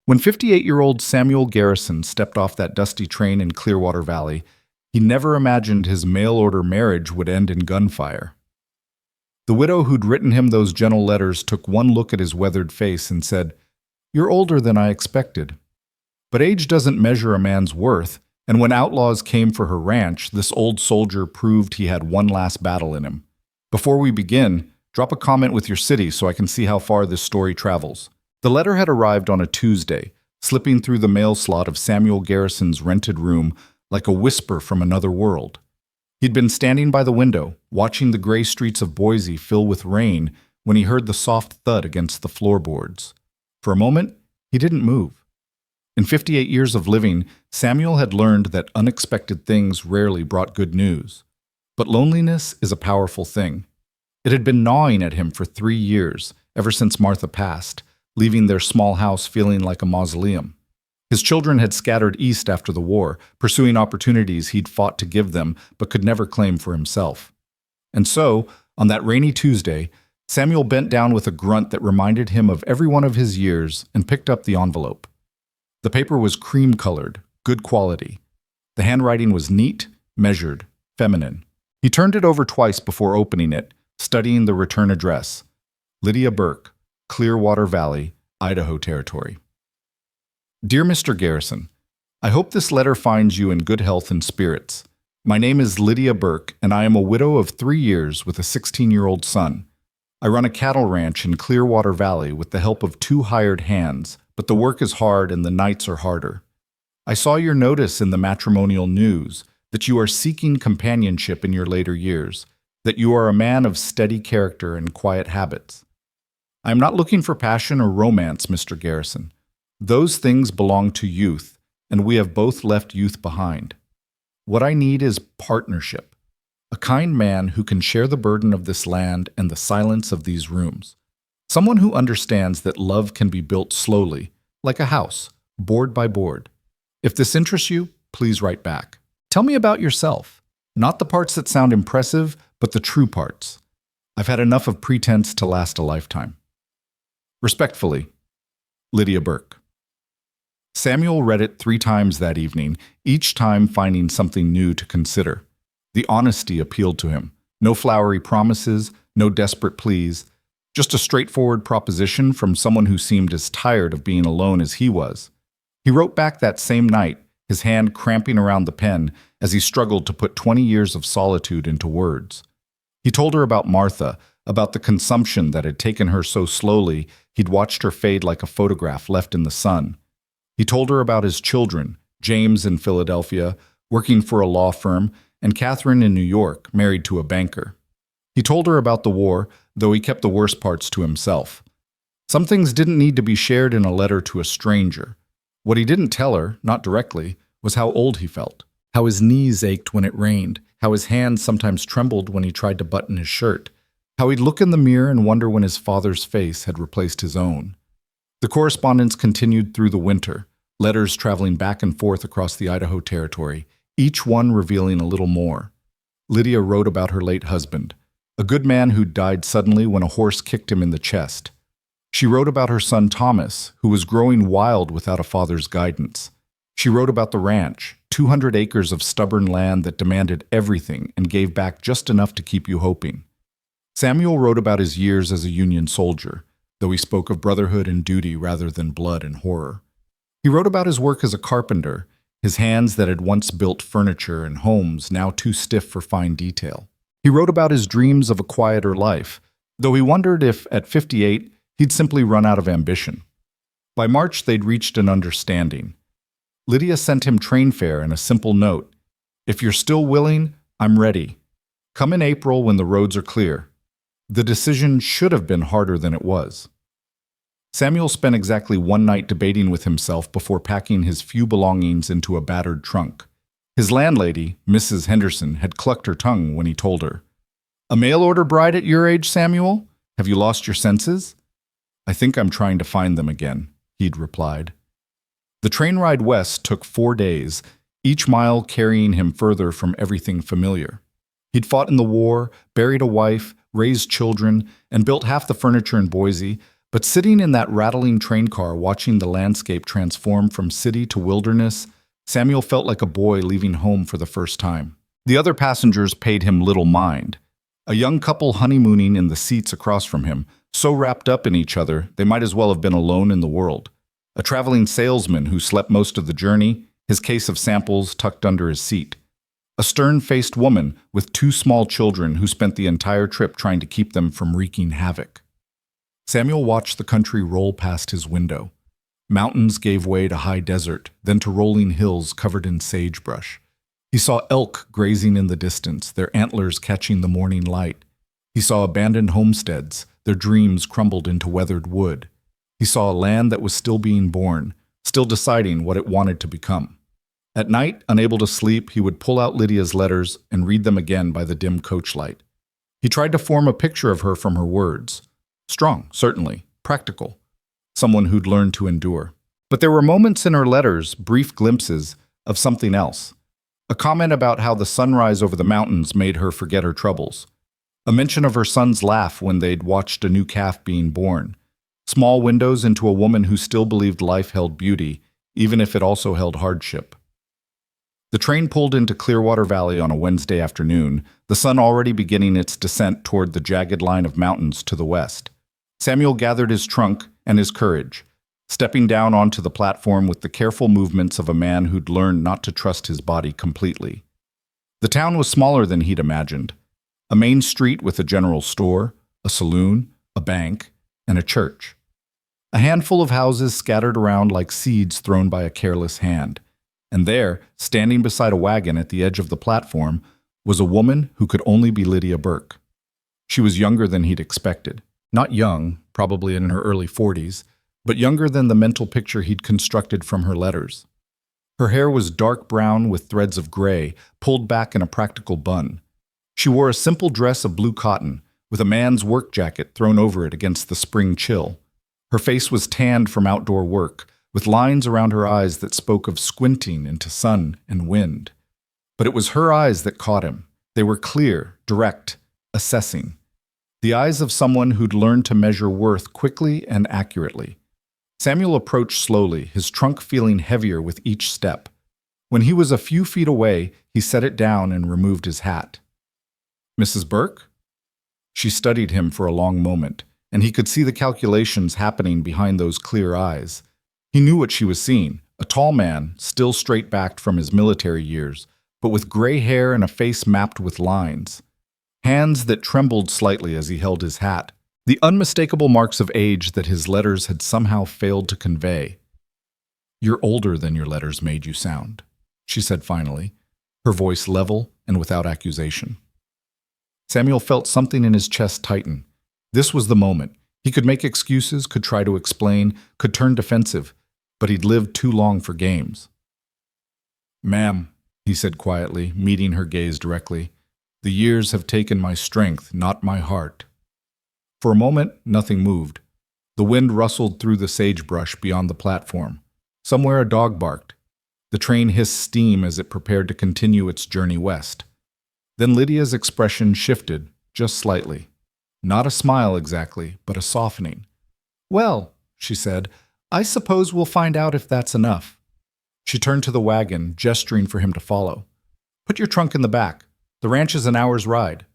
When 58-year-old Samuel Garrison stepped off that dusty train in Clearwater Valley, he never imagined his mail-order marriage would end in gunfire. The widow who'd written him those gentle letters took one look at his weathered face and said, "You're older than I expected." But age doesn't measure a man's worth, and when outlaws came for her ranch, this old soldier proved he had one last battle in him. Before we begin, drop a comment with your city so I can see how far this story travels. The letter had arrived on a Tuesday, slipping through the mail slot of Samuel Garrison's rented room like a whisper from another world. He'd been standing by the window, watching the gray streets of Boise fill with rain when he heard the soft thud against the floorboards. For a moment, he didn't move. In 58 years of living, Samuel had learned that unexpected things rarely brought good news. But loneliness is a powerful thing. It had been gnawing at him for 3 years, ever since Martha passed, leaving their small house feeling like a mausoleum. His children had scattered east after the war, pursuing opportunities he'd fought to give them but could never claim for himself. And so, on that rainy Tuesday, Samuel bent down with a grunt that reminded him of every one of his years and picked up the envelope. The paper was cream-colored, good quality. The handwriting was neat, measured, feminine. He turned it over twice before opening it, studying the return address. Lydia Burke, Clearwater Valley, Idaho Territory. Dear Mr. Garrison, I hope this letter finds you in good health and spirits. My name is Lydia Burke, and I am a widow of 3 years with a 16-year-old son. I run a cattle ranch in Clearwater Valley with the help of 2 hired hands, but the work is hard and the nights are harder. I saw your notice in the matrimonial news that you are seeking companionship in your later years, that you are a man of steady character and quiet habits. I am not looking for passion or romance, Mr. Garrison. Those things belong to youth, and we have both left youth behind. What I need is partnership, a kind man who can share the burden of this land and the silence of these rooms. Someone who understands that love can be built slowly, like a house, board by board. If this interests you, please write back. Tell me about yourself. Not the parts that sound impressive, but the true parts. I've had enough of pretense to last a lifetime. Respectfully, Lydia Burke. Samuel read it 3 times that evening, each time finding something new to consider. The honesty appealed to him. No flowery promises, no desperate pleas, just a straightforward proposition from someone who seemed as tired of being alone as he was. He wrote back that same night, his hand cramping around the pen as he struggled to put 20 years of solitude into words. He told her about Martha, about the consumption that had taken her so slowly he'd watched her fade like a photograph left in the sun. He told her about his children, James in Philadelphia, working for a law firm, and Catherine in New York, married to a banker. He told her about the war, though he kept the worst parts to himself. Some things didn't need to be shared in a letter to a stranger. What he didn't tell her, not directly, was how old he felt, how his knees ached when it rained, how his hands sometimes trembled when he tried to button his shirt, how he'd look in the mirror and wonder when his father's face had replaced his own. The correspondence continued through the winter, letters traveling back and forth across the Idaho Territory, each one revealing a little more. Lydia wrote about her late husband, a good man who died suddenly when a horse kicked him in the chest. She wrote about her son Thomas, who was growing wild without a father's guidance. She wrote about the ranch, 200 acres of stubborn land that demanded everything and gave back just enough to keep you hoping. Samuel wrote about his years as a Union soldier, though he spoke of brotherhood and duty rather than blood and horror. He wrote about his work as a carpenter, his hands that had once built furniture and homes now too stiff for fine detail. He wrote about his dreams of a quieter life, though he wondered if, at 58, he'd simply run out of ambition. By March, they'd reached an understanding. Lydia sent him train fare and a simple note. "If you're still willing, I'm ready. Come in April when the roads are clear." The decision should have been harder than it was. Samuel spent exactly 1 night debating with himself before packing his few belongings into a battered trunk. His landlady, Mrs. Henderson, had clucked her tongue when he told her, "A mail-order bride at your age, Samuel? Have you lost your senses?" "I think I'm trying to find them again," he'd replied. The train ride west took 4 days, each mile carrying him further from everything familiar. He'd fought in the war, buried a wife, raised children, and built half the furniture in Boise, But sitting in that rattling train car watching the landscape transform from city to wilderness, Samuel felt like a boy leaving home for the first time. The other passengers paid him little mind. A young couple honeymooning in the seats across from him, so wrapped up in each other they might as well have been alone in the world. A traveling salesman who slept most of the journey, his case of samples tucked under his seat. A stern-faced woman with two small children who spent the entire trip trying to keep them from wreaking havoc. Samuel watched the country roll past his window. Mountains gave way to high desert, then to rolling hills covered in sagebrush. He saw elk grazing in the distance, their antlers catching the morning light. He saw abandoned homesteads, their dreams crumbled into weathered wood. He saw a land that was still being born, still deciding what it wanted to become. At night, unable to sleep, he would pull out Lydia's letters and read them again by the dim coach light. He tried to form a picture of her from her words. Strong, certainly. Practical. Someone who'd learned to endure. But there were moments in her letters, brief glimpses, of something else. A comment about how the sunrise over the mountains made her forget her troubles. A mention of her son's laugh when they'd watched a new calf being born. Small windows into a woman who still believed life held beauty, even if it also held hardship. The train pulled into Clearwater Valley on a Wednesday afternoon, the sun already beginning its descent toward the jagged line of mountains to the west. Samuel gathered his trunk and his courage, stepping down onto the platform with the careful movements of a man who'd learned not to trust his body completely. The town was smaller than he'd imagined. A main street with a general store, a saloon, a bank, and a church. A handful of houses scattered around like seeds thrown by a careless hand. And there, standing beside a wagon at the edge of the platform, was a woman who could only be Lydia Burke. She was younger than he'd expected. Not young, probably in her early 40s, but younger than the mental picture he'd constructed from her letters. Her hair was dark brown with threads of gray, pulled back in a practical bun. She wore a simple dress of blue cotton, with a man's work jacket thrown over it against the spring chill. Her face was tanned from outdoor work, with lines around her eyes that spoke of squinting into sun and wind. But it was her eyes that caught him. They were clear, direct, assessing. The eyes of someone who'd learned to measure worth quickly and accurately. Samuel approached slowly, his trunk feeling heavier with each step. When he was a few feet away, he set it down and removed his hat. "Mrs. Burke?" She studied him for a long moment, and he could see the calculations happening behind those clear eyes. He knew what she was seeing, a tall man, still straight-backed from his military years, but with gray hair and a face mapped with lines. Hands that trembled slightly as he held his hat, the unmistakable marks of age that his letters had somehow failed to convey. "You're older than your letters made you sound," she said finally, her voice level and without accusation. Samuel felt something in his chest tighten. This was the moment. He could make excuses, could try to explain, could turn defensive, but he'd lived too long for games. "Ma'am," he said quietly, meeting her gaze directly, "the years have taken my strength, not my heart." For a moment, nothing moved. The wind rustled through the sagebrush beyond the platform. Somewhere a dog barked. The train hissed steam as it prepared to continue its journey west. Then Lydia's expression shifted, just slightly. Not a smile exactly, but a softening. "Well," she said, "I suppose we'll find out if that's enough." She turned to the wagon, gesturing for him to follow. "Put your trunk in the back. The ranch is an hour's ride."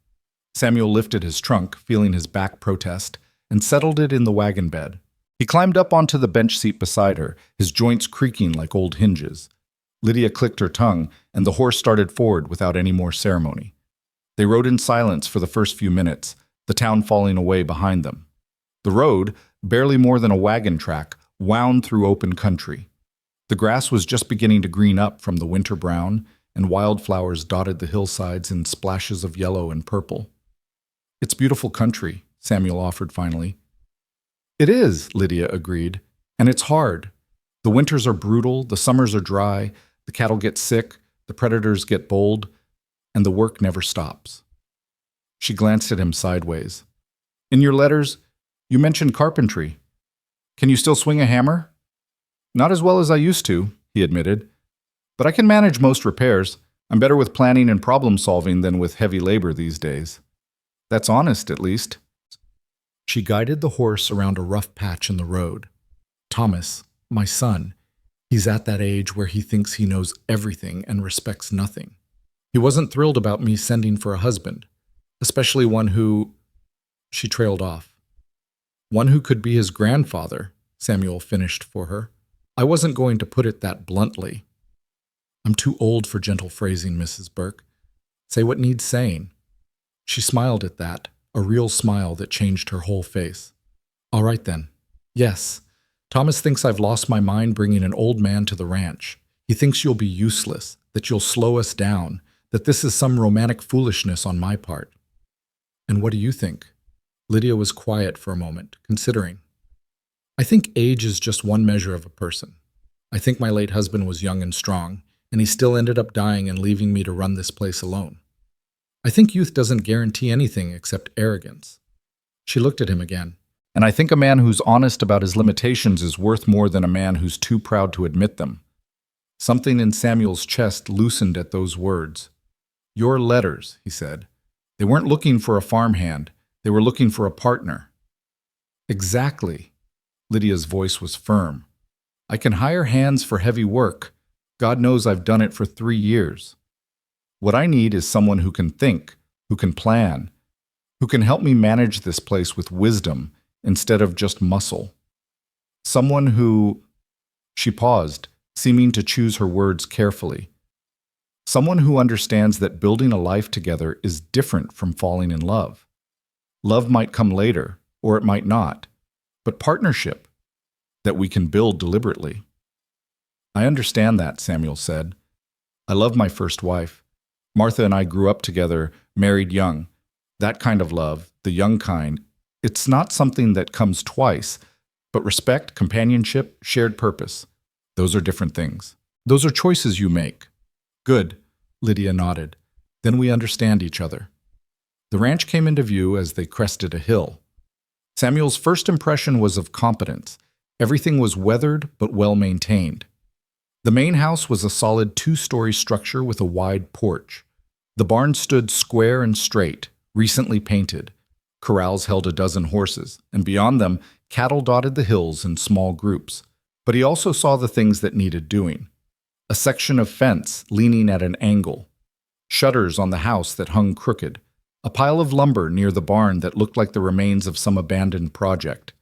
Samuel lifted his trunk, feeling his back protest, and settled it in the wagon bed. He climbed up onto the bench seat beside her, his joints creaking like old hinges. Lydia clicked her tongue, and the horse started forward without any more ceremony. They rode in silence for the first few minutes, the town falling away behind them. The road, barely more than a wagon track, wound through open country. The grass was just beginning to green up from the winter brown, and wildflowers dotted the hillsides in splashes of yellow and purple. "It's beautiful country," Samuel offered finally. "It is," Lydia agreed, "and it's hard. The winters are brutal, the summers are dry, the cattle get sick, the predators get bold, and the work never stops." She glanced at him sideways. "In your letters, you mentioned carpentry. Can you still swing a hammer?" "Not as well as I used to," he admitted, "but I can manage most repairs. I'm better with planning and problem solving than with heavy labor these days." "That's honest, at least." She guided the horse around a rough patch in the road. Thomas, my son, he's at that age where he thinks he knows everything and respects nothing. He wasn't thrilled about me sending for a husband, especially one who... She trailed off. One who could be his grandfather, Samuel finished for her. I wasn't going to put it that bluntly. I'm too old for gentle phrasing, Mrs. Burke. Say what needs saying. She smiled at that, a real smile that changed her whole face. All right then. Yes. Thomas thinks I've lost my mind bringing an old man to the ranch. He thinks you'll be useless, that you'll slow us down, that this is some romantic foolishness on my part. And what do you think? Lydia was quiet for a moment, considering. I think age is just one measure of a person. I think my late husband was young and strong, and he still ended up dying and leaving me to run this place alone. I think youth doesn't guarantee anything except arrogance. She looked at him again. And I think a man who's honest about his limitations is worth more than a man who's too proud to admit them. Something in Samuel's chest loosened at those words. Your letters, he said. They weren't looking for a farmhand. They were looking for a partner. Exactly. Lydia's voice was firm. I can hire hands for heavy work. God knows I've done it for 3 years. What I need is someone who can think, who can plan, who can help me manage this place with wisdom instead of just muscle. Someone who... She paused, seeming to choose her words carefully. Someone who understands that building a life together is different from falling in love. Love might come later, or it might not, but partnership, that we can build deliberately. I understand that, Samuel said. I love my first wife. Martha and I grew up together, married young. That kind of love, the young kind, it's not something that comes twice, but respect, companionship, shared purpose. Those are different things. Those are choices you make. Good, Lydia nodded. Then we understand each other. The ranch came into view as they crested a hill. Samuel's first impression was of competence. Everything was weathered but well maintained. The main house was a solid 2-story structure with a wide porch. The barn stood square and straight, recently painted. Corrals held a dozen horses, and beyond them, cattle dotted the hills in small groups. But he also saw the things that needed doing. A section of fence leaning at an angle. Shutters on the house that hung crooked. A pile of lumber near the barn that looked like the remains of some abandoned project.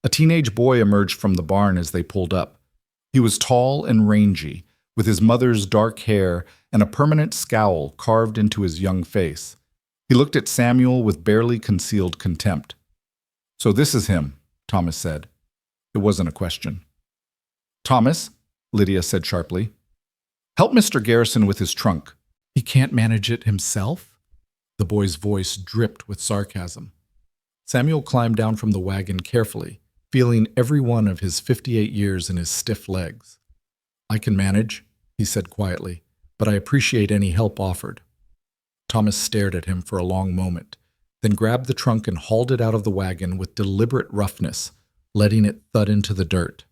A teenage boy emerged from the barn as they pulled up. He was tall and rangy, with his mother's dark hair and a permanent scowl carved into his young face. He looked at Samuel with barely concealed contempt. So this is him, Thomas said. It wasn't a question. Thomas, Lydia said sharply, help Mr. Garrison with his trunk. He can't manage it himself? The boy's voice dripped with sarcasm. Samuel climbed down from the wagon carefully, feeling every one of his 58 years in his stiff legs. I can manage, he said quietly, but I appreciate any help offered. Thomas stared at him for a long moment, then grabbed the trunk and hauled it out of the wagon with deliberate roughness, letting it thud into the dirt.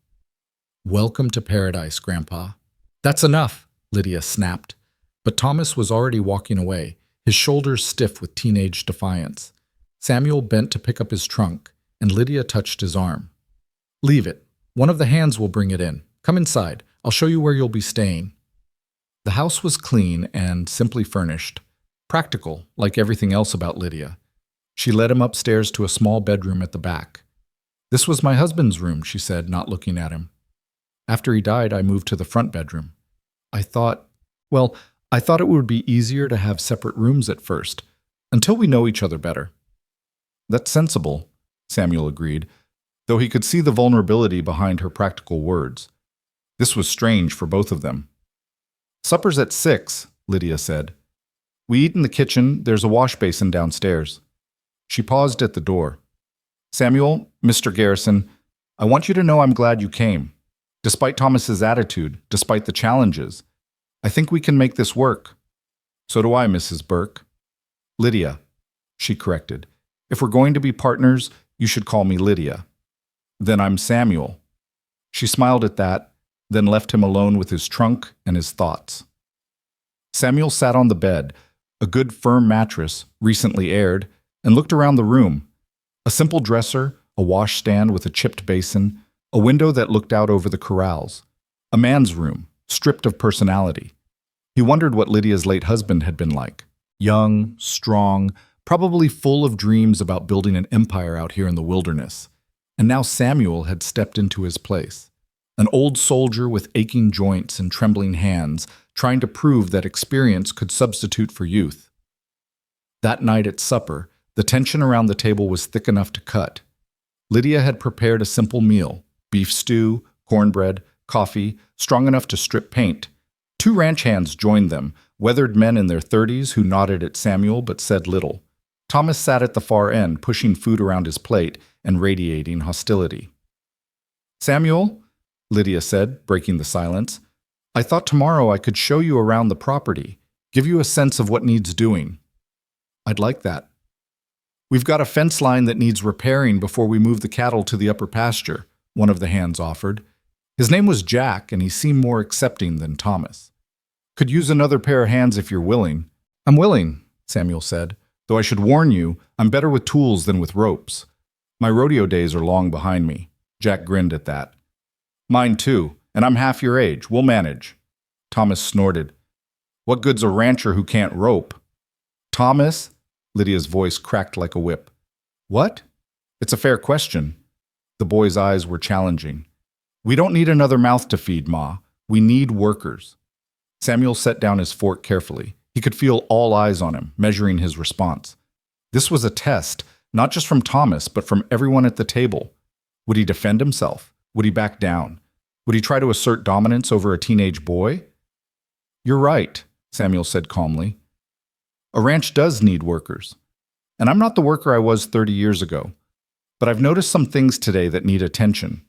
Welcome to paradise, Grandpa. That's enough, Lydia snapped. But Thomas was already walking away, his shoulders stiff with teenage defiance. Samuel bent to pick up his trunk, and Lydia touched his arm. Leave it. One of the hands will bring it in. Come inside. I'll show you where you'll be staying. The house was clean and simply furnished. Practical, like everything else about Lydia. She led him upstairs to a small bedroom at the back. This was my husband's room, she said, not looking at him. After he died, I moved to the front bedroom. I thought it would be easier to have separate rooms at first, until we know each other better. That's sensible, Samuel agreed, though he could see the vulnerability behind her practical words. This was strange for both of them. Supper's at 6, Lydia said. We eat in the kitchen. There's a wash basin downstairs. She paused at the door. Samuel, Mr. Garrison, I want you to know I'm glad you came. Despite Thomas's attitude, despite the challenges, I think we can make this work. So do I, Mrs. Burke. Lydia, she corrected. If we're going to be partners, you should call me Lydia. Then I'm Samuel. She smiled at that, then left him alone with his trunk and his thoughts. Samuel sat on the bed, a good firm mattress, recently aired, and looked around the room. A simple dresser, a washstand with a chipped basin, a window that looked out over the corrals. A man's room, stripped of personality. He wondered what Lydia's late husband had been like. Young, strong, probably full of dreams about building an empire out here in the wilderness. And now Samuel had stepped into his place. An old soldier with aching joints and trembling hands, trying to prove that experience could substitute for youth. That night at supper, the tension around the table was thick enough to cut. Lydia had prepared a simple meal: beef stew, cornbread, coffee, strong enough to strip paint. Two ranch hands joined them, weathered men in their 30s who nodded at Samuel but said little. Thomas sat at the far end, pushing food around his plate and radiating hostility. "Samuel," Lydia said, breaking the silence, "I thought tomorrow I could show you around the property, give you a sense of what needs doing." "I'd like that." "We've got a fence line that needs repairing before we move the cattle to the upper pasture," one of the hands offered. His name was Jack, and he seemed more accepting than Thomas. "Could use another pair of hands if you're willing." "I'm willing," Samuel said, "though I should warn you, I'm better with tools than with ropes. My rodeo days are long behind me." Jack grinned at that. "Mine too, and I'm half your age. We'll manage." Thomas snorted. "What good's a rancher who can't rope?" "Thomas?" Lydia's voice cracked like a whip. "What?" "It's a fair question." The boy's eyes were challenging. "We don't need another mouth to feed, Ma. We need workers." Samuel set down his fork carefully. He could feel all eyes on him, measuring his response. This was a test, not just from Thomas, but from everyone at the table. Would he defend himself? Would he back down? Would he try to assert dominance over a teenage boy? "You're right," Samuel said calmly. "A ranch does need workers. And I'm not the worker I was 30 years ago. But I've noticed some things today that need attention.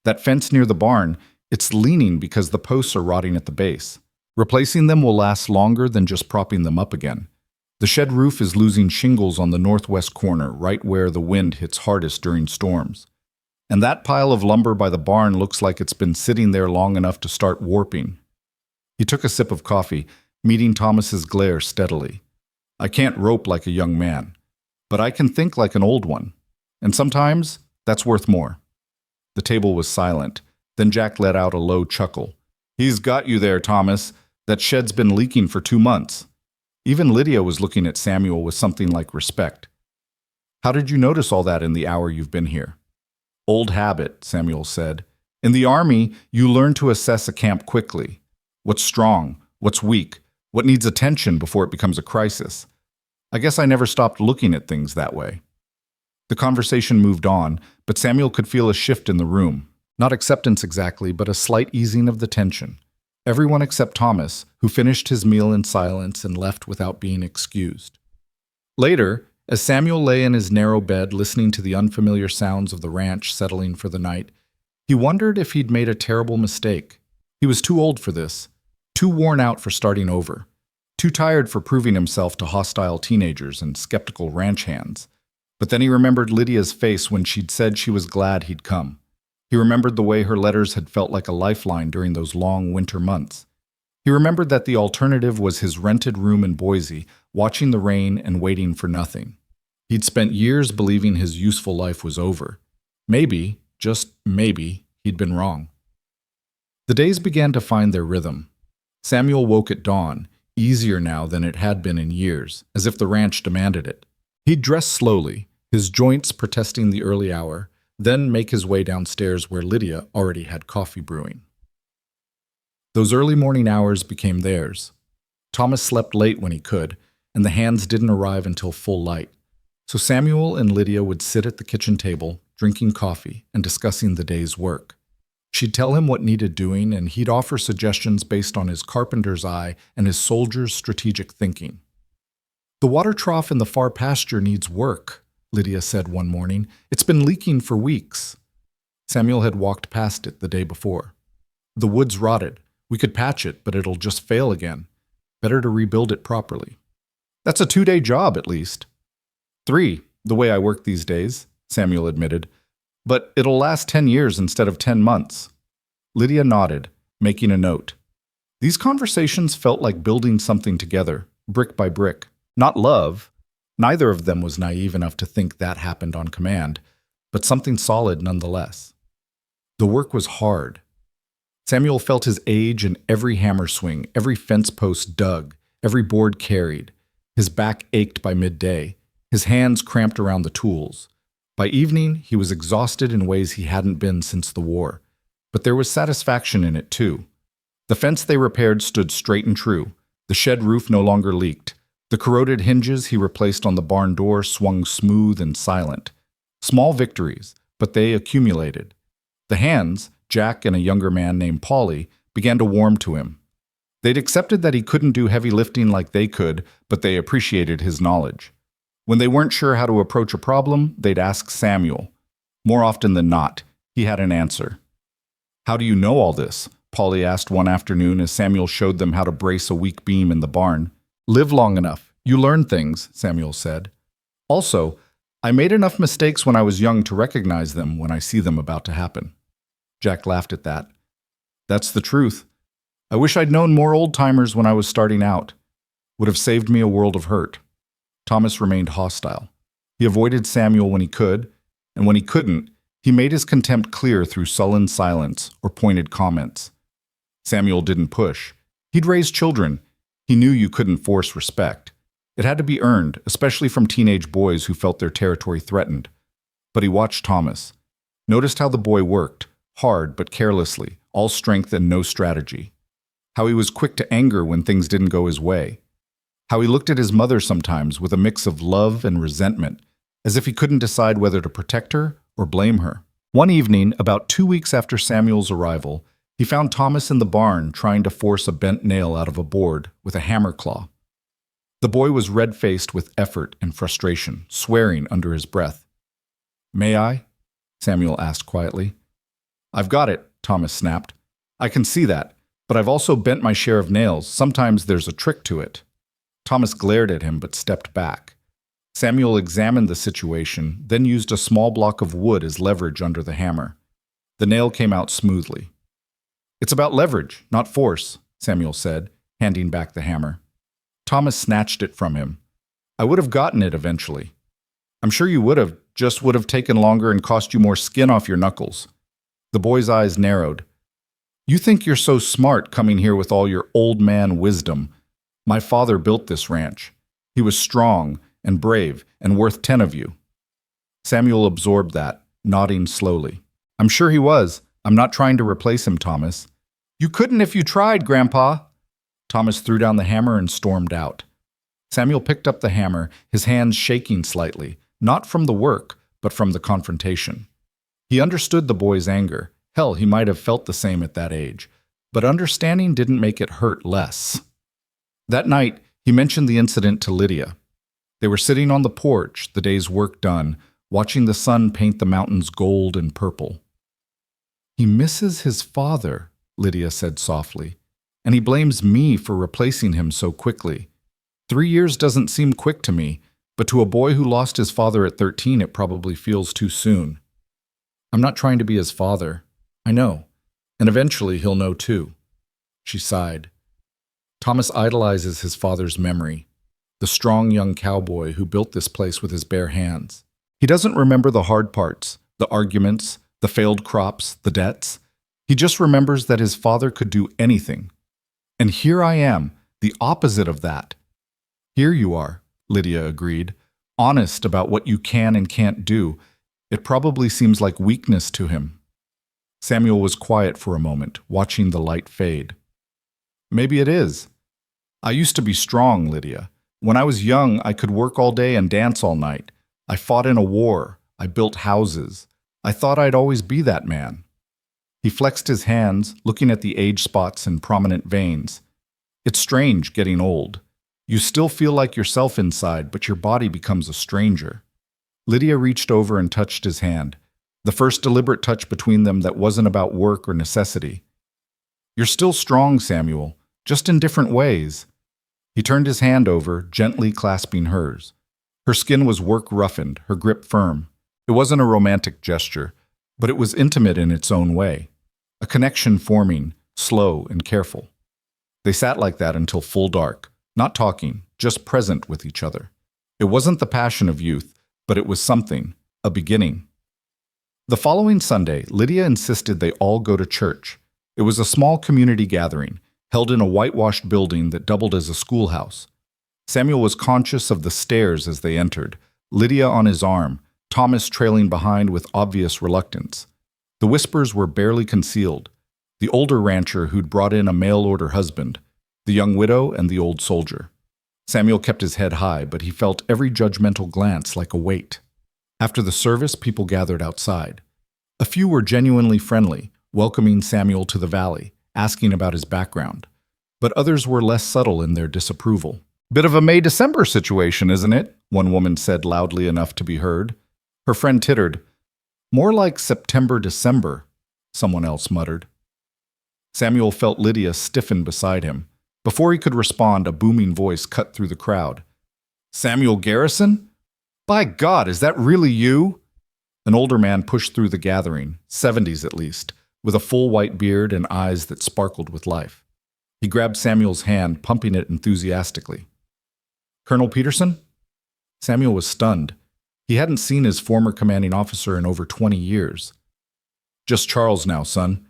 That fence near the barn, it's leaning because the posts are rotting at the base. Replacing them will last longer than just propping them up again. The shed roof is losing shingles on the northwest corner, right where the wind hits hardest during storms. And that pile of lumber by the barn looks like it's been sitting there long enough to start warping." He took a sip of coffee, meeting Thomas's glare steadily. "I can't rope like a young man, but I can think like an old one. And sometimes that's worth more." The table was silent. Then Jack let out a low chuckle. "He's got you there, Thomas. That shed's been leaking for 2 months." Even Lydia was looking at Samuel with something like respect. "How did you notice all that in the hour you've been here?" "Old habit," Samuel said. "In the army, you learn to assess a camp quickly. What's strong, what's weak, what needs attention before it becomes a crisis. I guess I never stopped looking at things that way." The conversation moved on, but Samuel could feel a shift in the room. Not acceptance exactly, but a slight easing of the tension. Everyone except Thomas, who finished his meal in silence and left without being excused. Later, as Samuel lay in his narrow bed listening to the unfamiliar sounds of the ranch settling for the night, he wondered if he'd made a terrible mistake. He was too old for this, too worn out for starting over, too tired for proving himself to hostile teenagers and skeptical ranch hands. But then he remembered Lydia's face when she'd said she was glad he'd come. He remembered the way her letters had felt like a lifeline during those long winter months. He remembered that the alternative was his rented room in Boise, watching the rain and waiting for nothing. He'd spent years believing his useful life was over. Maybe, just maybe, he'd been wrong. The days began to find their rhythm. Samuel woke at dawn, easier now than it had been in years, as if the ranch demanded it. He'd dress slowly, his joints protesting the early hour, then make his way downstairs where Lydia already had coffee brewing. Those early morning hours became theirs. Thomas slept late when he could, and the hands didn't arrive until full light. So Samuel and Lydia would sit at the kitchen table, drinking coffee and discussing the day's work. She'd tell him what needed doing, and he'd offer suggestions based on his carpenter's eye and his soldier's strategic thinking. "The water trough in the far pasture needs work," Lydia said one morning. "It's been leaking for weeks." Samuel had walked past it the day before. "The wood's rotted. We could patch it, but it'll just fail again. Better to rebuild it properly." "That's a 2-day job, at least." "3, the way I work these days," Samuel admitted. "But it'll last 10 years instead of 10 months. Lydia nodded, making a note. These conversations felt like building something together, brick by brick. Not love, Neither of them was naive enough to think that happened on command, but something solid nonetheless. The work was hard. Samuel felt his age in every hammer swing, every fence post dug, every board carried. His back ached by midday, his hands cramped around the tools. By evening, he was exhausted in ways he hadn't been since the war. But there was satisfaction in it, too. The fence they repaired stood straight and true. The shed roof no longer leaked. The corroded hinges he replaced on the barn door swung smooth and silent. Small victories, but they accumulated. The hands, Jack and a younger man named Paulie, began to warm to him. They'd accepted that he couldn't do heavy lifting like they could, but they appreciated his knowledge. When they weren't sure how to approach a problem, they'd ask Samuel. More often than not, he had an answer. "How do you know all this?" Paulie asked one afternoon as Samuel showed them how to brace a weak beam in the barn. "Live long enough. You learn things," Samuel said. "Also, I made enough mistakes when I was young to recognize them when I see them about to happen." Jack laughed at that. "That's the truth. I wish I'd known more old-timers when I was starting out. Would have saved me a world of hurt." Thomas remained hostile. He avoided Samuel when he could, and when he couldn't, he made his contempt clear through sullen silence or pointed comments. Samuel didn't push. He'd raised children. He knew you couldn't force respect. It had to be earned, especially from teenage boys who felt their territory threatened. But he watched Thomas. Noticed how the boy worked, hard but carelessly, all strength and no strategy. How he was quick to anger when things didn't go his way. How he looked at his mother sometimes with a mix of love and resentment, as if he couldn't decide whether to protect her or blame her. One evening, about 2 weeks after Samuel's arrival, he found Thomas in the barn trying to force a bent nail out of a board with a hammer claw. The boy was red-faced with effort and frustration, swearing under his breath. "May I?" Samuel asked quietly. "I've got it," Thomas snapped. "I can see that, but I've also bent my share of nails. Sometimes there's a trick to it." Thomas glared at him but stepped back. Samuel examined the situation, then used a small block of wood as leverage under the hammer. The nail came out smoothly. "It's about leverage, not force," Samuel said, handing back the hammer. Thomas snatched it from him. "I would have gotten it eventually." "I'm sure you would have, just would have taken longer and cost you more skin off your knuckles." The boy's eyes narrowed. "You think you're so smart coming here with all your old man wisdom. My father built this ranch. He was strong and brave and worth 10 of you." Samuel absorbed that, nodding slowly. "I'm sure he was. I'm not trying to replace him, Thomas." "You couldn't if you tried, Grandpa." Thomas threw down the hammer and stormed out. Samuel picked up the hammer, his hands shaking slightly, not from the work, but from the confrontation. He understood the boy's anger. Hell, he might have felt the same at that age. But understanding didn't make it hurt less. That night, he mentioned the incident to Lydia. They were sitting on the porch, the day's work done, watching the sun paint the mountains gold and purple. "He misses his father," Lydia said softly, "and he blames me for replacing him so quickly. 3 years doesn't seem quick to me, but to a boy who lost his father at 13, it probably feels too soon. I'm not trying to be his father. I know, and eventually he'll know too." She sighed. Thomas idolizes his father's memory, the strong young cowboy who built this place with his bare hands. He doesn't remember the hard parts, the arguments, the failed crops, the debts. He just remembers that his father could do anything. And here I am, the opposite of that. "Here you are," Lydia agreed, "honest about what you can and can't do. It probably seems like weakness to him." Samuel was quiet for a moment, watching the light fade. "Maybe it is. I used to be strong, Lydia. When I was young, I could work all day and dance all night. I fought in a war. I built houses. I thought I'd always be that man." He flexed his hands, looking at the age spots and prominent veins. "It's strange getting old. You still feel like yourself inside, but your body becomes a stranger." Lydia reached over and touched his hand, the first deliberate touch between them that wasn't about work or necessity. "You're still strong, Samuel, just in different ways." He turned his hand over, gently clasping hers. Her skin was work-roughened, her grip firm. It wasn't a romantic gesture, but it was intimate in its own way. A connection forming, slow and careful. They sat like that until full dark, not talking, just present with each other. It wasn't the passion of youth, but it was something, a beginning. The following Sunday, Lydia insisted they all go to church. It was a small community gathering, held in a whitewashed building that doubled as a schoolhouse. Samuel was conscious of the stairs as they entered, Lydia on his arm, Thomas trailing behind with obvious reluctance. The whispers were barely concealed. The older rancher who'd brought in a mail-order husband, the young widow, and the old soldier. Samuel kept his head high, but he felt every judgmental glance like a weight. After the service, people gathered outside. A few were genuinely friendly, welcoming Samuel to the valley, asking about his background. But others were less subtle in their disapproval. "Bit of a May-December situation, isn't it?" one woman said loudly enough to be heard. Her friend tittered. "More like September-December," someone else muttered. Samuel felt Lydia stiffen beside him. Before he could respond, a booming voice cut through the crowd. "Samuel Garrison? By God, is that really you?" An older man pushed through the gathering, 70s at least, with a full white beard and eyes that sparkled with life. He grabbed Samuel's hand, pumping it enthusiastically. "Colonel Peterson?" Samuel was stunned. He hadn't seen his former commanding officer in over 20 years. "Just Charles now, son.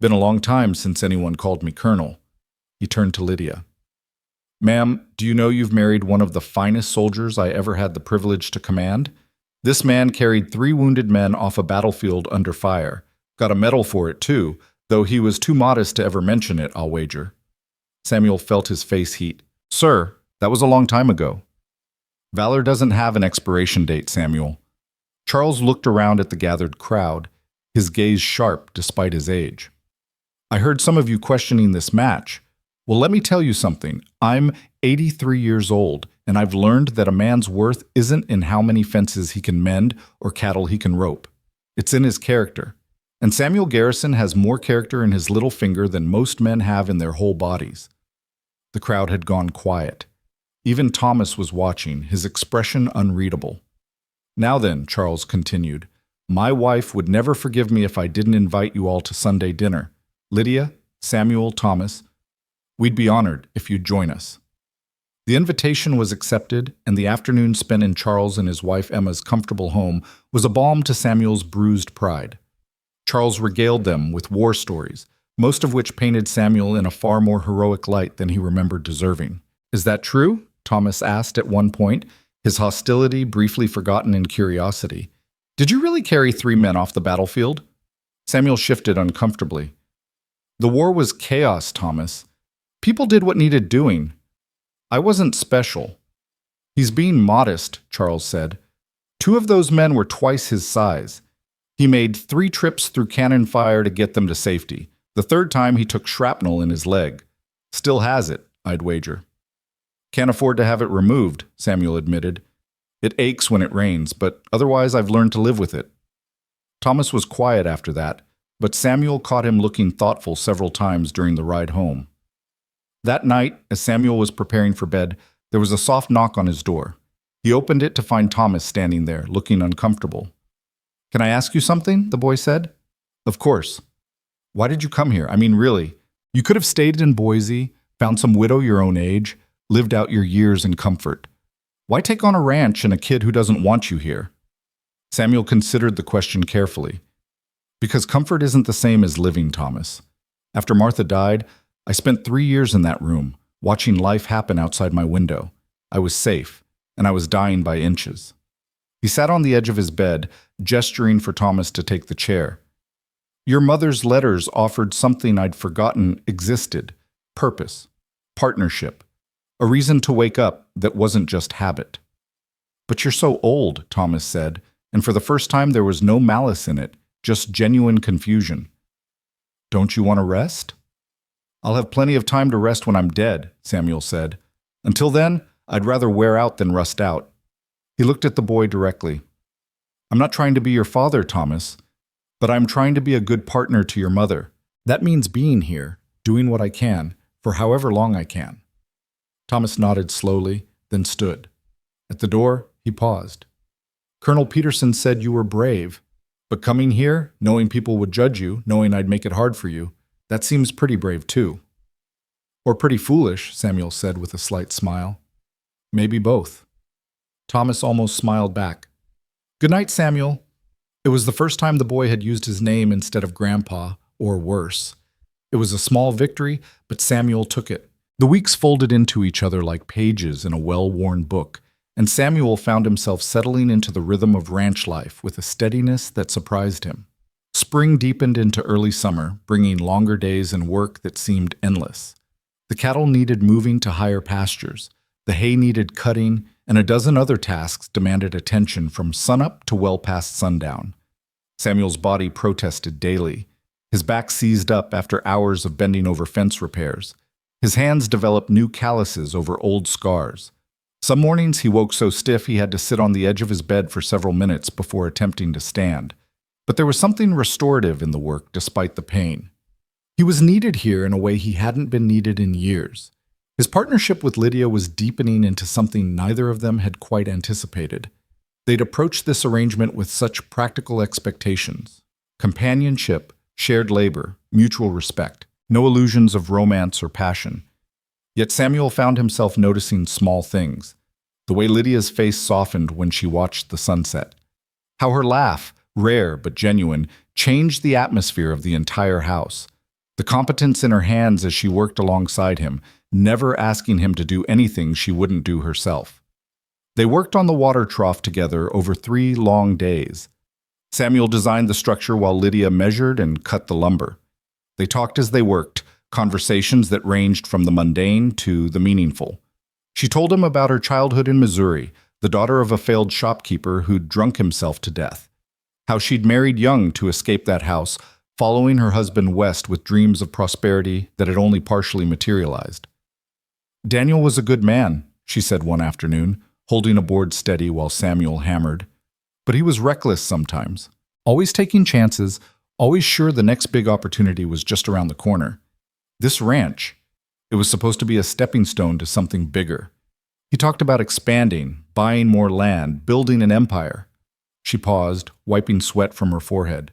Been a long time since anyone called me Colonel." He turned to Lydia. "Ma'am, do you know you've married one of the finest soldiers I ever had the privilege to command? This man carried 3 wounded men off a battlefield under fire. Got a medal for it, too, though he was too modest to ever mention it, I'll wager." Samuel felt his face heat. "Sir, that was a long time ago." "Valor doesn't have an expiration date, Samuel." Charles looked around at the gathered crowd, his gaze sharp despite his age. "I heard some of you questioning this match. Well, let me tell you something. I'm 83 years old, and I've learned that a man's worth isn't in how many fences he can mend or cattle he can rope. It's in his character. And Samuel Garrison has more character in his little finger than most men have in their whole bodies." The crowd had gone quiet. Even Thomas was watching, his expression unreadable. "Now then," Charles continued, "my wife would never forgive me if I didn't invite you all to Sunday dinner. Lydia, Samuel, Thomas, we'd be honored if you'd join us." The invitation was accepted, and the afternoon spent in Charles and his wife Emma's comfortable home was a balm to Samuel's bruised pride. Charles regaled them with war stories, most of which painted Samuel in a far more heroic light than he remembered deserving. "Is that true?" Thomas asked at one point, his hostility briefly forgotten in curiosity. "Did you really carry 3 men off the battlefield?" Samuel shifted uncomfortably. "The war was chaos, Thomas. People did what needed doing. I wasn't special." "He's being modest," Charles said. 2 of those men were twice his size. He made 3 trips through cannon fire to get them to safety. The 3rd time he took shrapnel in his leg. Still has it, I'd wager. "Can't afford to have it removed," Samuel admitted. "It aches when it rains, but otherwise I've learned to live with it." Thomas was quiet after that, but Samuel caught him looking thoughtful several times during the ride home. That night, as Samuel was preparing for bed, there was a soft knock on his door. He opened it to find Thomas standing there, looking uncomfortable. "Can I ask you something?" the boy said. "Of course." "Why did you come here? I mean, really. You could have stayed in Boise, found some widow your own age, lived out your years in comfort. Why take on a ranch and a kid who doesn't want you here?" Samuel considered the question carefully. "Because comfort isn't the same as living, Thomas. After Martha died, I spent 3 years in that room, watching life happen outside my window. I was safe, and I was dying by inches." He sat on the edge of his bed, gesturing for Thomas to take the chair. "Your mother's letters offered something I'd forgotten existed: purpose, partnership, a reason to wake up that wasn't just habit." "But you're so old," Thomas said, and for the first time there was no malice in it, just genuine confusion. "Don't you want to rest?" "I'll have plenty of time to rest when I'm dead," Samuel said. "Until then, I'd rather wear out than rust out." He looked at the boy directly. "I'm not trying to be your father, Thomas, but I'm trying to be a good partner to your mother. That means being here, doing what I can, for however long I can." Thomas nodded slowly, then stood. At the door, he paused. "Colonel Peterson said you were brave, but coming here, knowing people would judge you, knowing I'd make it hard for you, that seems pretty brave too." "Or pretty foolish," Samuel said with a slight smile. "Maybe both." Thomas almost smiled back. Good night, Samuel. It was the first time the boy had used his name instead of Grandpa, or worse. It was a small victory, but Samuel took it. The weeks folded into each other like pages in a well-worn book, and Samuel found himself settling into the rhythm of ranch life with a steadiness that surprised him. Spring deepened into early summer, bringing longer days and work that seemed endless. The cattle needed moving to higher pastures, the hay needed cutting, and a dozen other tasks demanded attention from sunup to well past sundown. Samuel's body protested daily. His back seized up after hours of bending over fence repairs. His hands developed new calluses over old scars. Some mornings he woke so stiff he had to sit on the edge of his bed for several minutes before attempting to stand. But there was something restorative in the work despite the pain. He was needed here in a way he hadn't been needed in years. His partnership with Lydia was deepening into something neither of them had quite anticipated. They'd approached this arrangement with such practical expectations. Companionship, shared labor, mutual respect, no illusions of romance or passion. Yet Samuel found himself noticing small things. The way Lydia's face softened when she watched the sunset. How her laugh, rare but genuine, changed the atmosphere of the entire house. The competence in her hands as she worked alongside him, never asking him to do anything she wouldn't do herself. They worked on the water trough together over 3 long days. Samuel designed the structure while Lydia measured and cut the lumber. They talked as they worked, conversations that ranged from the mundane to the meaningful. She told him about her childhood in Missouri, the daughter of a failed shopkeeper who'd drunk himself to death. How she'd married young to escape that house, following her husband west with dreams of prosperity that had only partially materialized. Daniel was a good man, she said one afternoon, holding a board steady while Samuel hammered. But he was reckless sometimes, always taking chances, always sure the next big opportunity was just around the corner. This ranch, it was supposed to be a stepping stone to something bigger. He talked about expanding, buying more land, building an empire. She paused, wiping sweat from her forehead.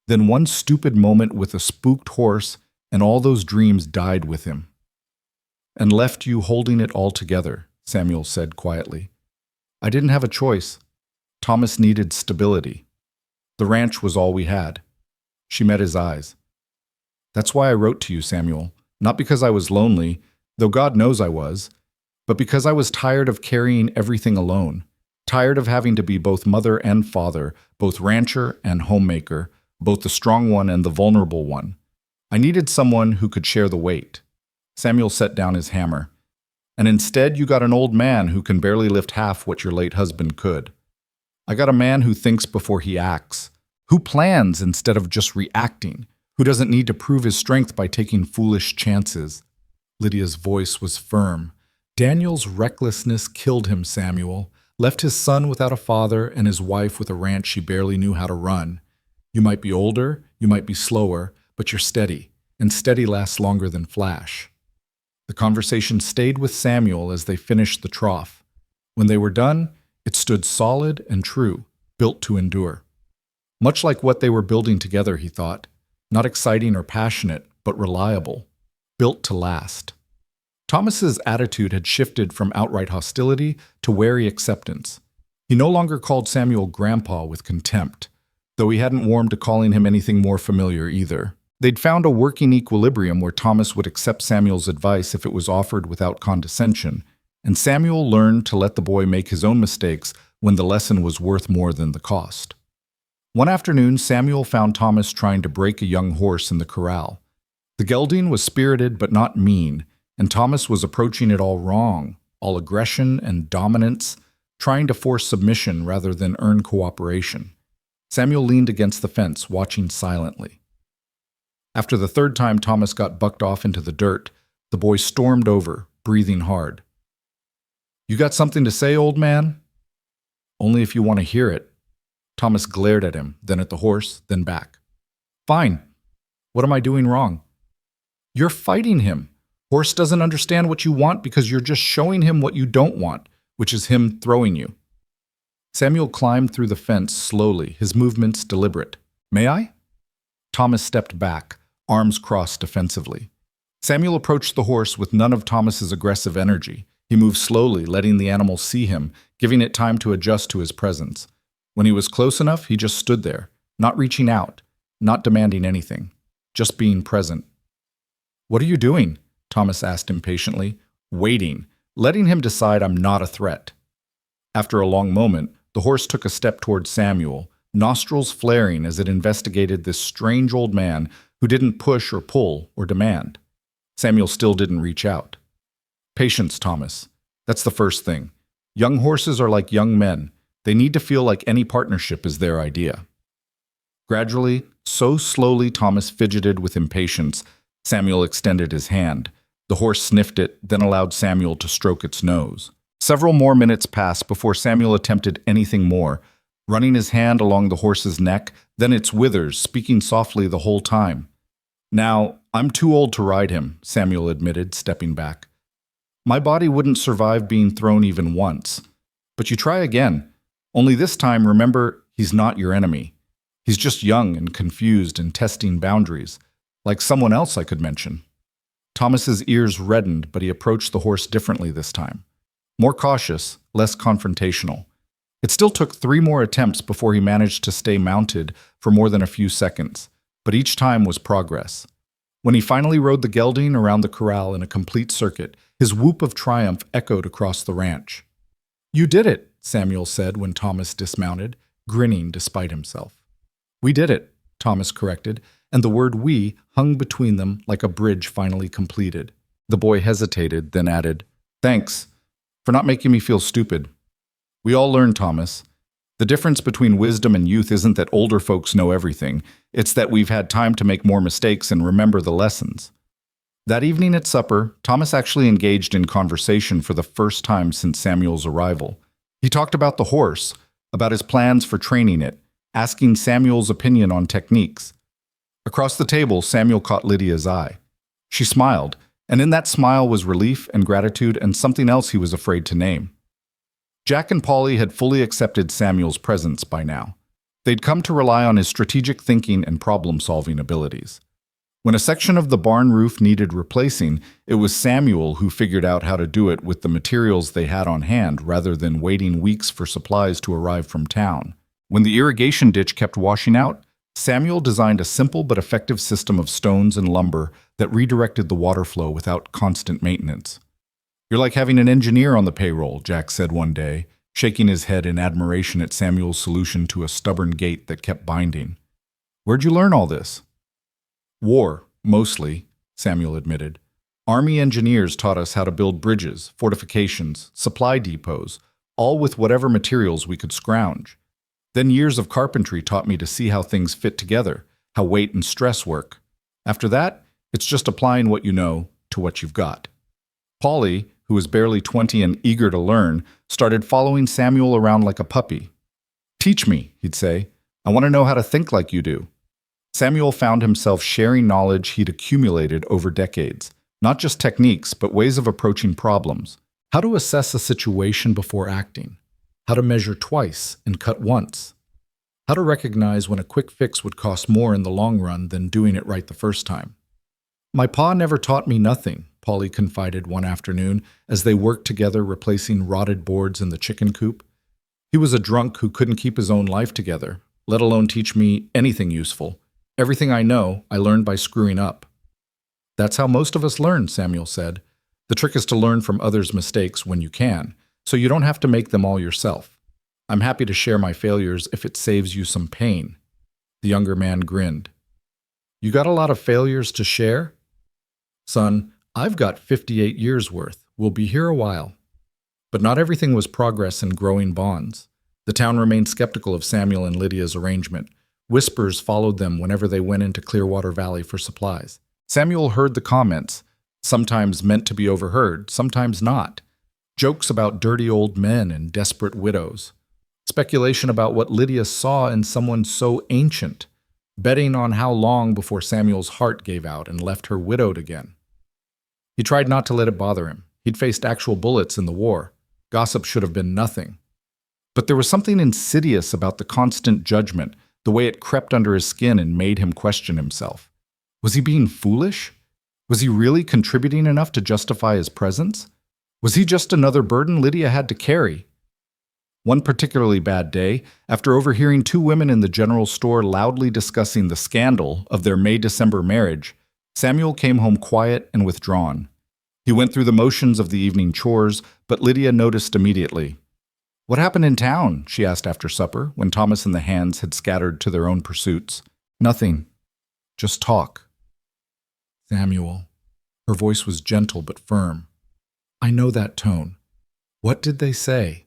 Then one stupid moment with a spooked horse, and all those dreams died with him. And left you holding it all together, Samuel said quietly. I didn't have a choice. Thomas needed stability. The ranch was all we had. She met his eyes. That's why I wrote to you, Samuel. Not because I was lonely, though God knows I was, but because I was tired of carrying everything alone. Tired of having to be both mother and father, both rancher and homemaker, both the strong one and the vulnerable one. I needed someone who could share the weight. Samuel set down his hammer. And instead you got an old man who can barely lift half what your late husband could. I got a man who thinks before he acts, who plans instead of just reacting, who doesn't need to prove his strength by taking foolish chances. Lydia's voice was firm. Daniel's recklessness killed him, Samuel. Left his son without a father and his wife with a ranch she barely knew how to run. You might be older, you might be slower, but you're steady, and steady lasts longer than flash. The conversation stayed with Samuel as they finished the trough. When they were done, it stood solid and true, built to endure. Much like what they were building together, he thought. Not exciting or passionate, but reliable. Built to last. Thomas's attitude had shifted from outright hostility to wary acceptance. He no longer called Samuel Grandpa with contempt, though he hadn't warmed to calling him anything more familiar either. They'd found a working equilibrium where Thomas would accept Samuel's advice if it was offered without condescension, and Samuel learned to let the boy make his own mistakes when the lesson was worth more than the cost. One afternoon, Samuel found Thomas trying to break a young horse in the corral. The gelding was spirited but not mean, and Thomas was approaching it all wrong, all aggression and dominance, trying to force submission rather than earn cooperation. Samuel leaned against the fence, watching silently. After the third time Thomas got bucked off into the dirt, the boy stormed over, breathing hard. You got something to say, old man? Only if you want to hear it. Thomas glared at him, then at the horse, then back. Fine. What am I doing wrong? You're fighting him. Horse doesn't understand what you want because you're just showing him what you don't want, which is him throwing you. Samuel climbed through the fence slowly, his movements deliberate. May I? Thomas stepped back, arms crossed defensively. Samuel approached the horse with none of Thomas's aggressive energy. He moved slowly, letting the animal see him, giving it time to adjust to his presence. When he was close enough, he just stood there, not reaching out, not demanding anything, just being present. "What are you doing?" Thomas asked impatiently. "Waiting, letting him decide I'm not a threat." After a long moment, the horse took a step toward Samuel, nostrils flaring as it investigated this strange old man who didn't push or pull or demand. Samuel still didn't reach out. Patience, Thomas. That's the first thing. Young horses are like young men. They need to feel like any partnership is their idea. Gradually, so slowly Thomas fidgeted with impatience, Samuel extended his hand. The horse sniffed it, then allowed Samuel to stroke its nose. Several more minutes passed before Samuel attempted anything more, running his hand along the horse's neck, then its withers, speaking softly the whole time. "Now, I'm too old to ride him," Samuel admitted, stepping back. "My body wouldn't survive being thrown even once. But you try again. Only this time, remember, he's not your enemy. He's just young and confused and testing boundaries, like someone else I could mention." Thomas's ears reddened, but he approached the horse differently this time. More cautious, less confrontational. It still took 3 more attempts before he managed to stay mounted for more than a few seconds, but each time was progress. When he finally rode the gelding around the corral in a complete circuit, his whoop of triumph echoed across the ranch. "You did it," Samuel said when Thomas dismounted, grinning despite himself. "We did it," Thomas corrected, and the word "we" hung between them like a bridge finally completed. The boy hesitated, then added, "Thanks for not making me feel stupid. We all learn, Thomas. The difference between wisdom and youth isn't that older folks know everything. It's that we've had time to make more mistakes and remember the lessons." That evening at supper, Thomas actually engaged in conversation for the first time since Samuel's arrival. He talked about the horse, about his plans for training it, asking Samuel's opinion on techniques. Across the table, Samuel caught Lydia's eye. She smiled, and in that smile was relief and gratitude and something else he was afraid to name. Jack and Polly had fully accepted Samuel's presence by now. They'd come to rely on his strategic thinking and problem-solving abilities. When a section of the barn roof needed replacing, it was Samuel who figured out how to do it with the materials they had on hand rather than waiting weeks for supplies to arrive from town. When the irrigation ditch kept washing out, Samuel designed a simple but effective system of stones and lumber that redirected the water flow without constant maintenance. "You're like having an engineer on the payroll," Jack said one day, shaking his head in admiration at Samuel's solution to a stubborn gate that kept binding. "Where'd you learn all this?" "War, mostly," Samuel admitted. "Army engineers taught us how to build bridges, fortifications, supply depots, all with whatever materials we could scrounge. Then years of carpentry taught me to see how things fit together, how weight and stress work. After that, it's just applying what you know to what you've got." Polly, who was barely 20 and eager to learn, started following Samuel around like a puppy. "Teach me," he'd say. "I want to know how to think like you do." Samuel found himself sharing knowledge he'd accumulated over decades, not just techniques, but ways of approaching problems. How to assess a situation before acting. How to measure twice and cut once. How to recognize when a quick fix would cost more in the long run than doing it right the first time. "My pa never taught me nothing," Polly confided one afternoon as they worked together replacing rotted boards in the chicken coop. "He was a drunk who couldn't keep his own life together, let alone teach me anything useful. Everything I know, I learned by screwing up." "That's how most of us learn," Samuel said. "The trick is to learn from others' mistakes when you can, so you don't have to make them all yourself. I'm happy to share my failures if it saves you some pain." The younger man grinned. "You got a lot of failures to share?" "Son, I've got 58 years worth. We'll be here a while." But not everything was progress and growing bonds. The town remained skeptical of Samuel and Lydia's arrangement. Whispers followed them whenever they went into Clearwater Valley for supplies. Samuel heard the comments, sometimes meant to be overheard, sometimes not. Jokes about dirty old men and desperate widows. Speculation about what Lydia saw in someone so ancient. Betting on how long before Samuel's heart gave out and left her widowed again. He tried not to let it bother him. He'd faced actual bullets in the war. Gossip should have been nothing. But there was something insidious about the constant judgment, the way it crept under his skin and made him question himself. Was he being foolish? Was he really contributing enough to justify his presence? Was he just another burden Lydia had to carry? One particularly bad day, after overhearing two women in the general store loudly discussing the scandal of their May-December marriage, Samuel came home quiet and withdrawn. He went through the motions of the evening chores, but Lydia noticed immediately. "What happened in town?" she asked after supper, when Thomas and the hands had scattered to their own pursuits. "Nothing. Just talk." "Samuel." Her voice was gentle but firm. "I know that tone. What did they say?"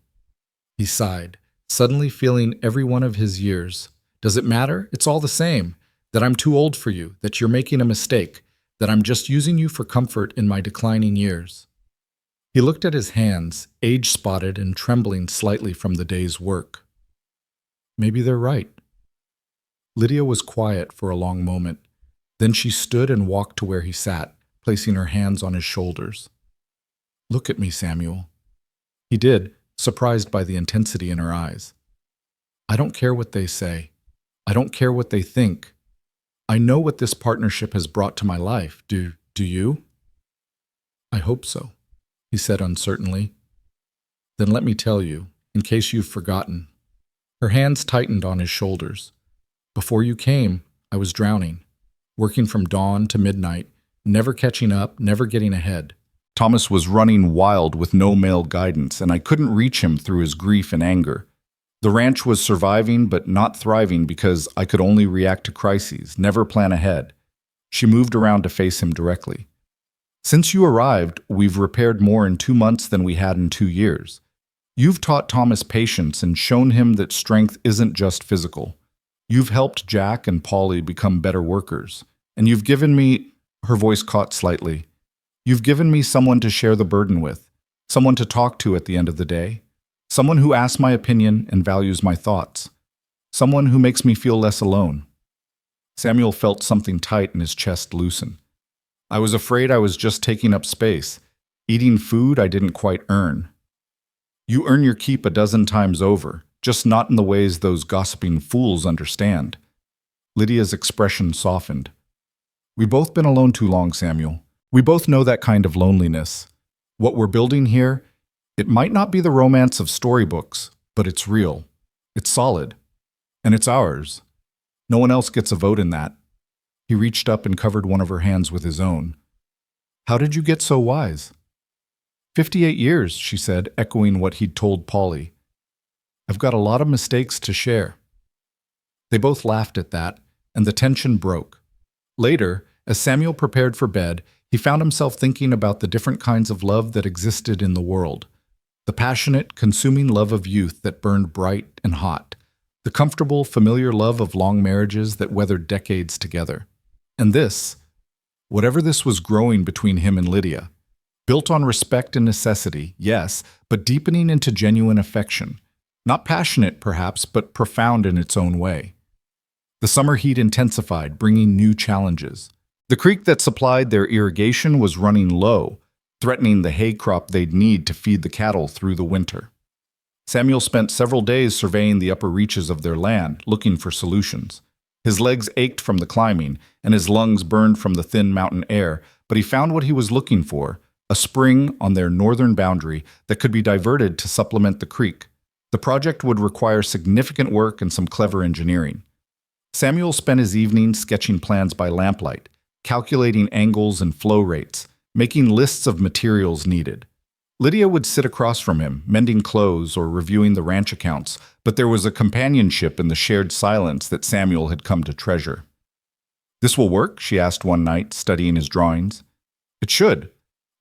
He sighed, suddenly feeling every one of his years. "Does it matter? It's all the same. That I'm too old for you, that you're making a mistake, that I'm just using you for comfort in my declining years." He looked at his hands, age-spotted and trembling slightly from the day's work. "Maybe they're right." Lydia was quiet for a long moment. Then she stood and walked to where he sat, placing her hands on his shoulders. "Look at me, Samuel." He did, surprised by the intensity in her eyes. "I don't care what they say. I don't care what they think. I know what this partnership has brought to my life. Do you?" "I hope so," he said uncertainly. "Then let me tell you, in case you've forgotten." Her hands tightened on his shoulders. "Before you came, I was drowning, working from dawn to midnight, never catching up, never getting ahead. Thomas was running wild with no male guidance, and I couldn't reach him through his grief and anger. The ranch was surviving but not thriving because I could only react to crises, never plan ahead." She moved around to face him directly. "Since you arrived, we've repaired more in 2 months than we had in 2 years. You've taught Thomas patience and shown him that strength isn't just physical. You've helped Jack and Polly become better workers. And you've given me—" her voice caught slightly. "You've given me someone to share the burden with, someone to talk to at the end of the day. Someone who asks my opinion and values my thoughts. Someone who makes me feel less alone." Samuel felt something tight in his chest loosen. "I was afraid I was just taking up space, eating food I didn't quite earn." "You earn your keep a dozen times over, just not in the ways those gossiping fools understand." Lydia's expression softened. "We've both been alone too long, Samuel. We both know that kind of loneliness. What we're building here, it might not be the romance of storybooks, but it's real. It's solid. And it's ours. No one else gets a vote in that." He reached up and covered one of her hands with his own. "How did you get so wise?" 58 years, she said, echoing what he'd told Polly. "I've got a lot of mistakes to share." They both laughed at that, and the tension broke. Later, as Samuel prepared for bed, he found himself thinking about the different kinds of love that existed in the world. The passionate, consuming love of youth that burned bright and hot. The comfortable, familiar love of long marriages that weathered decades together. And this, whatever this was growing between him and Lydia, built on respect and necessity, yes, but deepening into genuine affection. Not passionate, perhaps, but profound in its own way. The summer heat intensified, bringing new challenges. The creek that supplied their irrigation was running low, threatening the hay crop they'd need to feed the cattle through the winter. Samuel spent several days surveying the upper reaches of their land, looking for solutions. His legs ached from the climbing, and his lungs burned from the thin mountain air, but he found what he was looking for, a spring on their northern boundary that could be diverted to supplement the creek. The project would require significant work and some clever engineering. Samuel spent his evenings sketching plans by lamplight, calculating angles and flow rates, making lists of materials needed. Lydia would sit across from him, mending clothes or reviewing the ranch accounts, but there was a companionship in the shared silence that Samuel had come to treasure. "This will work?" she asked one night, studying his drawings. "It should.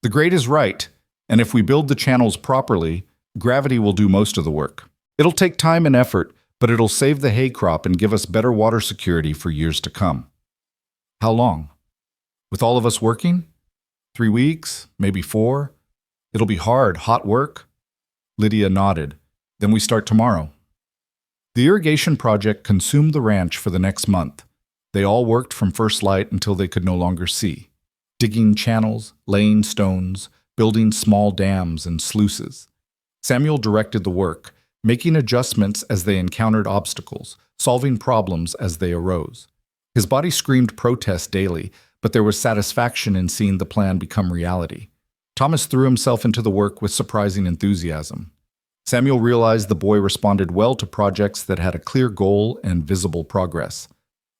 The grade is right, and if we build the channels properly, gravity will do most of the work. It'll take time and effort, but it'll save the hay crop and give us better water security for years to come." "How long? With all of us working? 3 weeks, maybe 4? It'll be hard, hot work?" Lydia nodded. "Then we start tomorrow." The irrigation project consumed the ranch for the next month. They all worked from first light until they could no longer see. Digging channels, laying stones, building small dams and sluices. Samuel directed the work, making adjustments as they encountered obstacles, solving problems as they arose. His body screamed protest daily, but there was satisfaction in seeing the plan become reality. Thomas threw himself into the work with surprising enthusiasm. Samuel realized the boy responded well to projects that had a clear goal and visible progress.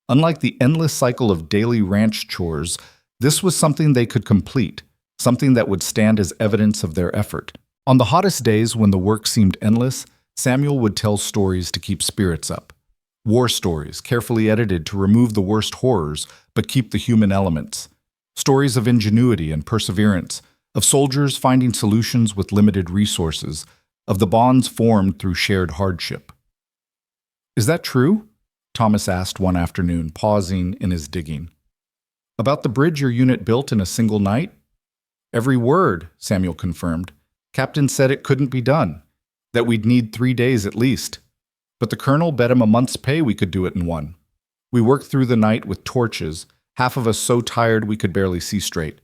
Unlike the endless cycle of daily ranch chores, this was something they could complete, something that would stand as evidence of their effort. On the hottest days when the work seemed endless, Samuel would tell stories to keep spirits up. War stories, carefully edited to remove the worst horrors but keep the human elements. Stories of ingenuity and perseverance, of soldiers finding solutions with limited resources, of the bonds formed through shared hardship. "Is that true?" Thomas asked one afternoon, pausing in his digging. "About the bridge your unit built in a single night?" "Every word," Samuel confirmed. "Captain said it couldn't be done, that we'd need 3 days at least. But the colonel bet him a month's pay we could do it in one. We worked through the night with torches, half of us so tired we could barely see straight.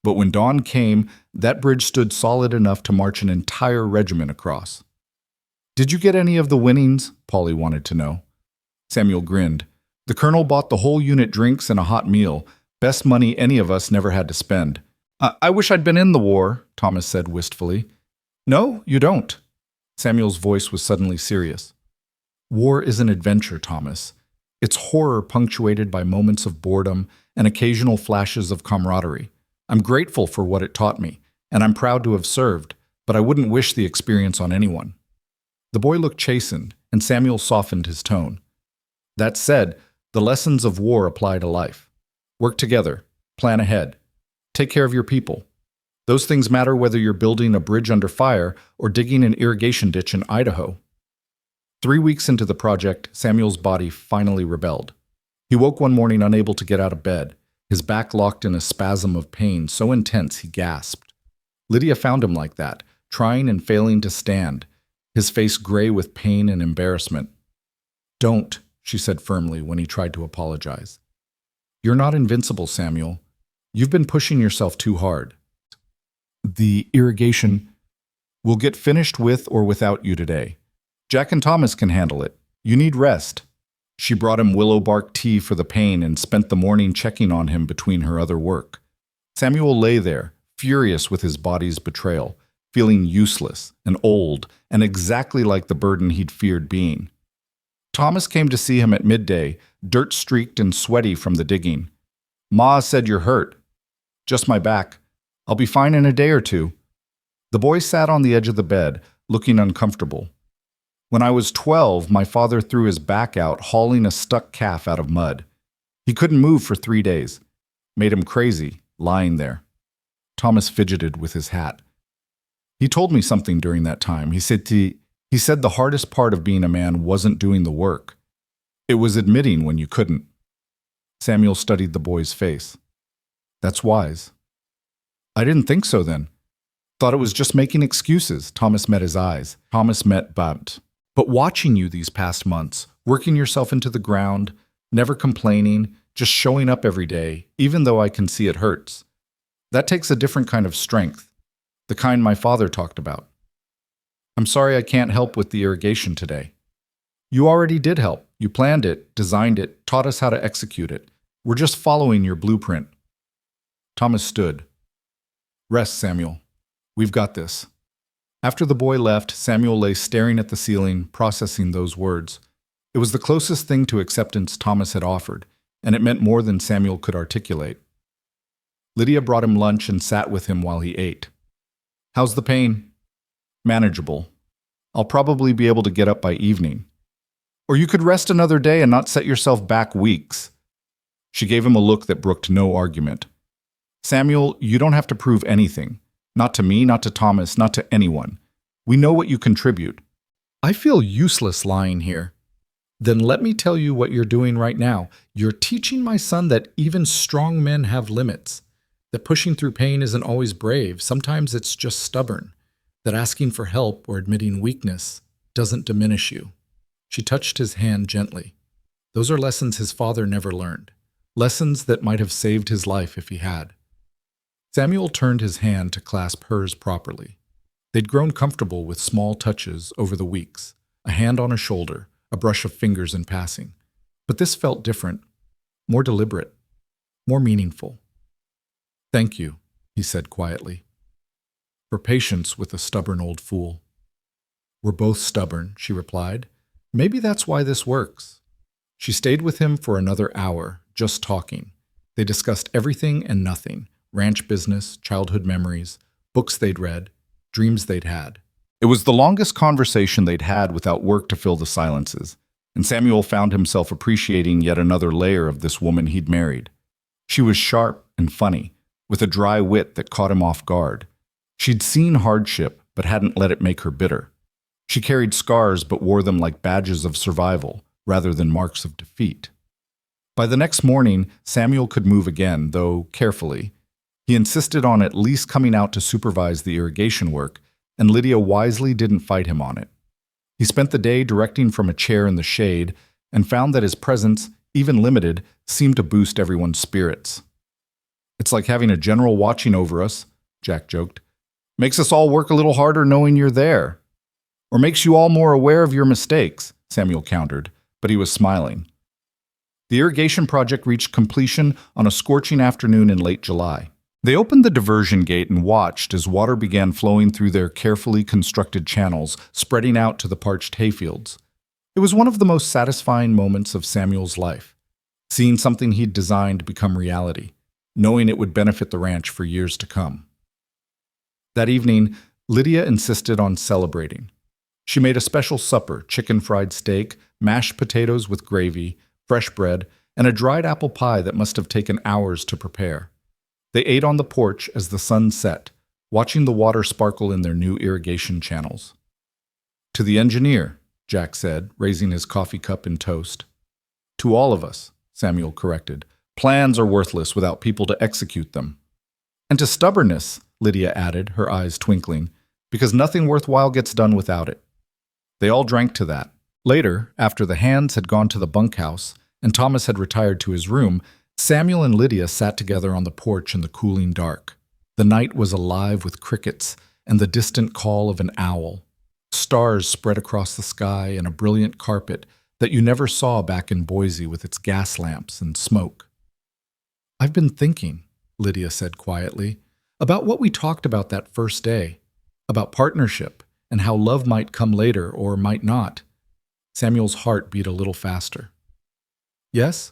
But when dawn came, that bridge stood solid enough to march an entire regiment across." "Did you get any of the winnings?" Polly wanted to know. Samuel grinned. "The colonel bought the whole unit drinks and a hot meal, best money any of us never had to spend." I wish I'd been in the war," Thomas said wistfully. "No, you don't." Samuel's voice was suddenly serious. "War is an adventure, Thomas. It's horror punctuated by moments of boredom and occasional flashes of camaraderie. I'm grateful for what it taught me, and I'm proud to have served, but I wouldn't wish the experience on anyone." The boy looked chastened, and Samuel softened his tone. "That said, the lessons of war apply to life. Work together, plan ahead, take care of your people. Those things matter whether you're building a bridge under fire or digging an irrigation ditch in Idaho." 3 weeks into the project, Samuel's body finally rebelled. He woke one morning unable to get out of bed, his back locked in a spasm of pain so intense he gasped. Lydia found him like that, trying and failing to stand, his face gray with pain and embarrassment. "Don't," she said firmly when he tried to apologize. "You're not invincible, Samuel. You've been pushing yourself too hard. The irrigation will get finished with or without you today. Jack and Thomas can handle it. You need rest." She brought him willow bark tea for the pain and spent the morning checking on him between her other work. Samuel lay there, furious with his body's betrayal, feeling useless and old and exactly like the burden he'd feared being. Thomas came to see him at midday, dirt-streaked and sweaty from the digging. "Ma said you're hurt." "Just my back. I'll be fine in a day or two." The boy sat on the edge of the bed, looking uncomfortable. "When I was 12, my father threw his back out hauling a stuck calf out of mud. He couldn't move for 3 days. Made him crazy, lying there." Thomas fidgeted with his hat. "He told me something during that time. He said the hardest part of being a man wasn't doing the work. It was admitting when you couldn't." Samuel studied the boy's face. "That's wise." "I didn't think so then. Thought it was just making excuses." Thomas met his eyes. Thomas met Bumped. "But watching you these past months, working yourself into the ground, never complaining, just showing up every day, even though I can see it hurts. That takes a different kind of strength, the kind my father talked about. I'm sorry I can't help with the irrigation today." "You already did help. You planned it, designed it, taught us how to execute it. We're just following your blueprint." Thomas stood. "Rest, Samuel. We've got this." After the boy left, Samuel lay staring at the ceiling, processing those words. It was the closest thing to acceptance Thomas had offered, and it meant more than Samuel could articulate. Lydia brought him lunch and sat with him while he ate. "How's the pain?" "Manageable. I'll probably be able to get up by evening." "Or you could rest another day and not set yourself back weeks." She gave him a look that brooked no argument. "Samuel, you don't have to prove anything. Not to me, not to Thomas, not to anyone. We know what you contribute." "I feel useless lying here." "Then let me tell you what you're doing right now. You're teaching my son that even strong men have limits, that pushing through pain isn't always brave. Sometimes it's just stubborn, that asking for help or admitting weakness doesn't diminish you." She touched his hand gently. Those are lessons his father never learned, lessons that might have saved his life if he had. Samuel turned his hand to clasp hers properly. They'd grown comfortable with small touches over the weeks, a hand on a shoulder, a brush of fingers in passing. But this felt different, more deliberate, more meaningful. "Thank you," he said quietly. her patience with a stubborn old fool. "We're both stubborn," she replied. "Maybe that's why this works." She stayed with him for another hour, just talking. They discussed everything and nothing: ranch business, childhood memories, books they'd read, dreams they'd had. It was the longest conversation they'd had without work to fill the silences, and Samuel found himself appreciating yet another layer of this woman he'd married. She was sharp and funny, with a dry wit that caught him off guard. She'd seen hardship, but hadn't let it make her bitter. She carried scars but wore them like badges of survival, rather than marks of defeat. By the next morning, Samuel could move again, though carefully. He insisted on at least coming out to supervise the irrigation work, and Lydia wisely didn't fight him on it. He spent the day directing from a chair in the shade and found that his presence, even limited, seemed to boost everyone's spirits. "It's like having a general watching over us," Jack joked. "Makes us all work a little harder knowing you're there." "Or makes you all more aware of your mistakes," Samuel countered, but he was smiling. The irrigation project reached completion on a scorching afternoon in late July. They opened the diversion gate and watched as water began flowing through their carefully constructed channels, spreading out to the parched hayfields. It was one of the most satisfying moments of Samuel's life, seeing something he'd designed become reality, knowing it would benefit the ranch for years to come. That evening, Lydia insisted on celebrating. She made a special supper: chicken fried steak, mashed potatoes with gravy, fresh bread, and a dried apple pie that must have taken hours to prepare. They ate on the porch as the sun set, watching the water sparkle in their new irrigation channels. "To the engineer," Jack said, raising his coffee cup in toast. "To all of us," Samuel corrected. "Plans are worthless without people to execute them." "And to stubbornness," Lydia added, her eyes twinkling, "because nothing worthwhile gets done without it." They all drank to that. Later, after the hands had gone to the bunkhouse and Thomas had retired to his room, Samuel and Lydia sat together on the porch in the cooling dark. The night was alive with crickets and the distant call of an owl. Stars spread across the sky in a brilliant carpet that you never saw back in Boise with its gas lamps and smoke. "I've been thinking," Lydia said quietly, "about what we talked about that first day, about partnership and how love might come later or might not." Samuel's heart beat a little faster. "Yes?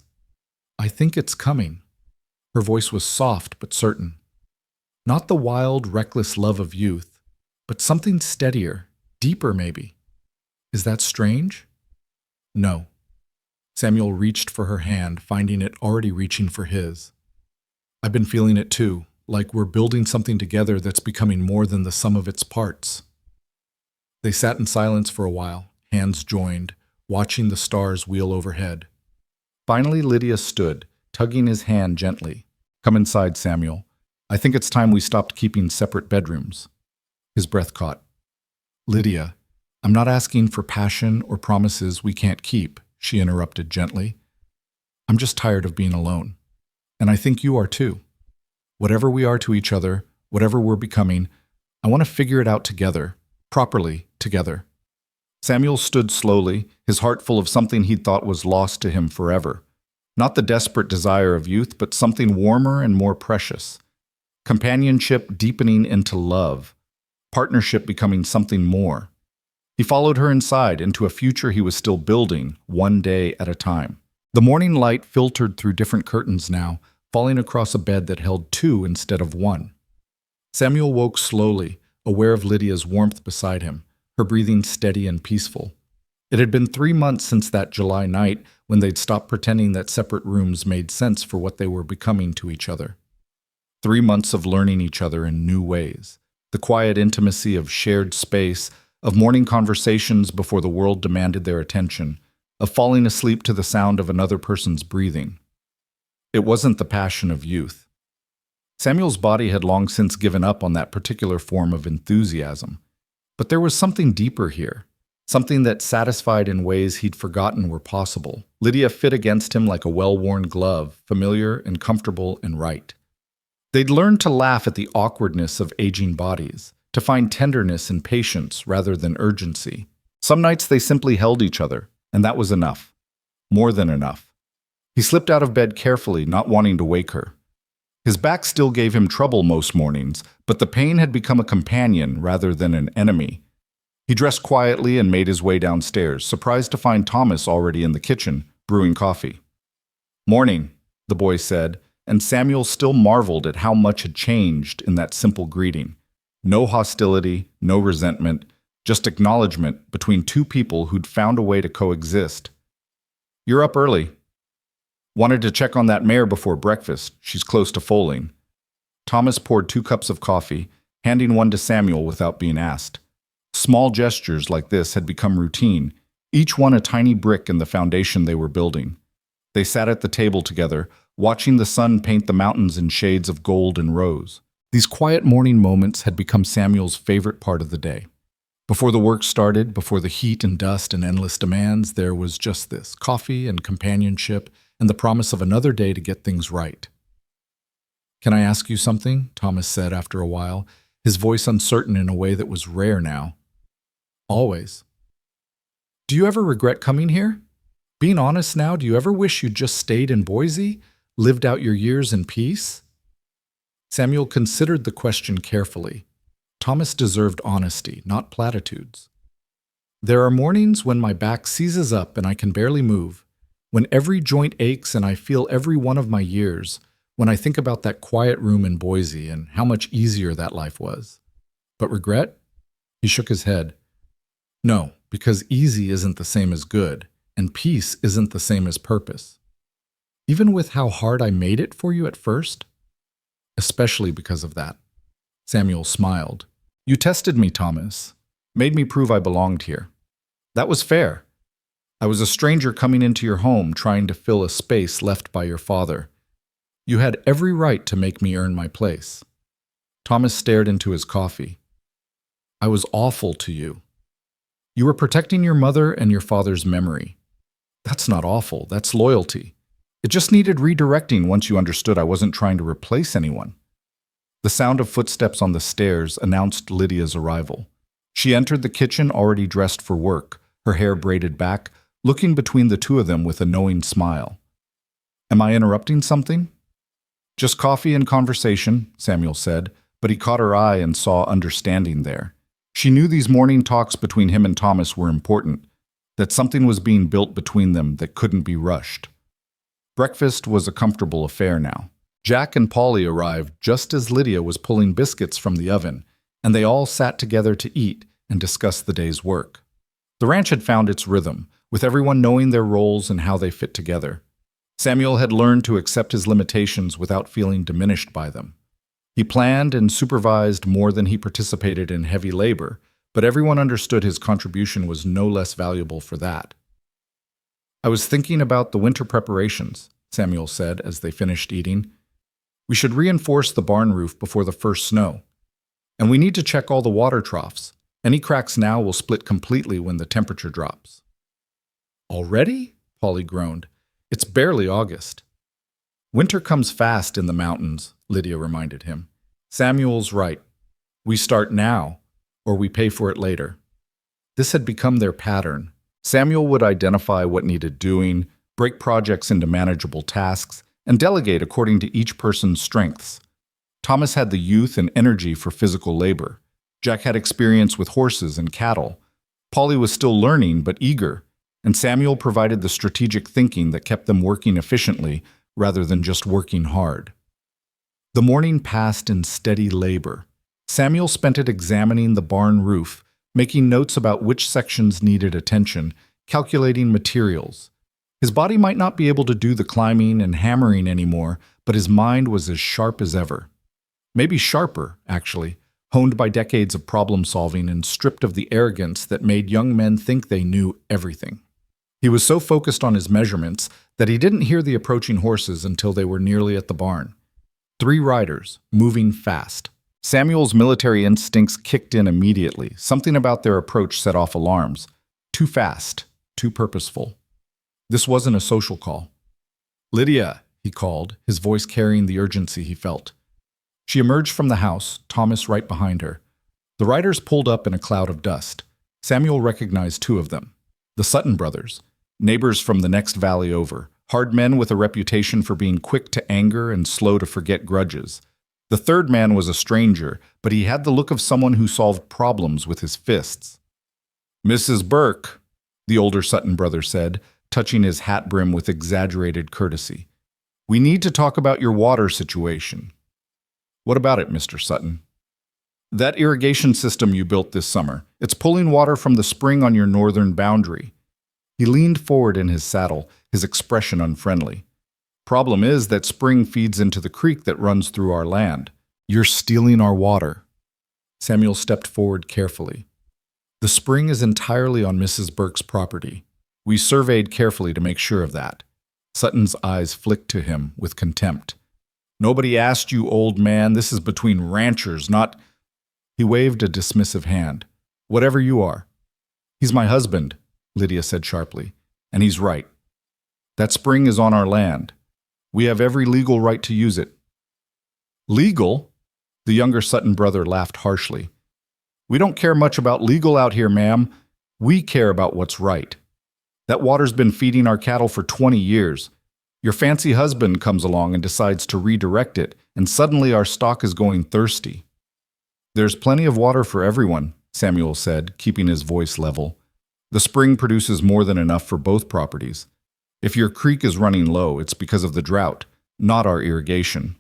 I think it's coming." Her voice was soft but certain. "Not the wild, reckless love of youth, but something steadier, deeper maybe. Is that strange?" "No." Samuel reached for her hand, finding it already reaching for his. "I've been feeling it too, like we're building something together that's becoming more than the sum of its parts." They sat in silence for a while, hands joined, watching the stars wheel overhead. Finally, Lydia stood, tugging his hand gently. "Come inside, Samuel. I think it's time we stopped keeping separate bedrooms." His breath caught. "Lydia, I'm not asking for passion or promises we can't keep," she interrupted gently. "I'm just tired of being alone. And I think you are too. Whatever we are to each other, whatever we're becoming, I want to figure it out together, properly together." Samuel stood slowly, his heart full of something he'd thought was lost to him forever. Not the desperate desire of youth, but something warmer and more precious. Companionship deepening into love. Partnership becoming something more. He followed her inside, into a future he was still building, one day at a time. The morning light filtered through different curtains now, falling across a bed that held two instead of one. Samuel woke slowly, aware of Lydia's warmth beside him, her breathing steady and peaceful. It had been 3 months since that July night when they'd stopped pretending that separate rooms made sense for what they were becoming to each other. 3 months of learning each other in new ways. The quiet intimacy of shared space, of morning conversations before the world demanded their attention, of falling asleep to the sound of another person's breathing. It wasn't the passion of youth. Samuel's body had long since given up on that particular form of enthusiasm. But there was something deeper here, something that satisfied in ways he'd forgotten were possible. Lydia fit against him like a well-worn glove, familiar and comfortable and right. They'd learned to laugh at the awkwardness of aging bodies, to find tenderness in patience rather than urgency. Some nights they simply held each other, and that was enough. More than enough. He slipped out of bed carefully, not wanting to wake her. His back still gave him trouble most mornings, but the pain had become a companion rather than an enemy. He dressed quietly and made his way downstairs, surprised to find Thomas already in the kitchen, brewing coffee. "Morning," the boy said, and Samuel still marveled at how much had changed in that simple greeting. No hostility, no resentment, just acknowledgement between two people who'd found a way to coexist. "You're up early." "Wanted to check on that mare before breakfast. She's close to foaling." Thomas poured 2 cups of coffee, handing one to Samuel without being asked. Small gestures like this had become routine, each one a tiny brick in the foundation they were building. They sat at the table together, watching the sun paint the mountains in shades of gold and rose. These quiet morning moments had become Samuel's favorite part of the day. Before the work started, before the heat and dust and endless demands, there was just this, coffee and companionship and the promise of another day to get things right. "Can I ask you something?" Thomas said after a while, his voice uncertain in a way that was rare now. "Always." "Do you ever regret coming here? Being honest now, do you ever wish you'd just stayed in Boise, lived out your years in peace?" Samuel considered the question carefully. Thomas deserved honesty, not platitudes. "There are mornings when my back seizes up and I can barely move, when every joint aches and I feel every one of my years, when I think about that quiet room in Boise and how much easier that life was. But regret?" He shook his head. "No, because easy isn't the same as good, and peace isn't the same as purpose. Even with how hard I made it for you at first? Especially because of that." Samuel smiled. "You tested me, Thomas. Made me prove I belonged here. That was fair. I was a stranger coming into your home trying to fill a space left by your father. You had every right to make me earn my place." Thomas stared into his coffee. "I was awful to you. You were protecting your mother and your father's memory. That's not awful, that's loyalty. It just needed redirecting once you understood I wasn't trying to replace anyone." The sound of footsteps on the stairs announced Lydia's arrival. She entered the kitchen already dressed for work, her hair braided back, looking between the two of them with a knowing smile. "Am I interrupting something?" "Just coffee and conversation," Samuel said, but he caught her eye and saw understanding there. She knew these morning talks between him and Thomas were important, that something was being built between them that couldn't be rushed. Breakfast was a comfortable affair now. Jack and Polly arrived just as Lydia was pulling biscuits from the oven, and they all sat together to eat and discuss the day's work. The ranch had found its rhythm, with everyone knowing their roles and how they fit together. Samuel had learned to accept his limitations without feeling diminished by them. He planned and supervised more than he participated in heavy labor, but everyone understood his contribution was no less valuable for that. "I was thinking about the winter preparations," Samuel said as they finished eating. "We should reinforce the barn roof before the first snow. And we need to check all the water troughs. Any cracks now will split completely when the temperature drops." "Already?" Polly groaned. "It's barely August." "Winter comes fast in the mountains," Lydia reminded him. "Samuel's right. We start now, or we pay for it later." This had become their pattern. Samuel would identify what needed doing, break projects into manageable tasks, and delegate according to each person's strengths. Thomas had the youth and energy for physical labor. Jack had experience with horses and cattle. Polly was still learning but eager, and Samuel provided the strategic thinking that kept them working efficiently rather than just working hard. The morning passed in steady labor. Samuel spent it examining the barn roof, making notes about which sections needed attention, calculating materials. His body might not be able to do the climbing and hammering anymore, but his mind was as sharp as ever. Maybe sharper, actually, honed by decades of problem-solving and stripped of the arrogance that made young men think they knew everything. He was so focused on his measurements that he didn't hear the approaching horses until they were nearly at the barn. 3 riders, moving fast. Samuel's military instincts kicked in immediately. Something about their approach set off alarms. Too fast, too purposeful. This wasn't a social call. "Lydia," he called, his voice carrying the urgency he felt. She emerged from the house, Thomas right behind her. The riders pulled up in a cloud of dust. Samuel recognized 2 of them. The Sutton brothers, neighbors from the next valley over, hard men with a reputation for being quick to anger and slow to forget grudges. The third man was a stranger, but he had the look of someone who solved problems with his fists. "Mrs. Burke," the older Sutton brother said, touching his hat brim with exaggerated courtesy. "We need to talk about your water situation." "What about it, Mr. Sutton?" "That irrigation system you built this summer. It's pulling water from the spring on your northern boundary." He leaned forward in his saddle, his expression unfriendly. "Problem is that spring feeds into the creek that runs through our land. You're stealing our water." Samuel stepped forward carefully. "The spring is entirely on Mrs. Burke's property. We surveyed carefully to make sure of that." Sutton's eyes flicked to him with contempt. "Nobody asked you, old man. This is between ranchers, not—" He waved a dismissive hand. "Whatever you are." "He's my husband," Lydia said sharply, "and he's right. That spring is on our land. We have every legal right to use it." "Legal?" The younger Sutton brother laughed harshly. "We don't care much about legal out here, ma'am. We care about what's right. That water's been feeding our cattle for 20 years. Your fancy husband comes along and decides to redirect it, and suddenly our stock is going thirsty." "There's plenty of water for everyone," Samuel said, keeping his voice level. "The spring produces more than enough for both properties. If your creek is running low, it's because of the drought, not our irrigation."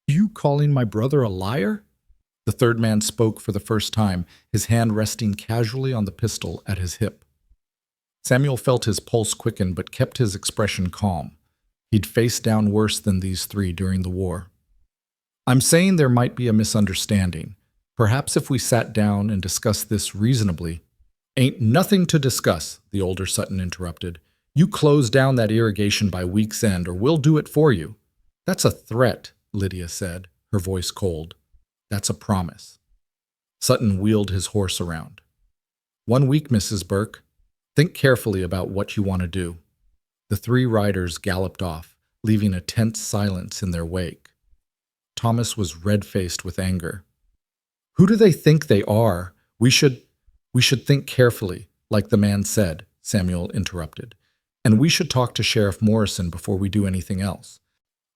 "You calling my brother a liar?" The third man spoke for the first time, his hand resting casually on the pistol at his hip. Samuel felt his pulse quicken but kept his expression calm. He'd faced down worse than these three during the war. "I'm saying there might be a misunderstanding. Perhaps if we sat down and discussed this reasonably—" "Ain't nothing to discuss," the older Sutton interrupted. "You close down that irrigation by week's end or we'll do it for you." "That's a threat," Lydia said, her voice cold. "That's a promise." Sutton wheeled his horse around. "1 week, Mrs. Burke. Think carefully about what you want to do." The three riders galloped off, leaving a tense silence in their wake. Thomas was red-faced with anger. "Who do they think they are? We should think carefully, like the man said," Samuel interrupted. "And we should talk to Sheriff Morrison before we do anything else."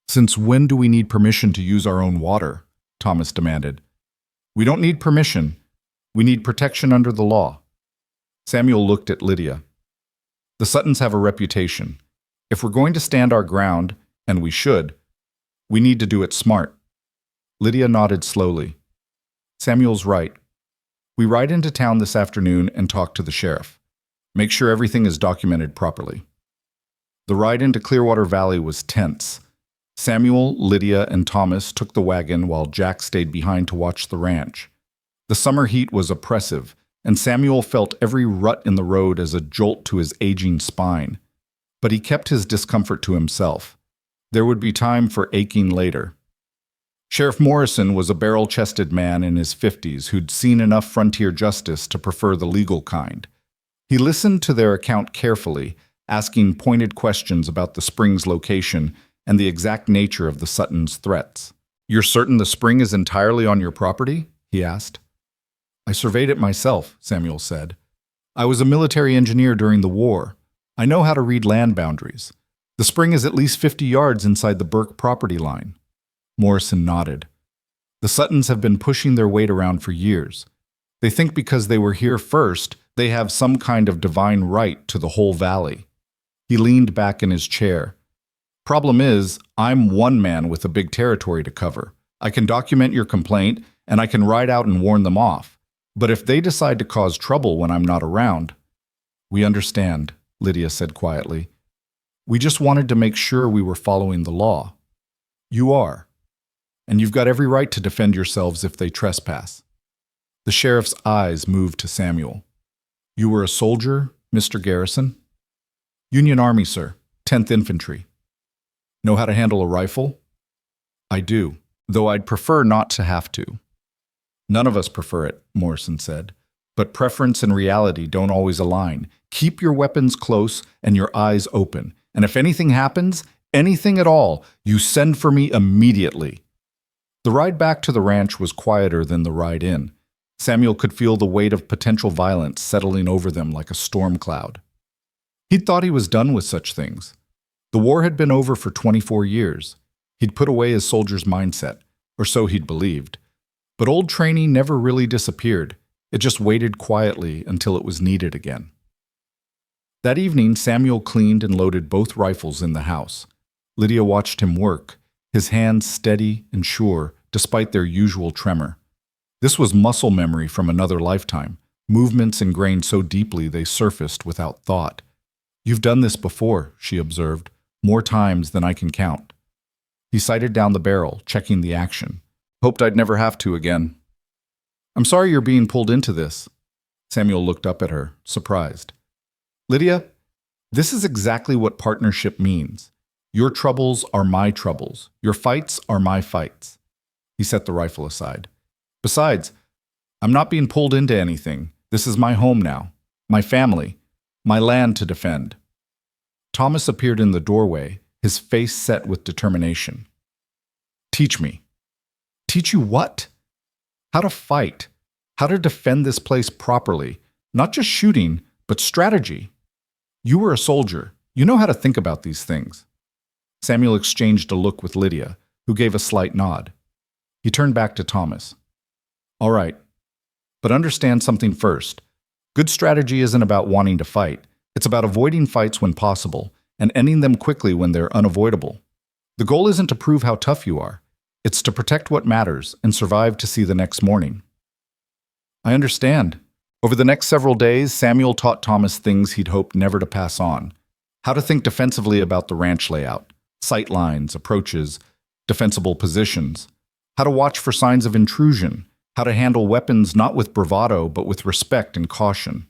"Since when do we need permission to use our own water?" Thomas demanded. "We don't need permission. We need protection under the law." Samuel looked at Lydia. "The Suttons have a reputation. If we're going to stand our ground, and we should, we need to do it smart." Lydia nodded slowly. "Samuel's right. We ride into town this afternoon and talk to the sheriff. Make sure everything is documented properly." The ride into Clearwater Valley was tense. Samuel, Lydia, and Thomas took the wagon while Jack stayed behind to watch the ranch. The summer heat was oppressive, and Samuel felt every rut in the road as a jolt to his aging spine. But he kept his discomfort to himself. There would be time for aching later. Sheriff Morrison was a barrel-chested man in his 50s who'd seen enough frontier justice to prefer the legal kind. He listened to their account carefully, asking pointed questions about the spring's location and the exact nature of the Suttons' threats. "You're certain the spring is entirely on your property?" he asked. "I surveyed it myself," Samuel said. "I was a military engineer during the war. I know how to read land boundaries. The spring is at least 50 yards inside the Burke property line." Morrison nodded. "The Suttons have been pushing their weight around for years. They think because they were here first, they have some kind of divine right to the whole valley." He leaned back in his chair. "Problem is, I'm one man with a big territory to cover. I can document your complaint, and I can ride out and warn them off. But if they decide to cause trouble when I'm not around—" "We understand," Lydia said quietly. "We just wanted to make sure we were following the law." "You are. And you've got every right to defend yourselves if they trespass." The sheriff's eyes moved to Samuel. "You were a soldier, Mr. Garrison?" "Union Army, sir. 10th Infantry." "Know how to handle a rifle?" "I do, though I'd prefer not to have to." "None of us prefer it," Morrison said. "But preference and reality don't always align. Keep your weapons close and your eyes open. And if anything happens, anything at all, you send for me immediately." The ride back to the ranch was quieter than the ride in. Samuel could feel the weight of potential violence settling over them like a storm cloud. He'd thought he was done with such things. The The war had been over for 24 years. He'd put away his soldier's mindset, or so he'd believed. But old training never really disappeared. It just waited quietly until it was needed again. That evening, Samuel cleaned and loaded both rifles in the house. Lydia watched him work, his hands steady and sure, despite their usual tremor. This was muscle memory from another lifetime, movements ingrained so deeply they surfaced without thought. "You've done this before," she observed, "more times than I can count." He sighted down the barrel, checking the action. "Hoped I'd never have to again." "I'm sorry you're being pulled into this." Samuel looked up at her, surprised. "Lydia, this is exactly what partnership means. Your troubles are my troubles. Your fights are my fights." He set the rifle aside. "Besides, I'm not being pulled into anything. This is my home now, my family, my land to defend." Thomas appeared in the doorway, his face set with determination. "Teach me." "Teach you what?" "How to fight, how to defend this place properly, not just shooting, but strategy. You were a soldier. You know how to think about these things." Samuel exchanged a look with Lydia, who gave a slight nod. He turned back to Thomas. "All right, but understand something first. Good strategy isn't about wanting to fight. It's about avoiding fights when possible and ending them quickly when they're unavoidable. The goal isn't to prove how tough you are. It's to protect what matters and survive to see the next morning." "I understand." Over the next several days, Samuel taught Thomas things he'd hoped never to pass on. How to think defensively about the ranch layout, sight lines, approaches, defensible positions. How to watch for signs of intrusion. How to handle weapons not with bravado, but with respect and caution.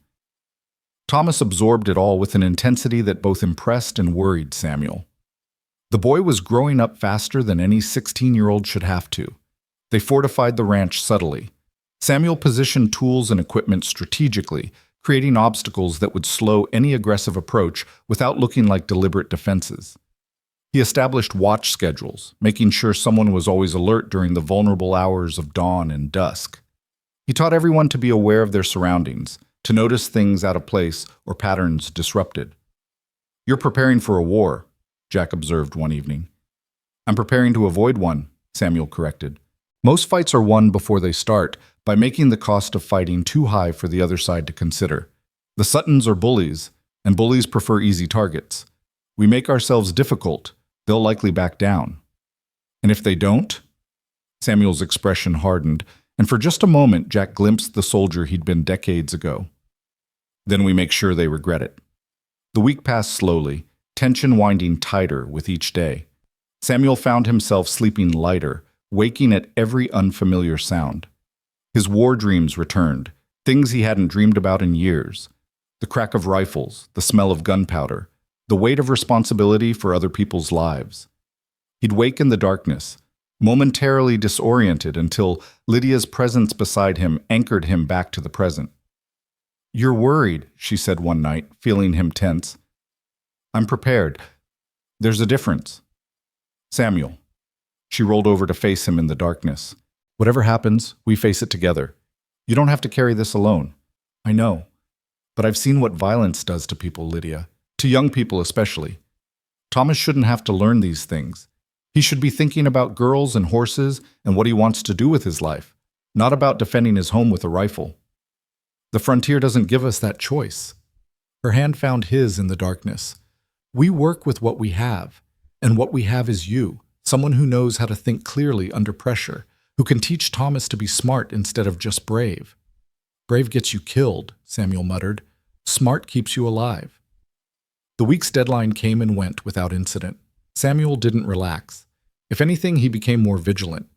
Thomas absorbed it all with an intensity that both impressed and worried Samuel. The boy was growing up faster than any 16-year-old should have to. They fortified the ranch subtly. Samuel positioned tools and equipment strategically, creating obstacles that would slow any aggressive approach without looking like deliberate defenses. He established watch schedules, making sure someone was always alert during the vulnerable hours of dawn and dusk. He taught everyone to be aware of their surroundings, to notice things out of place or patterns disrupted. "You're preparing for a war," Jack observed one evening. "I'm preparing to avoid one," Samuel corrected. "Most fights are won before they start, by making the cost of fighting too high for the other side to consider. The Suttons are bullies, and bullies prefer easy targets. We make ourselves difficult, they'll likely back down. And if they don't?" Samuel's expression hardened, and for just a moment Jack glimpsed the soldier he'd been decades ago. "Then we make sure they regret it." The week passed slowly, tension winding tighter with each day. Samuel found himself sleeping lighter, waking at every unfamiliar sound. His war dreams returned, things he hadn't dreamed about in years. The crack of rifles, the smell of gunpowder, the weight of responsibility for other people's lives. He'd wake in the darkness, momentarily disoriented until Lydia's presence beside him anchored him back to the present. "You're worried," she said one night, feeling him tense. "I'm prepared. There's a difference." "Samuel." She rolled over to face him in the darkness. "Whatever happens, we face it together. You don't have to carry this alone." "I know. But I've seen what violence does to people, Lydia. To young people especially. Thomas shouldn't have to learn these things. He should be thinking about girls and horses and what he wants to do with his life, not about defending his home with a rifle. The frontier doesn't give us that choice." Her hand found his in the darkness. "We work with what we have, and what we have is you, someone who knows how to think clearly under pressure, who can teach Thomas to be smart instead of just brave." "Brave gets you killed," Samuel muttered. "Smart keeps you alive." The week's deadline came and went without incident. Samuel didn't relax. If anything, he became more vigilant.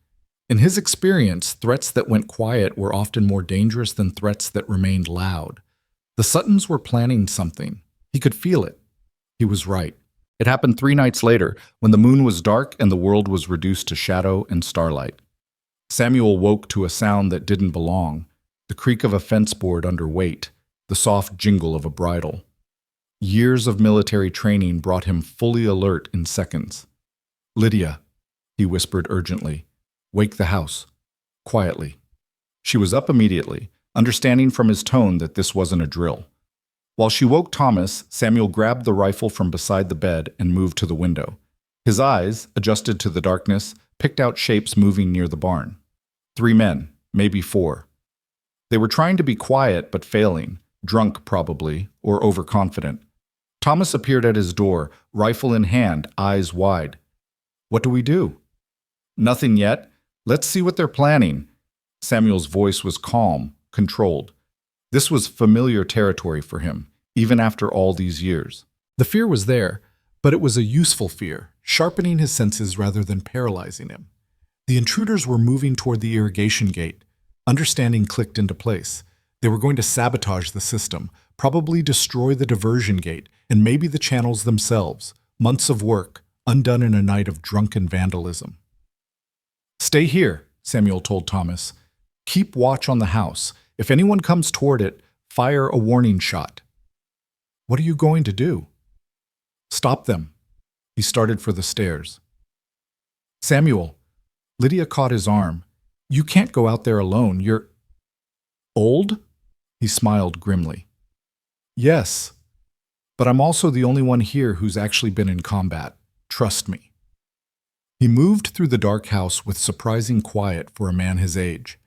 In his experience, threats that went quiet were often more dangerous than threats that remained loud. The Suttons were planning something. He could feel it. He was right. It happened 3 nights later, when the moon was dark and the world was reduced to shadow and starlight. Samuel woke to a sound that didn't belong, the creak of a fence board under weight, the soft jingle of a bridle. Years of military training brought him fully alert in seconds. "Lydia," he whispered urgently, "wake the house." Quietly. She was up immediately, understanding from his tone that this wasn't a drill. While she woke Thomas, Samuel grabbed the rifle from beside the bed and moved to the window. His eyes, adjusted to the darkness, picked out shapes moving near the barn. 3 men, maybe 4. They were trying to be quiet but failing, drunk probably, or overconfident. Thomas appeared at his door, rifle in hand, eyes wide. "What do we do?" "Nothing yet. Let's see what they're planning." Samuel's voice was calm, controlled. This was familiar territory for him, even after all these years. The fear was there, but it was a useful fear, sharpening his senses rather than paralyzing him. The intruders were moving toward the irrigation gate. Understanding clicked into place. They were going to sabotage the system, probably destroy the diversion gate, and maybe the channels themselves. Months of work, undone in a night of drunken vandalism. "Stay here," Samuel told Thomas. "Keep watch on the house. If anyone comes toward it, fire a warning shot." "What are you going to do?" "Stop them." He started for the stairs. "Samuel," Lydia caught his arm. "You can't go out there alone. You're old?" He smiled grimly. "Yes, but I'm also the only one here who's actually been in combat. Trust me." He moved through the dark house with surprising quiet for a man his age.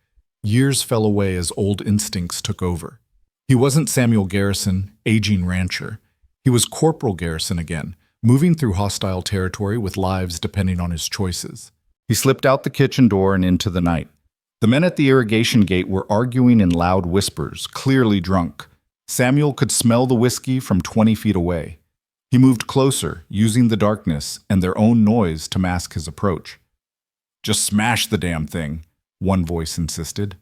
Years fell away as old instincts took over. He wasn't Samuel Garrison, aging rancher. He was Corporal Garrison again, moving through hostile territory with lives depending on his choices. He slipped out the kitchen door and into the night. The men at the irrigation gate were arguing in loud whispers, clearly drunk. Samuel could smell the whiskey from 20 feet away. He moved closer, using the darkness and their own noise to mask his approach. "Just smash the damn thing," one voice insisted.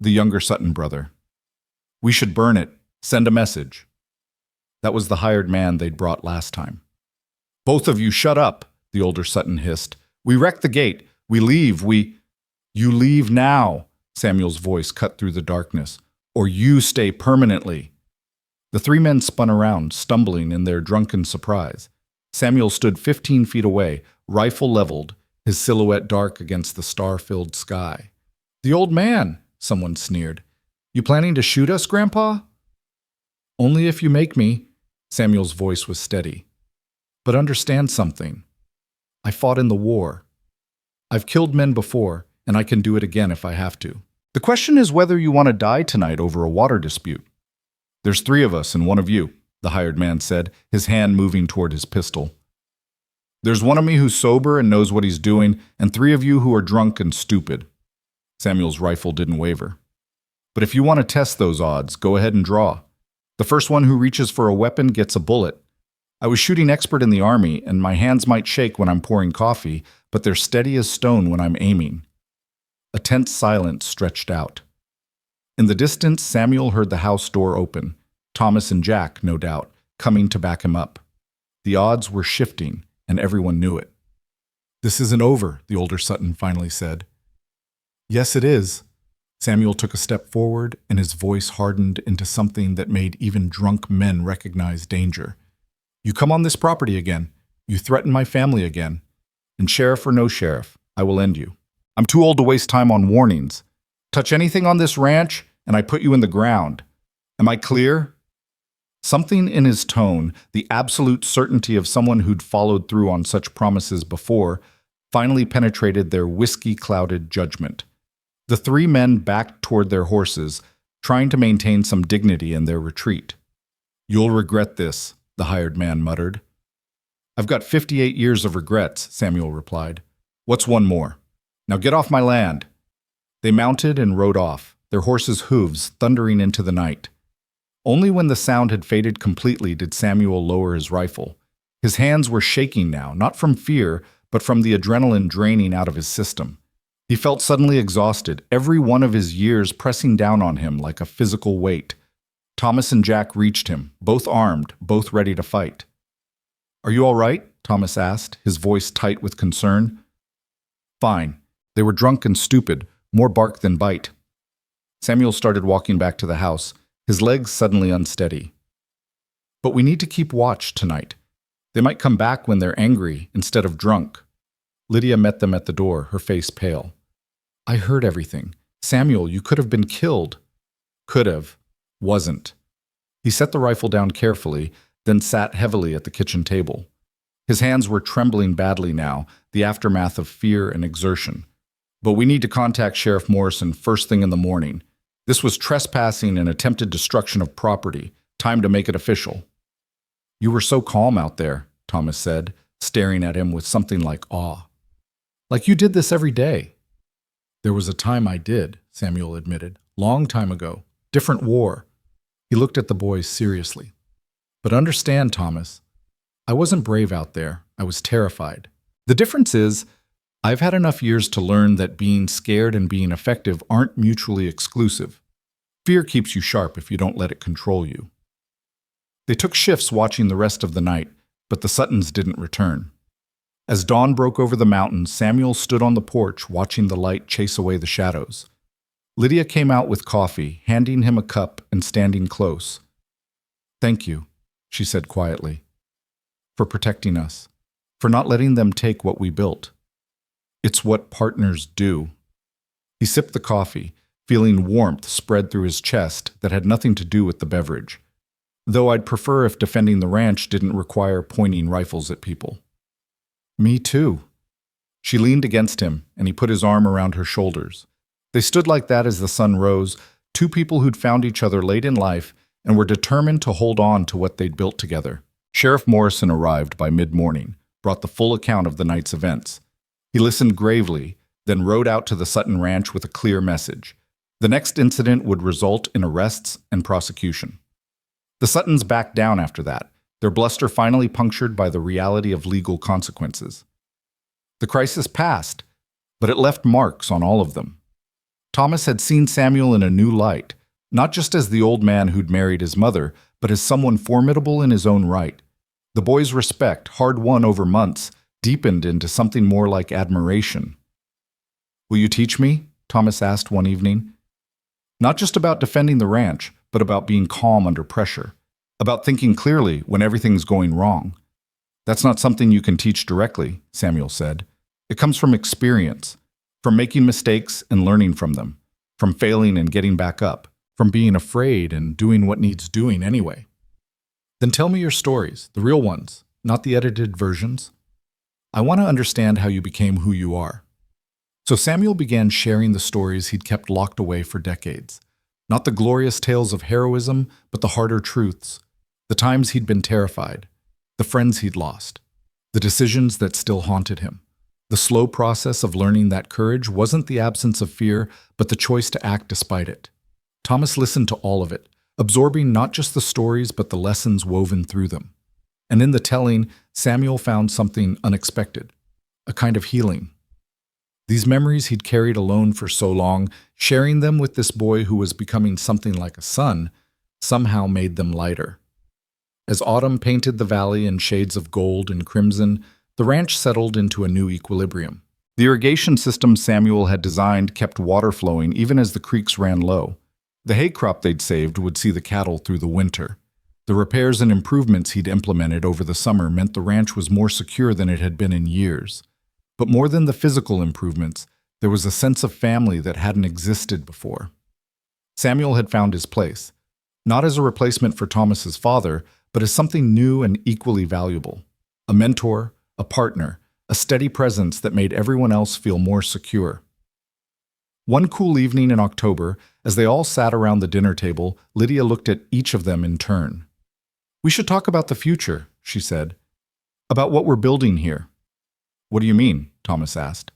The younger Sutton brother. "We should burn it. Send a message." That was the hired man they'd brought last time. "Both of you shut up," the older Sutton hissed. "We wreck the gate. We leave. You leave now," Samuel's voice cut through the darkness, "or you stay permanently." The 3 men spun around, stumbling in their drunken surprise. Samuel stood 15 feet away, rifle leveled, his silhouette dark against the star-filled sky. "The old man," someone sneered. "You planning to shoot us, Grandpa?" "Only if you make me," Samuel's voice was steady. "But understand something. I fought in the war. I've killed men before, and I can do it again if I have to. The question is whether you want to die tonight over a water dispute." "There's 3 of us and 1 of you," the hired man said, his hand moving toward his pistol. "There's 1 of me who's sober and knows what he's doing, and 3 of you who are drunk and stupid." Samuel's rifle didn't waver. "But if you want to test those odds, go ahead and draw. The first one who reaches for a weapon gets a bullet. I was shooting expert in the Army, and my hands might shake when I'm pouring coffee, but they're steady as stone when I'm aiming." A tense silence stretched out. In the distance, Samuel heard the house door open. Thomas and Jack, no doubt, coming to back him up. The odds were shifting, and everyone knew it. "This isn't over," the older Sutton finally said. "Yes, it is." Samuel took a step forward, and his voice hardened into something that made even drunk men recognize danger. "You come on this property again. You threaten my family again. And sheriff or no sheriff, I will end you. I'm too old to waste time on warnings. Touch anything on this ranch, and I put you in the ground. Am I clear?" Something in his tone, the absolute certainty of someone who'd followed through on such promises before, finally penetrated their whiskey-clouded judgment. The 3 men backed toward their horses, trying to maintain some dignity in their retreat. "You'll regret this," the hired man muttered. "I've got 58 years of regrets," Samuel replied. "What's 1 more? Now get off my land." They mounted and rode off, their horses' hooves thundering into the night. Only when the sound had faded completely did Samuel lower his rifle. His hands were shaking now, not from fear, but from the adrenaline draining out of his system. He felt suddenly exhausted, every one of his years pressing down on him like a physical weight. Thomas and Jack reached him, both armed, both ready to fight. "Are you all right?" Thomas asked, his voice tight with concern. "Fine. They were drunk and stupid, more bark than bite." Samuel started walking back to the house, his legs suddenly unsteady. "But we need to keep watch tonight. They might come back when they're angry instead of drunk." Lydia met them at the door, her face pale. "I heard everything. Samuel, you could have been killed." "Could have. Wasn't." He set the rifle down carefully, then sat heavily at the kitchen table. His hands were trembling badly now, the aftermath of fear and exertion. But we need to contact Sheriff Morrison first thing in the morning. This was trespassing and attempted destruction of property. Time to make it official. You were so calm out there, Thomas said, staring at him with something like awe. Like you did this every day. There was a time I did, Samuel admitted. Long time ago. Different war. He looked at the boys seriously. But understand, Thomas, I wasn't brave out there. I was terrified. The difference is, I've had enough years to learn that being scared and being effective aren't mutually exclusive. Fear keeps you sharp if you don't let it control you. They took shifts watching the rest of the night, but the Suttons didn't return. As dawn broke over the mountains, Samuel stood on the porch watching the light chase away the shadows. Lydia came out with coffee, handing him a cup and standing close. "Thank you," she said quietly, "for protecting us, for not letting them take what we built. It's what partners do." He sipped the coffee, feeling warmth spread through his chest that had nothing to do with the beverage. Though I'd prefer if defending the ranch didn't require pointing rifles at people. Me too. She leaned against him, and he put his arm around her shoulders. They stood like that as the sun rose, two people who'd found each other late in life and were determined to hold on to what they'd built together. Sheriff Morrison arrived by mid-morning, brought the full account of the night's events. He listened gravely, then rode out to the Sutton Ranch with a clear message. The next incident would result in arrests and prosecution. The Suttons backed down after that, their bluster finally punctured by the reality of legal consequences. The crisis passed, but it left marks on all of them. Thomas had seen Samuel in a new light, not just as the old man who'd married his mother, but as someone formidable in his own right. The boy's respect, hard-won over months, deepened into something more like admiration. "Will you teach me?" Thomas asked one evening. Not just about defending the ranch, but about being calm under pressure, about thinking clearly when everything's going wrong. "That's not something you can teach directly," Samuel said. "It comes from experience, from making mistakes and learning from them, from failing and getting back up, from being afraid and doing what needs doing anyway." "Then tell me your stories, the real ones, not the edited versions. I want to understand how you became who you are." So Samuel began sharing the stories he'd kept locked away for decades. Not the glorious tales of heroism, but the harder truths. The times he'd been terrified, the friends he'd lost, the decisions that still haunted him. The slow process of learning that courage wasn't the absence of fear, but the choice to act despite it. Thomas listened to all of it, absorbing not just the stories but the lessons woven through them. And in the telling, Samuel found something unexpected, a kind of healing. These memories he'd carried alone for so long, sharing them with this boy who was becoming something like a son, somehow made them lighter. As autumn painted the valley in shades of gold and crimson, the ranch settled into a new equilibrium. The irrigation system Samuel had designed kept water flowing even as the creeks ran low. The hay crop they'd saved would see the cattle through the winter. The repairs and improvements he'd implemented over the summer meant the ranch was more secure than it had been in years. But more than the physical improvements, there was a sense of family that hadn't existed before. Samuel had found his place, not as a replacement for Thomas's father, but as something new and equally valuable. A mentor, a partner, a steady presence that made everyone else feel more secure. One cool evening in October, as they all sat around the dinner table, Lydia looked at each of them in turn. "We should talk about the future," she said. "About what we're building here." "What do you mean?" Thomas asked.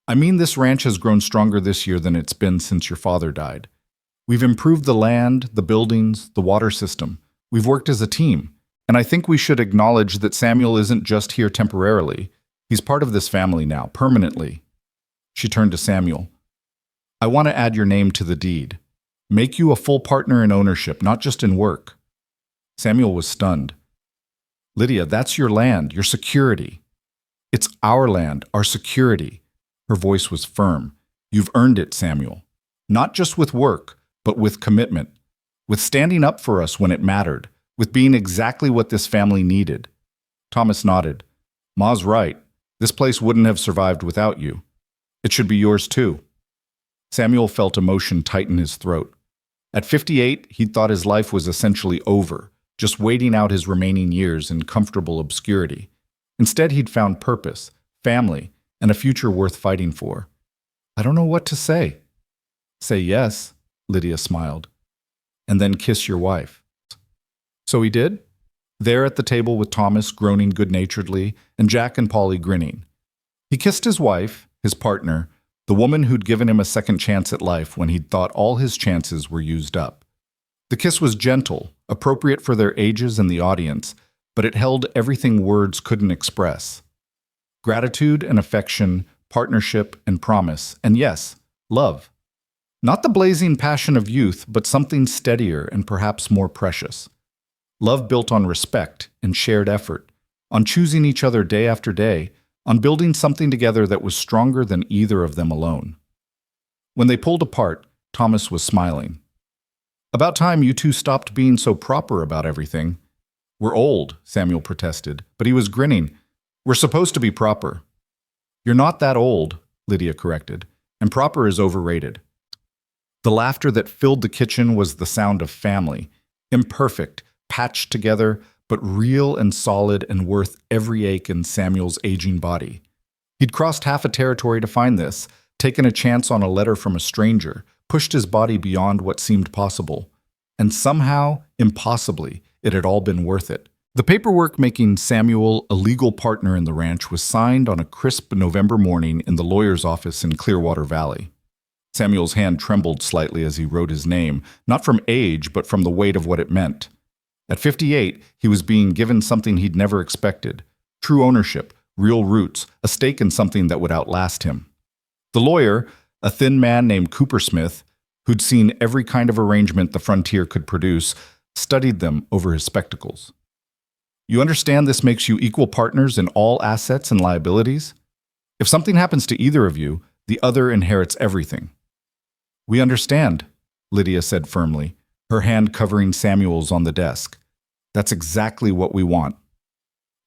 "I mean this ranch has grown stronger this year than it's been since your father died. We've improved the land, the buildings, the water system. We've worked as a team, and I think we should acknowledge that Samuel isn't just here temporarily. He's part of this family now, permanently." She turned to Samuel. "I want to add your name to the deed. Make you a full partner in ownership, not just in work." Samuel was stunned. "Lydia, that's your land, your security." "It's our land, our security." Her voice was firm. "You've earned it, Samuel. Not just with work, but with commitment. With standing up for us when it mattered. With being exactly what this family needed." Thomas nodded. "Ma's right. This place wouldn't have survived without you. It should be yours too." Samuel felt emotion tighten his throat. At 58, he thought his life was essentially over, just waiting out his remaining years in comfortable obscurity. Instead, he'd found purpose, family, and a future worth fighting for. I don't know what to say. Say yes, Lydia smiled, and then kiss your wife. So he did? There at the table with Thomas groaning good-naturedly and Jack and Polly grinning. He kissed his wife, his partner, the woman who'd given him a second chance at life when he'd thought all his chances were used up. The kiss was gentle, appropriate for their ages and the audience, but it held everything words couldn't express. Gratitude and affection, partnership and promise, and yes, love. Not the blazing passion of youth, but something steadier and perhaps more precious. Love built on respect and shared effort, on choosing each other day after day, on building something together that was stronger than either of them alone. When they pulled apart, Thomas was smiling. About time you two stopped being so proper about everything. We're old, Samuel protested, but he was grinning. We're supposed to be proper. You're not that old, Lydia corrected, and proper is overrated. The laughter that filled the kitchen was the sound of family, imperfect, patched together, but real and solid and worth every ache in Samuel's aging body. He'd crossed half a territory to find this, taken a chance on a letter from a stranger, pushed his body beyond what seemed possible. And somehow, impossibly, it had all been worth it. The paperwork making Samuel a legal partner in the ranch was signed on a crisp November morning in the lawyer's office in Clearwater Valley. Samuel's hand trembled slightly as he wrote his name, not from age, but from the weight of what it meant. At 58, he was being given something he'd never expected: true ownership, real roots, a stake in something that would outlast him. The lawyer, a thin man named Cooper Smith, who'd seen every kind of arrangement the frontier could produce, studied them over his spectacles. You understand this makes you equal partners in all assets and liabilities? If something happens to either of you, the other inherits everything. We understand, Lydia said firmly, her hand covering Samuel's on the desk. That's exactly what we want.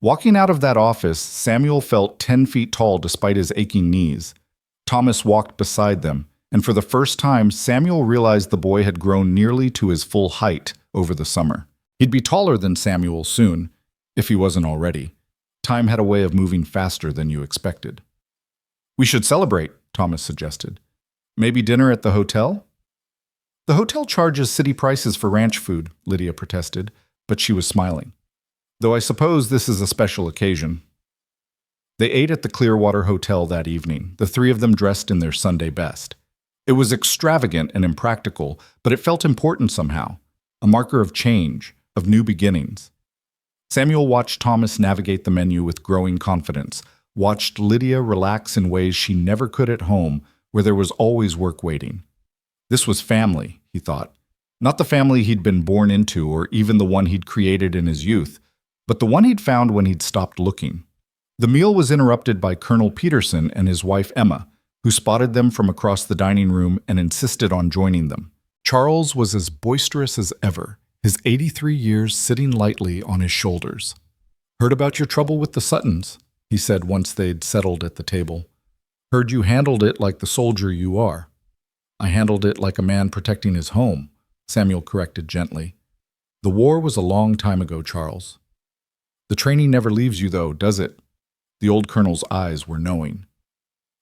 Walking out of that office, Samuel felt 10 feet tall despite his aching knees. Thomas walked beside them, and for the first time, Samuel realized the boy had grown nearly to his full height over the summer. He'd be taller than Samuel soon, if he wasn't already. Time had a way of moving faster than you expected. We should celebrate, Thomas suggested. Maybe dinner at the hotel? The hotel charges city prices for ranch food, Lydia protested, but she was smiling. Though I suppose this is a special occasion. They ate at the Clearwater Hotel that evening, the three of them dressed in their Sunday best. It was extravagant and impractical, but it felt important somehow, a marker of change, of new beginnings. Samuel watched Thomas navigate the menu with growing confidence, watched Lydia relax in ways she never could at home, where there was always work waiting. This was family, he thought. Not the family he'd been born into or even the one he'd created in his youth, but the one he'd found when he'd stopped looking. The meal was interrupted by Colonel Peterson and his wife Emma, who spotted them from across the dining room and insisted on joining them. Charles was as boisterous as ever, his 83 years sitting lightly on his shoulders. Heard about your trouble with the Suttons, he said once they'd settled at the table. Heard you handled it like the soldier you are. I handled it like a man protecting his home, Samuel corrected gently. The war was a long time ago, Charles. The training never leaves you, though, does it? The old colonel's eyes were knowing.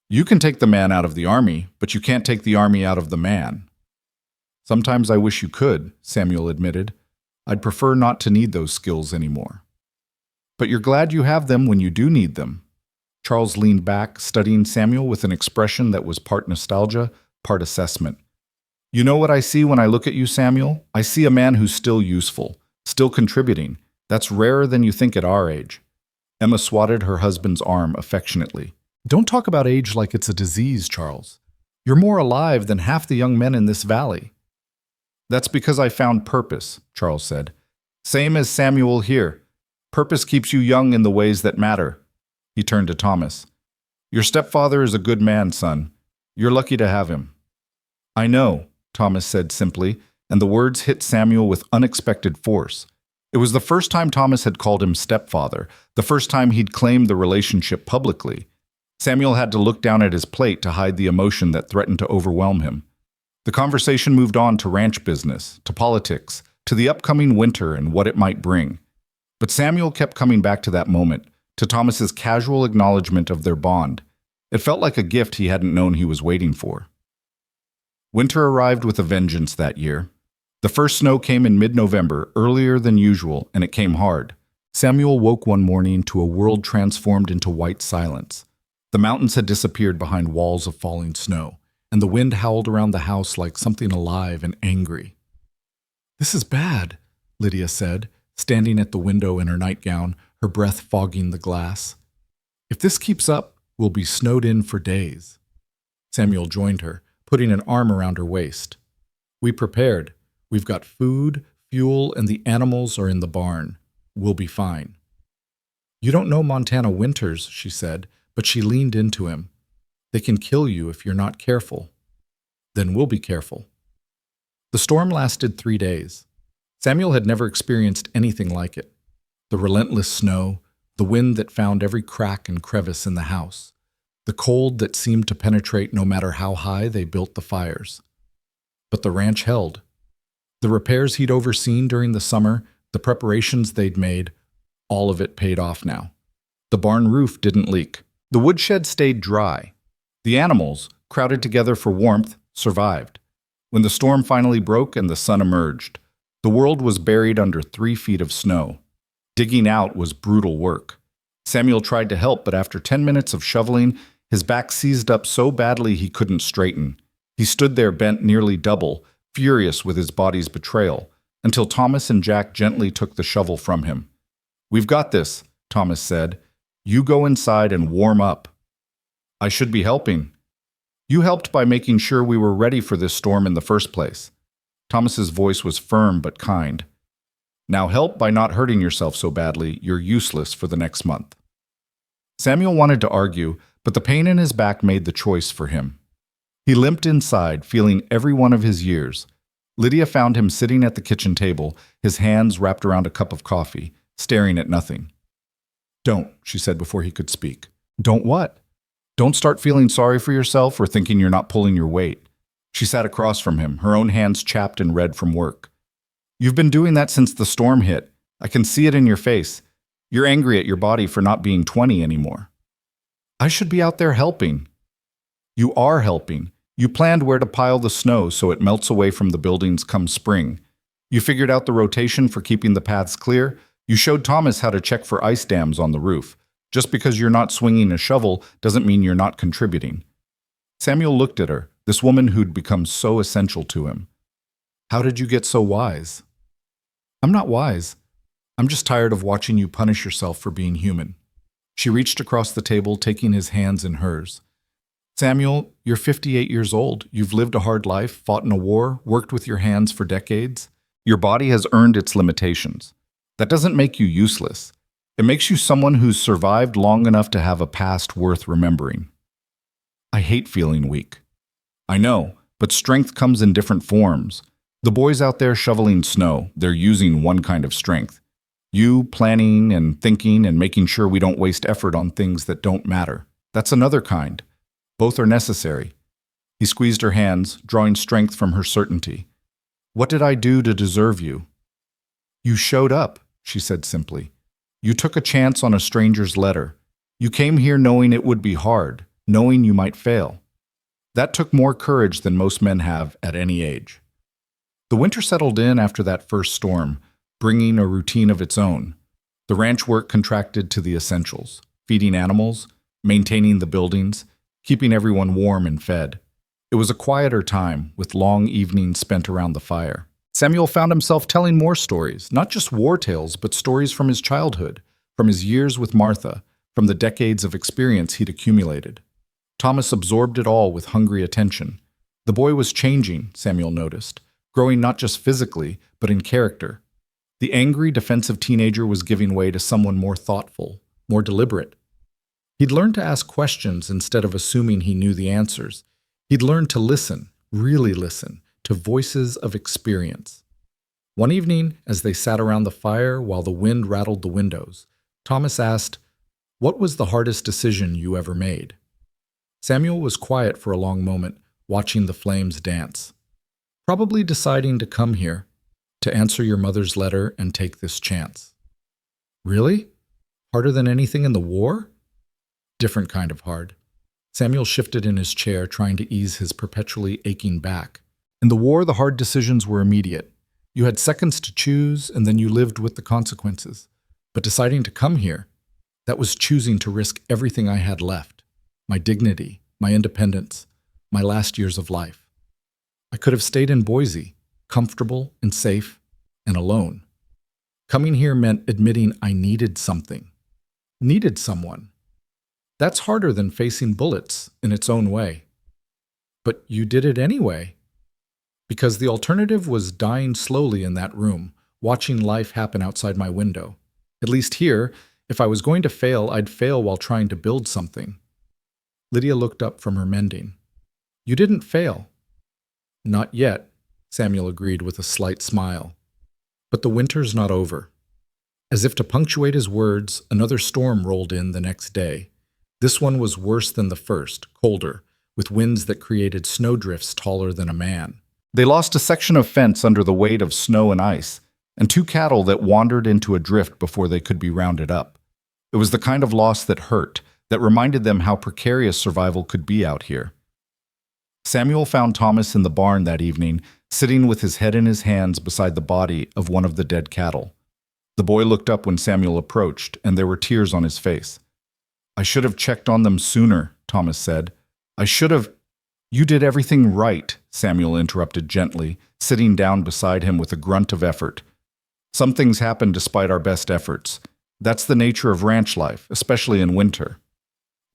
You can take the man out of the army, but you can't take the army out of the man. Sometimes I wish you could, Samuel admitted. I'd prefer not to need those skills anymore. But you're glad you have them when you do need them. Charles leaned back, studying Samuel with an expression that was part nostalgia, part assessment. You know what I see when I look at you, Samuel? I see a man who's still useful, still contributing. That's rarer than you think at our age. Emma swatted her husband's arm affectionately. Don't talk about age like it's a disease, Charles. You're more alive than half the young men in this valley. That's because I found purpose, Charles said. Same as Samuel here. Purpose keeps you young in the ways that matter. He turned to Thomas. Your stepfather is a good man, son. You're lucky to have him. I know, Thomas said simply, and the words hit Samuel with unexpected force. It was the first time Thomas had called him stepfather, the first time he'd claimed the relationship publicly. Samuel had to look down at his plate to hide the emotion that threatened to overwhelm him. The conversation moved on to ranch business, to politics, to the upcoming winter and what it might bring. But Samuel kept coming back to that moment, to Thomas's casual acknowledgement of their bond. It felt like a gift he hadn't known he was waiting for. Winter arrived with a vengeance that year. The first snow came in mid-November, earlier than usual, and it came hard. Samuel woke one morning to a world transformed into white silence. The mountains had disappeared behind walls of falling snow, and the wind howled around the house like something alive and angry. "This is bad," Lydia said, standing at the window in her nightgown, her breath fogging the glass. "If this keeps up, we'll be snowed in for days." Samuel joined her, putting an arm around her waist. "We prepared. We've got food, fuel, and the animals are in the barn. We'll be fine." "You don't know Montana winters," she said, but she leaned into him. "They can kill you if you're not careful." "Then we'll be careful." The storm lasted 3 days. Samuel had never experienced anything like it. The relentless snow, the wind that found every crack and crevice in the house, the cold that seemed to penetrate no matter how high they built the fires. But the ranch held. The repairs he'd overseen during the summer, the preparations they'd made, all of it paid off now. The barn roof didn't leak. The woodshed stayed dry. The animals, crowded together for warmth, survived. When the storm finally broke and the sun emerged, the world was buried under 3 feet of snow. Digging out was brutal work. Samuel tried to help, but after 10 minutes of shoveling, his back seized up so badly he couldn't straighten. He stood there bent nearly double, furious with his body's betrayal, until Thomas and Jack gently took the shovel from him. "We've got this," Thomas said. "You go inside and warm up." "I should be helping." "You helped by making sure we were ready for this storm in the first place." Thomas's voice was firm but kind. "Now help by not hurting yourself so badly. You're useless for the next month." Samuel wanted to argue, but the pain in his back made the choice for him. He limped inside, feeling every one of his years. Lydia found him sitting at the kitchen table, his hands wrapped around a cup of coffee, staring at nothing. "Don't," she said before he could speak. "Don't what?" "Don't start feeling sorry for yourself or thinking you're not pulling your weight." She sat across from him, her own hands chapped and red from work. "You've been doing that since the storm hit. I can see it in your face. You're angry at your body for not being 20 anymore." "I should be out there helping." "You are helping. You planned where to pile the snow so it melts away from the buildings come spring. You figured out the rotation for keeping the paths clear. You showed Thomas how to check for ice dams on the roof. Just because you're not swinging a shovel doesn't mean you're not contributing." Samuel looked at her, this woman who'd become so essential to him. "How did you get so wise?" "I'm not wise. I'm just tired of watching you punish yourself for being human." She reached across the table, taking his hands in hers. "Samuel, you're 58 years old. You've lived a hard life, fought in a war, worked with your hands for decades. Your body has earned its limitations. That doesn't make you useless. It makes you someone who's survived long enough to have a past worth remembering." "I hate feeling weak." "I know, but strength comes in different forms. The boys out there shoveling snow, they're using one kind of strength. You planning and thinking and making sure we don't waste effort on things that don't matter. That's another kind. Both are necessary." He squeezed her hands, drawing strength from her certainty. "What did I do to deserve you?" "You showed up," she said simply. "You took a chance on a stranger's letter. You came here knowing it would be hard, knowing you might fail. That took more courage than most men have at any age." The winter settled in after that first storm, bringing a routine of its own. The ranch work contracted to the essentials: feeding animals, maintaining the buildings, keeping everyone warm and fed. It was a quieter time, with long evenings spent around the fire. Samuel found himself telling more stories, not just war tales, but stories from his childhood, from his years with Martha, from the decades of experience he'd accumulated. Thomas absorbed it all with hungry attention. The boy was changing, Samuel noticed, growing not just physically, but in character. The angry, defensive teenager was giving way to someone more thoughtful, more deliberate. He'd learned to ask questions instead of assuming he knew the answers. He'd learned to listen, really listen, to voices of experience. One evening, as they sat around the fire while the wind rattled the windows, Thomas asked, "What was the hardest decision you ever made?" Samuel was quiet for a long moment, watching the flames dance. Probably deciding to come here, to answer your mother's letter and take this chance. Really? Harder than anything in the war? Different kind of hard. Samuel shifted in his chair, trying to ease his perpetually aching back. In the war, the hard decisions were immediate. You had seconds to choose, and then you lived with the consequences. But deciding to come here, that was choosing to risk everything I had left. My dignity, my independence, my last years of life. I could have stayed in Boise, comfortable and safe and alone. Coming here meant admitting I needed something. Needed someone. That's harder than facing bullets in its own way. But you did it anyway. Because the alternative was dying slowly in that room, watching life happen outside my window. At least here, if I was going to fail, I'd fail while trying to build something. Lydia looked up from her mending. You didn't fail. Not yet, Samuel agreed with a slight smile. But the winter's not over. As if to punctuate his words, another storm rolled in the next day. This one was worse than the first, colder, with winds that created snowdrifts taller than a man. They lost a section of fence under the weight of snow and ice, and 2 cattle that wandered into a drift before they could be rounded up. It was the kind of loss that hurt, that reminded them how precarious survival could be out here. Samuel found Thomas in the barn that evening, sitting with his head in his hands beside the body of one of the dead cattle. The boy looked up when Samuel approached, and there were tears on his face. I should have checked on them sooner, Thomas said. I should have— You did everything right, Samuel interrupted gently, sitting down beside him with a grunt of effort. Some things happen despite our best efforts. That's the nature of ranch life, especially in winter.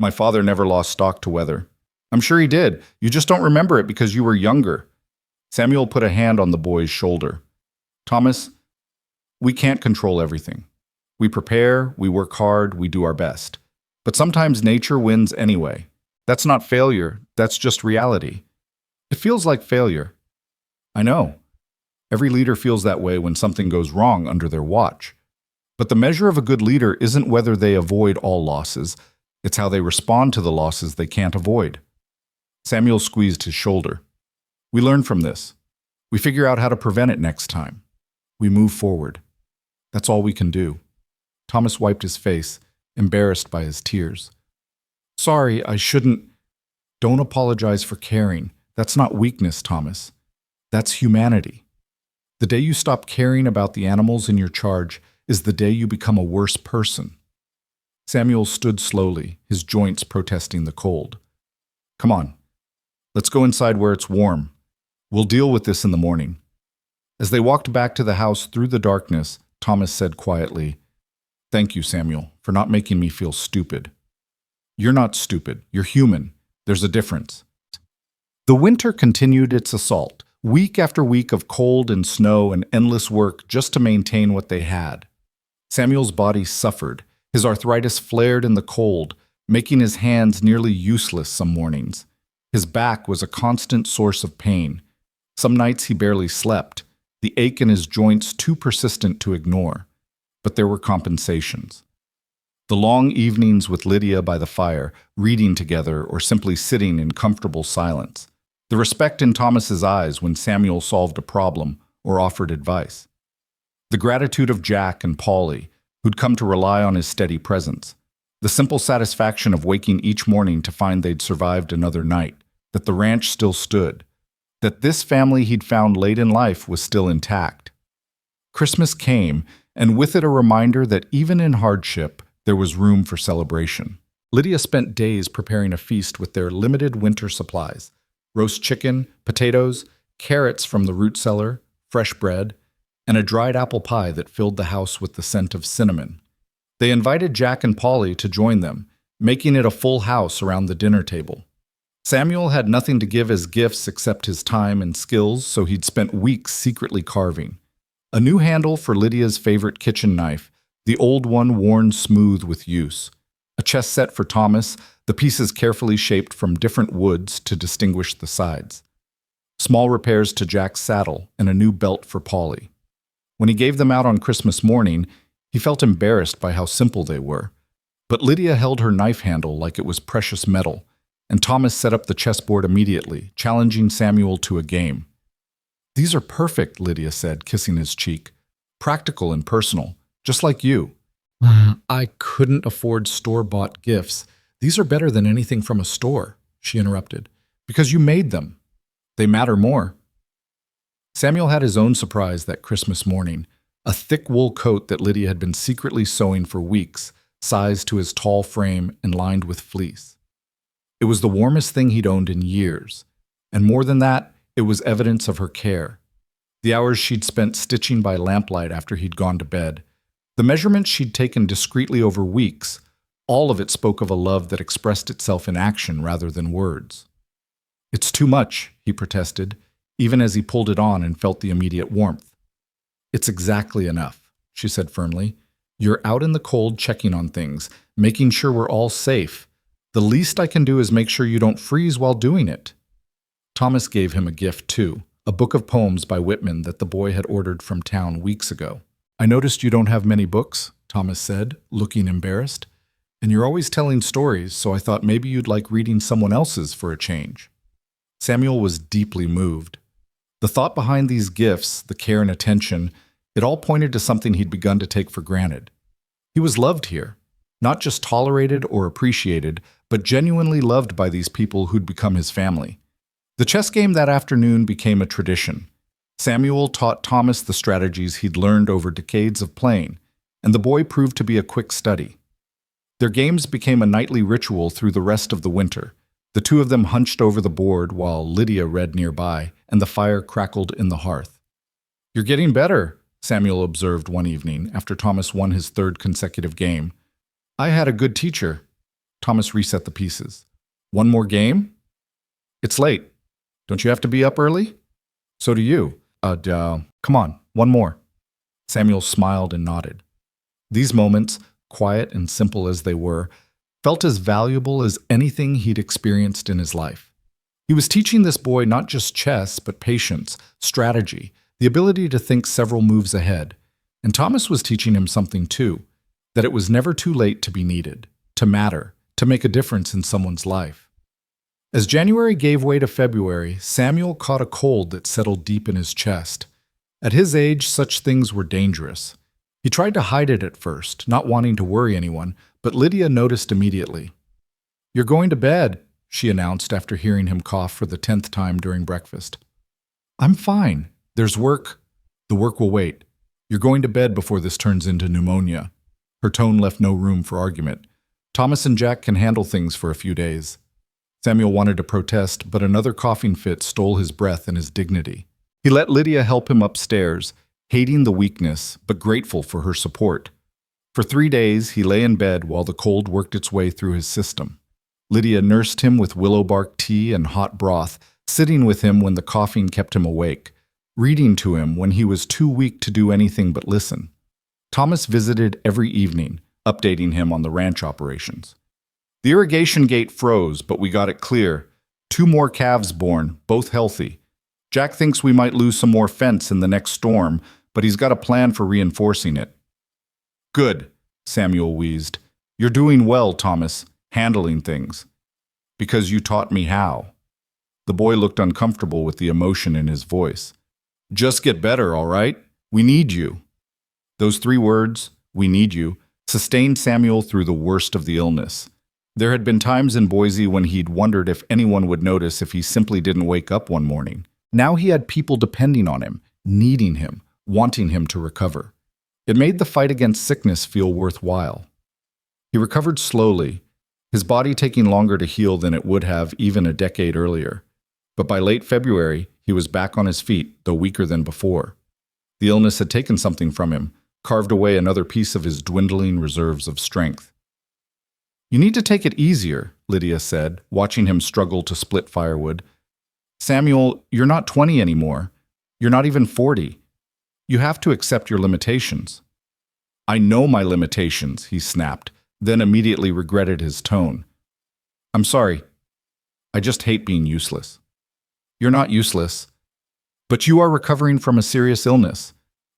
My father never lost stock to weather. I'm sure he did. You just don't remember it because you were younger. Samuel put a hand on the boy's shoulder. Thomas, we can't control everything. We prepare, we work hard, we do our best. But sometimes nature wins anyway. That's not failure, that's just reality. It feels like failure. I know. Every leader feels that way when something goes wrong under their watch. But the measure of a good leader isn't whether they avoid all losses, it's how they respond to the losses they can't avoid. Samuel squeezed his shoulder. We learn from this. We figure out how to prevent it next time. We move forward. That's all we can do. Thomas wiped his face, embarrassed by his tears. Sorry, I shouldn't. Don't apologize for caring. That's not weakness, Thomas. That's humanity. The day you stop caring about the animals in your charge is the day you become a worse person. Samuel stood slowly, his joints protesting the cold. Come on. Let's go inside where it's warm. We'll deal with this in the morning. As they walked back to the house through the darkness, Thomas said quietly, Thank you, Samuel, for not making me feel stupid. You're not stupid. You're human. There's a difference. The winter continued its assault, week after week of cold and snow and endless work just to maintain what they had. Samuel's body suffered. His arthritis flared in the cold, making his hands nearly useless some mornings. His back was a constant source of pain. Some nights he barely slept, the ache in his joints too persistent to ignore. But there were compensations. The long evenings with Lydia by the fire, reading together or simply sitting in comfortable silence. The respect in Thomas's eyes when Samuel solved a problem or offered advice. The gratitude of Jack and Polly, who'd come to rely on his steady presence. The simple satisfaction of waking each morning to find they'd survived another night, that the ranch still stood, that this family he'd found late in life was still intact. Christmas came, and with it a reminder that even in hardship, there was room for celebration. Lydia spent days preparing a feast with their limited winter supplies: roast chicken, potatoes, carrots from the root cellar, fresh bread, and a dried apple pie that filled the house with the scent of cinnamon. They invited Jack and Polly to join them, making it a full house around the dinner table. Samuel had nothing to give as gifts except his time and skills, so he'd spent weeks secretly carving. A new handle for Lydia's favorite kitchen knife, the old one worn smooth with use. A chess set for Thomas, the pieces carefully shaped from different woods to distinguish the sides. Small repairs to Jack's saddle and a new belt for Polly. When he gave them out on Christmas morning, he felt embarrassed by how simple they were. But Lydia held her knife handle like it was precious metal, and Thomas set up the chessboard immediately, challenging Samuel to a game. These are perfect, Lydia said, kissing his cheek. Practical and personal, just like you. I couldn't afford store-bought gifts. These are better than anything from a store, she interrupted, because you made them. They matter more. Samuel had his own surprise that Christmas morning, a thick wool coat that Lydia had been secretly sewing for weeks, sized to his tall frame and lined with fleece. It was the warmest thing he'd owned in years, and more than that, it was evidence of her care. The hours she'd spent stitching by lamplight after he'd gone to bed, the measurements she'd taken discreetly over weeks, all of it spoke of a love that expressed itself in action rather than words. It's too much, he protested, even as he pulled it on and felt the immediate warmth. It's exactly enough, she said firmly. You're out in the cold checking on things, making sure we're all safe. The least I can do is make sure you don't freeze while doing it. Thomas gave him a gift, too, a book of poems by Whitman that the boy had ordered from town weeks ago. I noticed you don't have many books, Thomas said, looking embarrassed. And you're always telling stories, so I thought maybe you'd like reading someone else's for a change. Samuel was deeply moved. The thought behind these gifts, the care and attention, it all pointed to something he'd begun to take for granted. He was loved here, not just tolerated or appreciated, but genuinely loved by these people who'd become his family. The chess game that afternoon became a tradition. Samuel taught Thomas the strategies he'd learned over decades of playing, and the boy proved to be a quick study. Their games became a nightly ritual through the rest of the winter. The two of them hunched over the board while Lydia read nearby, and the fire crackled in the hearth. You're getting better, Samuel observed one evening after Thomas won his third consecutive game. I had a good teacher. Thomas reset the pieces. One more game? It's late. Don't you have to be up early? So do you. Come on, one more. Samuel smiled and nodded. These moments, quiet and simple as they were, felt as valuable as anything he'd experienced in his life. He was teaching this boy not just chess, but patience, strategy, the ability to think several moves ahead. And Thomas was teaching him something too, that it was never too late to be needed, to matter, to make a difference in someone's life. As January gave way to February, Samuel caught a cold that settled deep in his chest. At his age, such things were dangerous. He tried to hide it at first, not wanting to worry anyone, but Lydia noticed immediately. You're going to bed, she announced after hearing him cough for the 10th time during breakfast. I'm fine. There's work. The work will wait. You're going to bed before this turns into pneumonia. Her tone left no room for argument. Thomas and Jack can handle things for a few days. Samuel wanted to protest, but another coughing fit stole his breath and his dignity. He let Lydia help him upstairs, hating the weakness, but grateful for her support. For 3 days, he lay in bed while the cold worked its way through his system. Lydia nursed him with willow bark tea and hot broth, sitting with him when the coughing kept him awake, reading to him when he was too weak to do anything but listen. Thomas visited every evening, updating him on the ranch operations. The irrigation gate froze, but we got it clear. 2 more calves born, both healthy. Jack thinks we might lose some more fence in the next storm, but he's got a plan for reinforcing it. Good, Samuel wheezed. You're doing well, Thomas, handling things. Because you taught me how. The boy looked uncomfortable with the emotion in his voice. Just get better, all right? We need you. Those 3 words, we need you, sustained Samuel through the worst of the illness. There had been times in Boise when he'd wondered if anyone would notice if he simply didn't wake up one morning. Now he had people depending on him, needing him, wanting him to recover. It made the fight against sickness feel worthwhile. He recovered slowly, his body taking longer to heal than it would have even a decade earlier. But by late February, he was back on his feet, though weaker than before. The illness had taken something from him, carved away another piece of his dwindling reserves of strength. You need to take it easier, Lydia said, watching him struggle to split firewood. Samuel, you're not 20 anymore. You're not even 40. You have to accept your limitations. I know my limitations, he snapped, then immediately regretted his tone. I'm sorry. I just hate being useless. You're not useless. But you are recovering from a serious illness.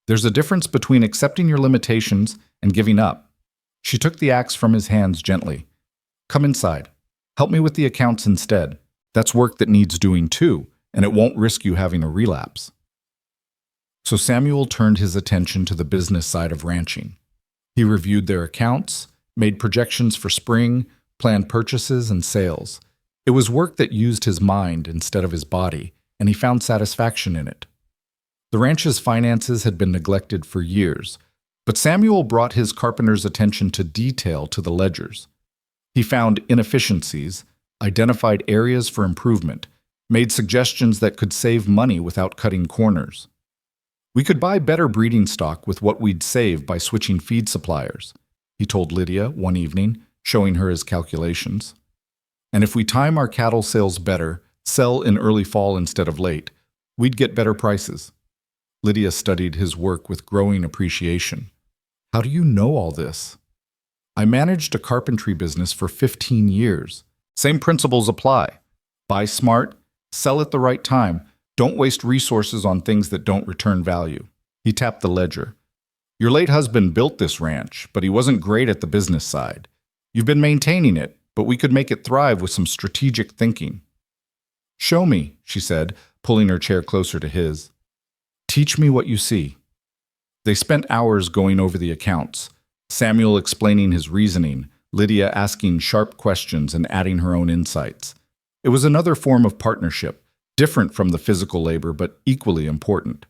There's a difference between accepting your limitations and giving up. She took the axe from his hands gently. Come inside. Help me with the accounts instead. That's work that needs doing too, and it won't risk you having a relapse. So Samuel turned his attention to the business side of ranching. He reviewed their accounts, made projections for spring, planned purchases and sales. It was work that used his mind instead of his body, and he found satisfaction in it. The ranch's finances had been neglected for years, but Samuel brought his carpenter's attention to detail to the ledgers. He found inefficiencies, identified areas for improvement, made suggestions that could save money without cutting corners. "We could buy better breeding stock with what we'd save by switching feed suppliers," he told Lydia one evening, showing her his calculations. "And if we time our cattle sales better, sell in early fall instead of late, we'd get better prices." Lydia studied his work with growing appreciation. "How do you know all this?" "I managed a carpentry business for 15 years. Same principles apply. Buy smart, sell at the right time. Don't waste resources on things that don't return value." He tapped the ledger. "Your late husband built this ranch, but he wasn't great at the business side. You've been maintaining it, but we could make it thrive with some strategic thinking." "Show me," she said, pulling her chair closer to his. "Teach me what you see." They spent hours going over the accounts, Samuel explaining his reasoning, Lydia asking sharp questions and adding her own insights. It was another form of partnership, different from the physical labor but equally important.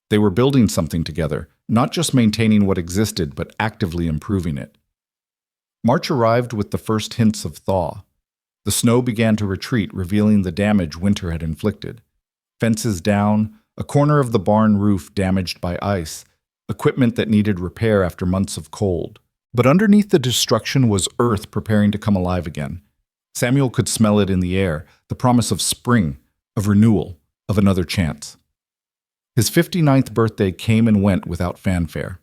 They were building something together, not just maintaining what existed but actively improving it. March arrived with the first hints of thaw. The snow began to retreat, revealing the damage winter had inflicted. Fences down, a corner of the barn roof damaged by ice, equipment that needed repair after months of cold. But underneath the destruction was earth preparing to come alive again. Samuel could smell it in the air, the promise of spring, of renewal, of another chance. His 59th birthday came and went without fanfare.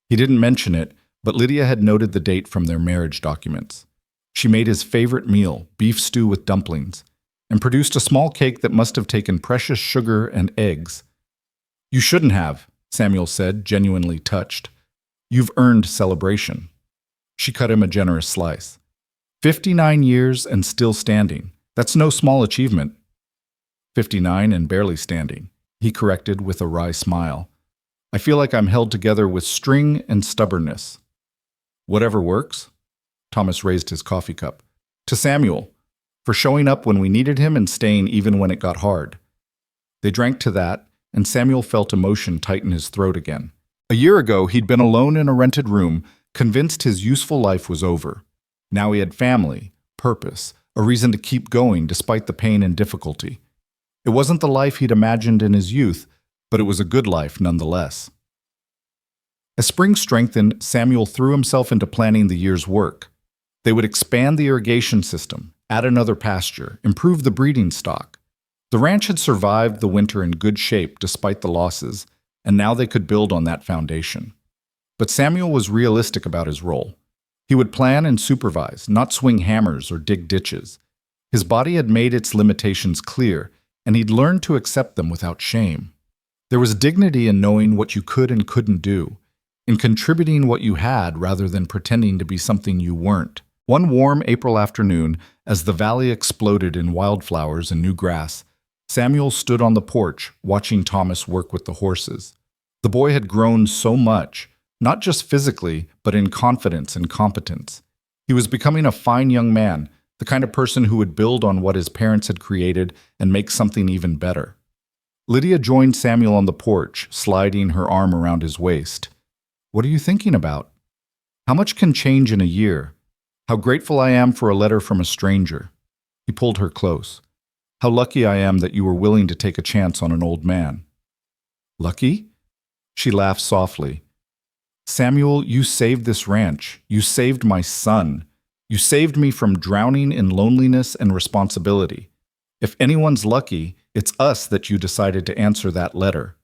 He didn't mention it, but Lydia had noted the date from their marriage documents. She made his favorite meal, beef stew with dumplings, and produced a small cake that must have taken precious sugar and eggs. "You shouldn't have," Samuel said, genuinely touched. "You've earned celebration." She cut him a generous slice. 59 years and still standing. That's no small achievement." 59 and barely standing, he corrected with a wry smile. "I feel like I'm held together with string and stubbornness." "Whatever works." Thomas raised his coffee cup. "To Samuel, for showing up when we needed him and staying even when it got hard." They drank to that, and Samuel felt emotion tighten his throat again. A year ago, he'd been alone in a rented room, convinced his useful life was over. Now he had family, purpose, a reason to keep going despite the pain and difficulty. It wasn't the life he'd imagined in his youth, but it was a good life nonetheless. As spring strengthened, Samuel threw himself into planning the year's work. They would expand the irrigation system, add another pasture, improve the breeding stock. The ranch had survived the winter in good shape despite the losses, and now they could build on that foundation. But Samuel was realistic about his role. He would plan and supervise, not swing hammers or dig ditches. His body had made its limitations clear, and he'd learned to accept them without shame. There was dignity in knowing what you could and couldn't do, in contributing what you had rather than pretending to be something you weren't. One warm April afternoon, as the valley exploded in wildflowers and new grass, Samuel stood on the porch, watching Thomas work with the horses. The boy had grown so much, not just physically, but in confidence and competence. He was becoming a fine young man, the kind of person who would build on what his parents had created and make something even better. Lydia joined Samuel on the porch, sliding her arm around his waist. "What are you thinking about?" "How much can change in a year? How grateful I am for a letter from a stranger." He pulled her close. "How lucky I am that you were willing to take a chance on an old man." "Lucky?" She laughed softly. "Samuel, you saved this ranch. You saved my son. You saved me from drowning in loneliness and responsibility. If anyone's lucky, it's us that you decided to answer that letter."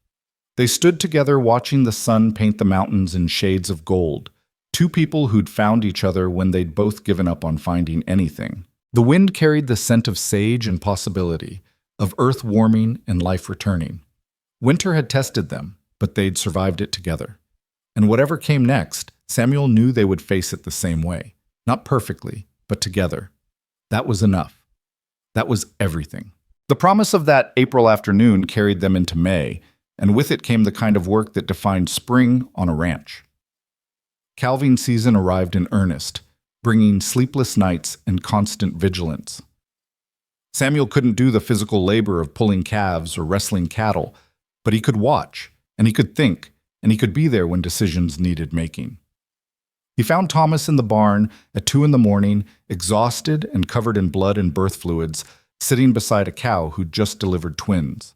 They stood together watching the sun paint the mountains in shades of gold, two people who'd found each other when they'd both given up on finding anything. The wind carried the scent of sage and possibility, of earth warming and life returning. Winter had tested them, but they'd survived it together. And whatever came next, Samuel knew they would face it the same way. Not perfectly, but together. That was enough. That was everything. The promise of that April afternoon carried them into May, and with it came the kind of work that defined spring on a ranch. Calving season arrived in earnest, bringing sleepless nights and constant vigilance. Samuel couldn't do the physical labor of pulling calves or wrestling cattle, but he could watch, and he could think, and he could be there when decisions needed making. He found Thomas in the barn at 2 a.m, exhausted and covered in blood and birth fluids, sitting beside a cow who'd just delivered twins.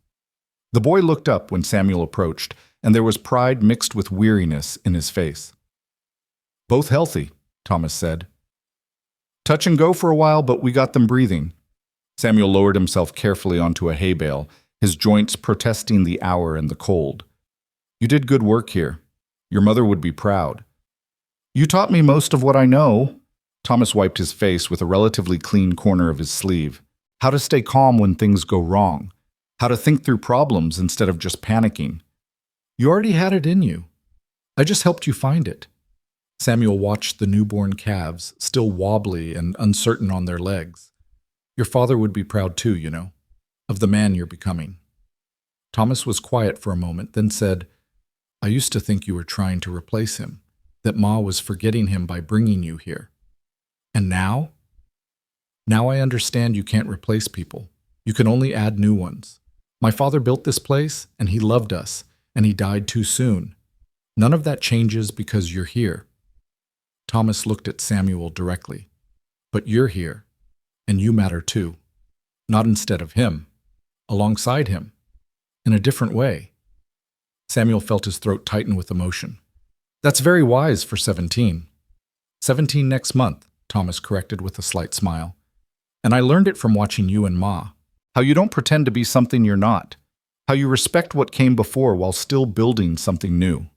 The boy looked up when Samuel approached, and there was pride mixed with weariness in his face. "Both healthy," Thomas said. "Touch and go for a while, but we got them breathing." Samuel lowered himself carefully onto a hay bale, his joints protesting the hour and the cold. "You did good work here. Your mother would be proud." "You taught me most of what I know." Thomas wiped his face with a relatively clean corner of his sleeve. "How to stay calm when things go wrong. How to think through problems instead of just panicking. You already had it in you. I just helped you find it." Samuel watched the newborn calves, still wobbly and uncertain on their legs. "Your father would be proud too, you know, of the man you're becoming." Thomas was quiet for a moment, then said, "I used to think you were trying to replace him, that Ma was forgetting him by bringing you here. And now? Now I understand you can't replace people. You can only add new ones. My father built this place, and he loved us, and he died too soon. None of that changes because you're here." Thomas looked at Samuel directly. "But you're here, and you matter too. Not instead of him, alongside him, in a different way." Samuel felt his throat tighten with emotion. "That's very wise for 17. 17 next month," Thomas corrected with a slight smile. "And I learned it from watching you and Ma. How you don't pretend to be something you're not. How you respect what came before while still building something new."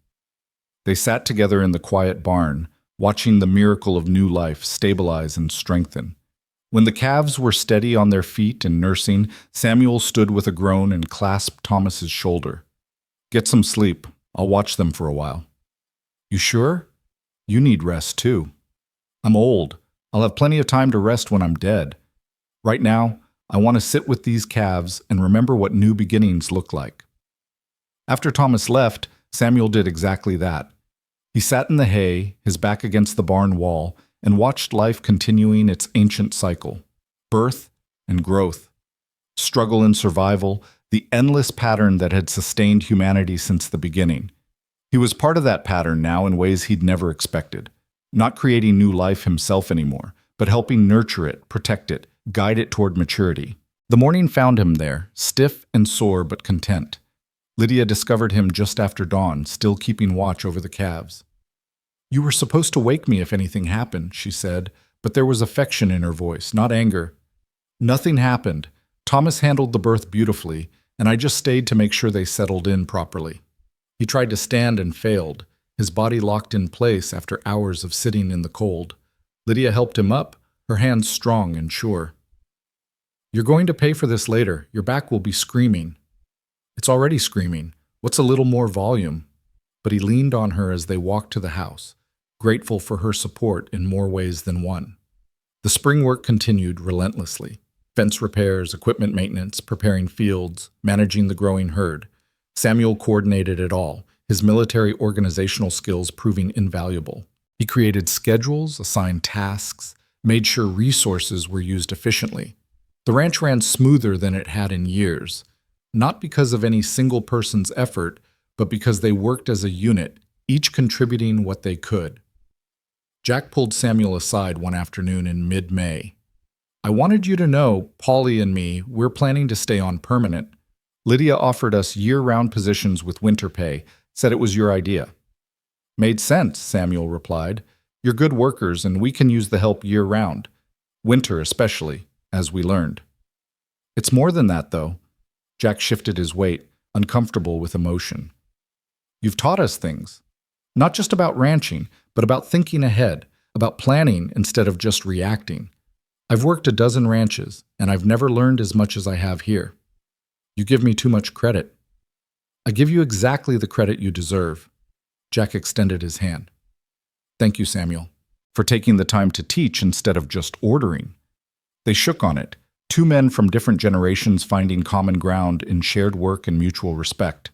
They sat together in the quiet barn, watching the miracle of new life stabilize and strengthen. When the calves were steady on their feet and nursing, Samuel stood with a groan and clasped Thomas's shoulder. "Get some sleep. I'll watch them for a while." "You sure? You need rest too." "I'm old. I'll have plenty of time to rest when I'm dead. Right now, I want to sit with these calves and remember what new beginnings look like." After Thomas left, Samuel did exactly that. He sat in the hay, his back against the barn wall, and watched life continuing its ancient cycle: birth and growth, struggle and survival, the endless pattern that had sustained humanity since the beginning. He was part of that pattern now in ways he'd never expected, not creating new life himself anymore, but helping nurture it, protect it, guide it toward maturity. The morning found him there, stiff and sore but content. Lydia discovered him just after dawn, still keeping watch over the calves. "You were supposed to wake me if anything happened," she said, but there was affection in her voice, not anger. "Nothing happened. Thomas handled the birth beautifully, and I just stayed to make sure they settled in properly." He tried to stand and failed, his body locked in place after hours of sitting in the cold. Lydia helped him up, her hands strong and sure. "You're going to pay for this later. Your back will be screaming." "It's already screaming. What's a little more volume?" But he leaned on her as they walked to the house, grateful for her support in more ways than one. The spring work continued relentlessly. Fence repairs, equipment maintenance, preparing fields, managing the growing herd. Samuel coordinated it all, his military organizational skills proving invaluable. He created schedules, assigned tasks, made sure resources were used efficiently. The ranch ran smoother than it had in years, not because of any single person's effort, but because they worked as a unit, each contributing what they could. Jack pulled Samuel aside one afternoon in mid-May. "I wanted you to know, Polly and me, we're planning to stay on permanent. Lydia offered us year-round positions with winter pay, said it was your idea." "Made sense," Samuel replied. "You're good workers, and we can use the help year-round. Winter especially, as we learned." "It's more than that, though." Jack shifted his weight, uncomfortable with emotion. "You've taught us things. Not just about ranching, but about thinking ahead, about planning instead of just reacting. I've worked a dozen ranches, and I've never learned as much as I have here. You give me too much credit." "I give you exactly the credit you deserve." Jack extended his hand. "Thank you, Samuel, for taking the time to teach instead of just ordering." They shook on it, two men from different generations finding common ground in shared work and mutual respect.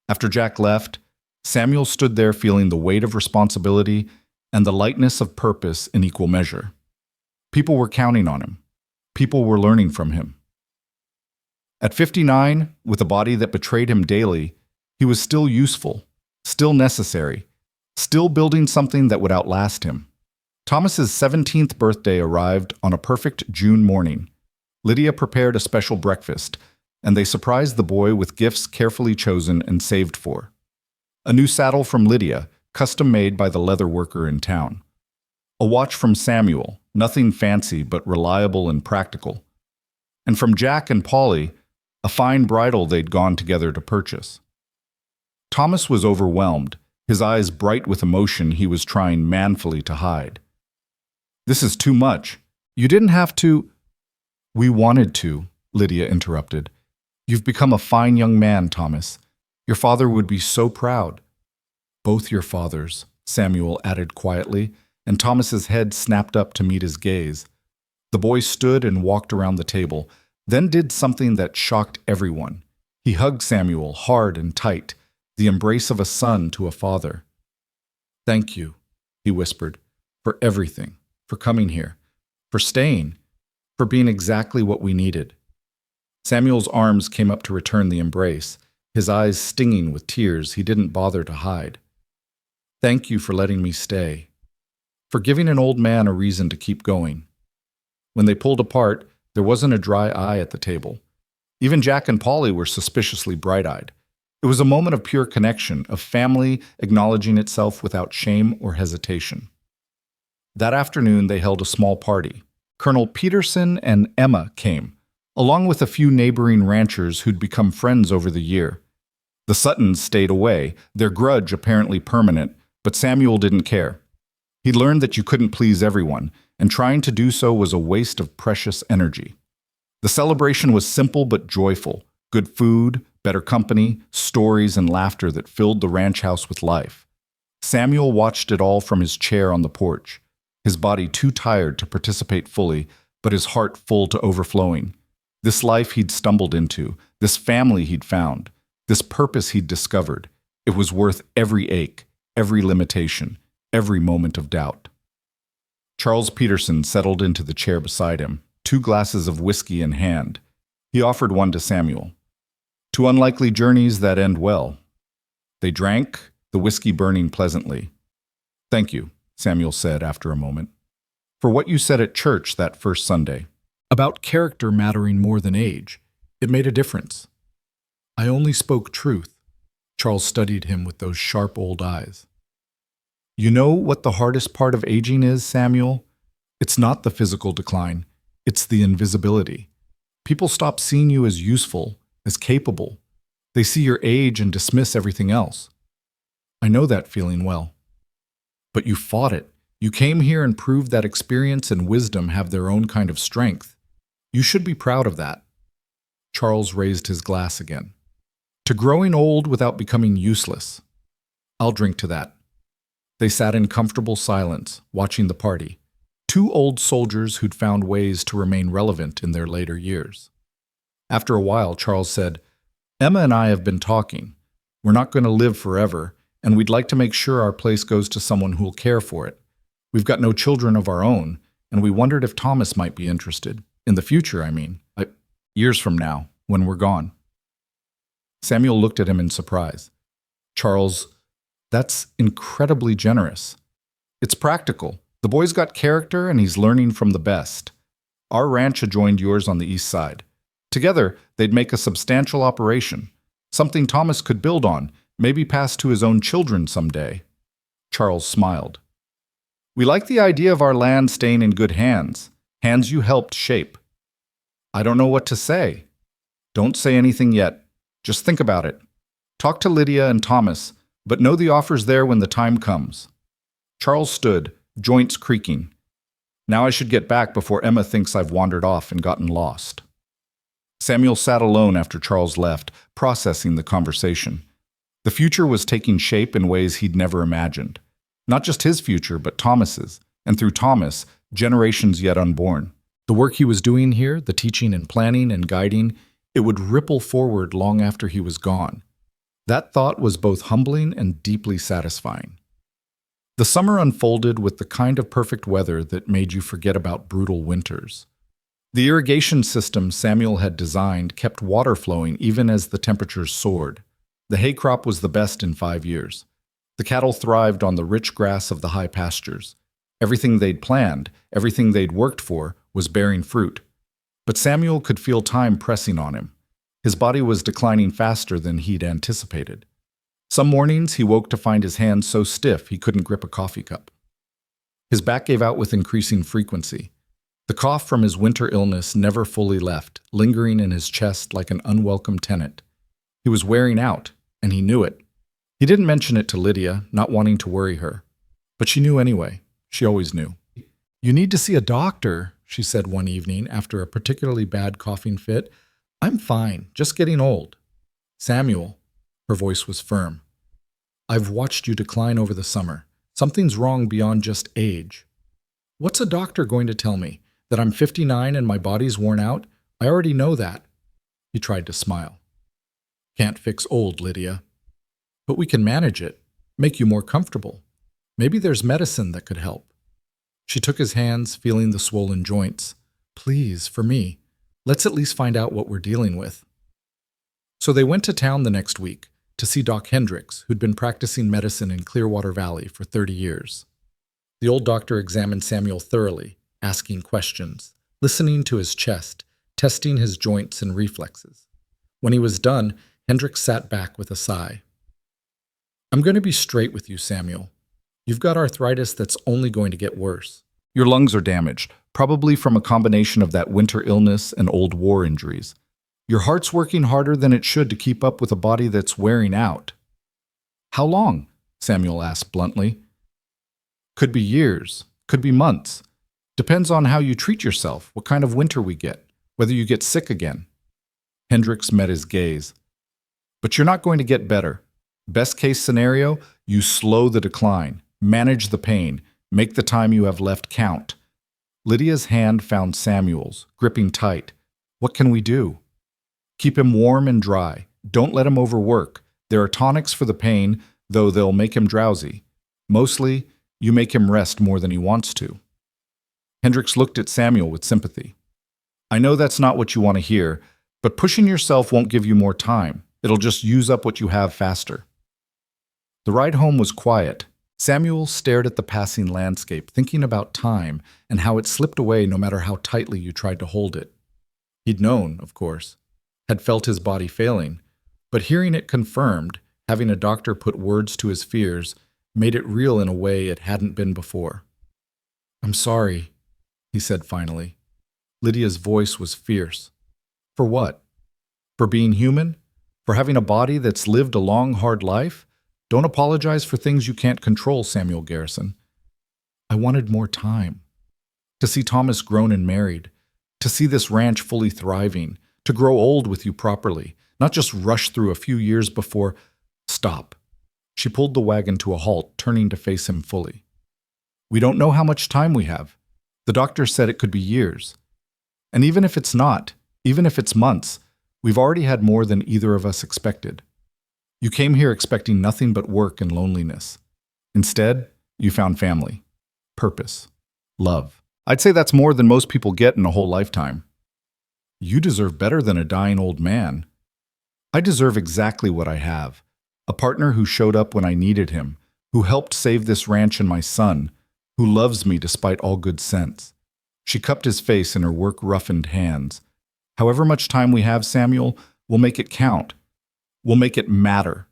After Jack left, Samuel stood there feeling the weight of responsibility and the lightness of purpose in equal measure. People were counting on him. People were learning from him. At 59, with a body that betrayed him daily, he was still useful, still necessary, still building something that would outlast him. Thomas's 17th birthday arrived on a perfect June morning. Lydia prepared a special breakfast, and they surprised the boy with gifts carefully chosen and saved for. A new saddle from Lydia, custom made by the leather worker in town. A watch from Samuel, nothing fancy but reliable and practical. And from Jack and Polly, a fine bridle they'd gone together to purchase. Thomas was overwhelmed, his eyes bright with emotion he was trying manfully to hide. "This is too much. You didn't have to—" "We wanted to," Lydia interrupted. "You've become a fine young man, Thomas. Your father would be so proud." "Both your fathers," Samuel added quietly, and Thomas's head snapped up to meet his gaze. The boy stood and walked around the table, then did something that shocked everyone. He hugged Samuel hard and tight, the embrace of a son to a father. "Thank you," he whispered, "for everything, for coming here, for staying, for being exactly what we needed." Samuel's arms came up to return the embrace, his eyes stinging with tears he didn't bother to hide. "Thank you for letting me stay, for giving an old man a reason to keep going." When they pulled apart, there wasn't a dry eye at the table. Even Jack and Polly were suspiciously bright-eyed. It was a moment of pure connection, of family acknowledging itself without shame or hesitation. That afternoon they held a small party. Colonel Peterson and Emma came, along with a few neighboring ranchers who'd become friends over the year. The Suttons stayed away, their grudge apparently permanent, but Samuel didn't care. He'd learned that you couldn't please everyone, and trying to do so was a waste of precious energy. The celebration was simple but joyful. Good food, better company, stories and laughter that filled the ranch house with life. Samuel watched it all from his chair on the porch, his body too tired to participate fully, but his heart full to overflowing. This life he'd stumbled into, this family he'd found, this purpose he'd discovered, it was worth every ache, every limitation, every moment of doubt. Charles Peterson settled into the chair beside him, 2 glasses of whiskey in hand. He offered one to Samuel. "To unlikely journeys that end well." They drank, the whiskey burning pleasantly. "Thank you," Samuel said after a moment, "for what you said at church that first Sunday. About character mattering more than age. It made a difference." "I only spoke truth." Charles studied him with those sharp old eyes. "You know what the hardest part of aging is, Samuel? It's not the physical decline. It's the invisibility. People stop seeing you as useful, as capable. They see your age and dismiss everything else. I know that feeling well. But you fought it. You came here and proved that experience and wisdom have their own kind of strength. You should be proud of that." Charles raised his glass again. "To growing old without becoming useless." "I'll drink to that." They sat in comfortable silence, watching the party. 2 old soldiers who'd found ways to remain relevant in their later years. After a while, Charles said, "Emma and I have been talking. We're not going to live forever, and we'd like to make sure our place goes to someone who'll care for it. We've got no children of our own, and we wondered if Thomas might be interested. In the future, I mean. Years from now, when we're gone." Samuel looked at him in surprise. "Charles, that's incredibly generous. It's practical. The boy's got character and he's learning from the best. Our ranch adjoined yours on the east side. Together, they'd make a substantial operation, something Thomas could build on, maybe pass to his own children someday." Charles smiled. "We like the idea of our land staying in good hands, hands you helped shape." "I don't know what to say." "Don't say anything yet. Just think about it. Talk to Lydia and Thomas, but know the offer's there when the time comes." Charles stood, joints creaking. "Now I should get back before Emma thinks I've wandered off and gotten lost." Samuel sat alone after Charles left, processing the conversation. The future was taking shape in ways he'd never imagined. Not just his future, but Thomas's, and through Thomas, generations yet unborn. The work he was doing here, the teaching and planning and guiding, it would ripple forward long after he was gone. That thought was both humbling and deeply satisfying. The summer unfolded with the kind of perfect weather that made you forget about brutal winters. The irrigation system Samuel had designed kept water flowing even as the temperatures soared. The hay crop was the best in 5 years. The cattle thrived on the rich grass of the high pastures. Everything they'd planned, everything they'd worked for, was bearing fruit. But Samuel could feel time pressing on him. His body was declining faster than he'd anticipated. Some mornings he woke to find his hands so stiff he couldn't grip a coffee cup. His back gave out with increasing frequency. The cough from his winter illness never fully left, lingering in his chest like an unwelcome tenant. He was wearing out, and he knew it. He didn't mention it to Lydia, not wanting to worry her. But she knew anyway. She always knew. "You need to see a doctor," she said one evening after a particularly bad coughing fit. "I'm fine, just getting old." "Samuel," her voice was firm, "I've watched you decline over the summer. Something's wrong beyond just age." "What's a doctor going to tell me? That I'm 59 and my body's worn out? I already know that." He tried to smile. "Can't fix old, Lydia. But we can manage it, make you more comfortable. Maybe there's medicine that could help." She took his hands, feeling the swollen joints. "Please, for me, let's at least find out what we're dealing with." So they went to town the next week to see Doc Hendricks, who'd been practicing medicine in Clearwater Valley for 30 years. The old doctor examined Samuel thoroughly, asking questions, listening to his chest, testing his joints and reflexes. When he was done, Hendricks sat back with a sigh. "I'm going to be straight with you, Samuel. You've got arthritis that's only going to get worse. Your lungs are damaged, probably from a combination of that winter illness and old war injuries. Your heart's working harder than it should to keep up with a body that's wearing out." "How long?" Samuel asked bluntly. "Could be years, could be months. Depends on how you treat yourself, what kind of winter we get, whether you get sick again." Hendricks met his gaze. "But you're not going to get better. Best case scenario, you slow the decline, manage the pain, make the time you have left count." Lydia's hand found Samuel's, gripping tight. "What can we do?" "Keep him warm and dry. Don't let him overwork. There are tonics for the pain, though they'll make him drowsy. Mostly, you make him rest more than he wants to." Hendricks looked at Samuel with sympathy. "I know that's not what you want to hear, but pushing yourself won't give you more time. It'll just use up what you have faster." The ride home was quiet. Samuel stared at the passing landscape, thinking about time and how it slipped away no matter how tightly you tried to hold it. He'd known, of course, had felt his body failing, but hearing it confirmed, having a doctor put words to his fears, made it real in a way it hadn't been before. "I'm sorry," he said finally. Lydia's voice was fierce. "For what? For being human? For having a body that's lived a long, hard life? Don't apologize for things you can't control, Samuel Garrison." "I wanted more time. To see Thomas grown and married. To see this ranch fully thriving. To grow old with you properly. Not just rush through a few years before—" "Stop." She pulled the wagon to a halt, turning to face him fully. "We don't know how much time we have. The doctor said it could be years. And even if it's not, even if it's months, we've already had more than either of us expected. You came here expecting nothing but work and loneliness. Instead, you found family, purpose, love. I'd say that's more than most people get in a whole lifetime. You deserve better than a dying old man. I deserve exactly what I have. A partner who showed up when I needed him, who helped save this ranch and my son, who loves me despite all good sense." She cupped his face in her work-roughened hands. "However much time we have, Samuel, we'll make it count. We'll make it matter.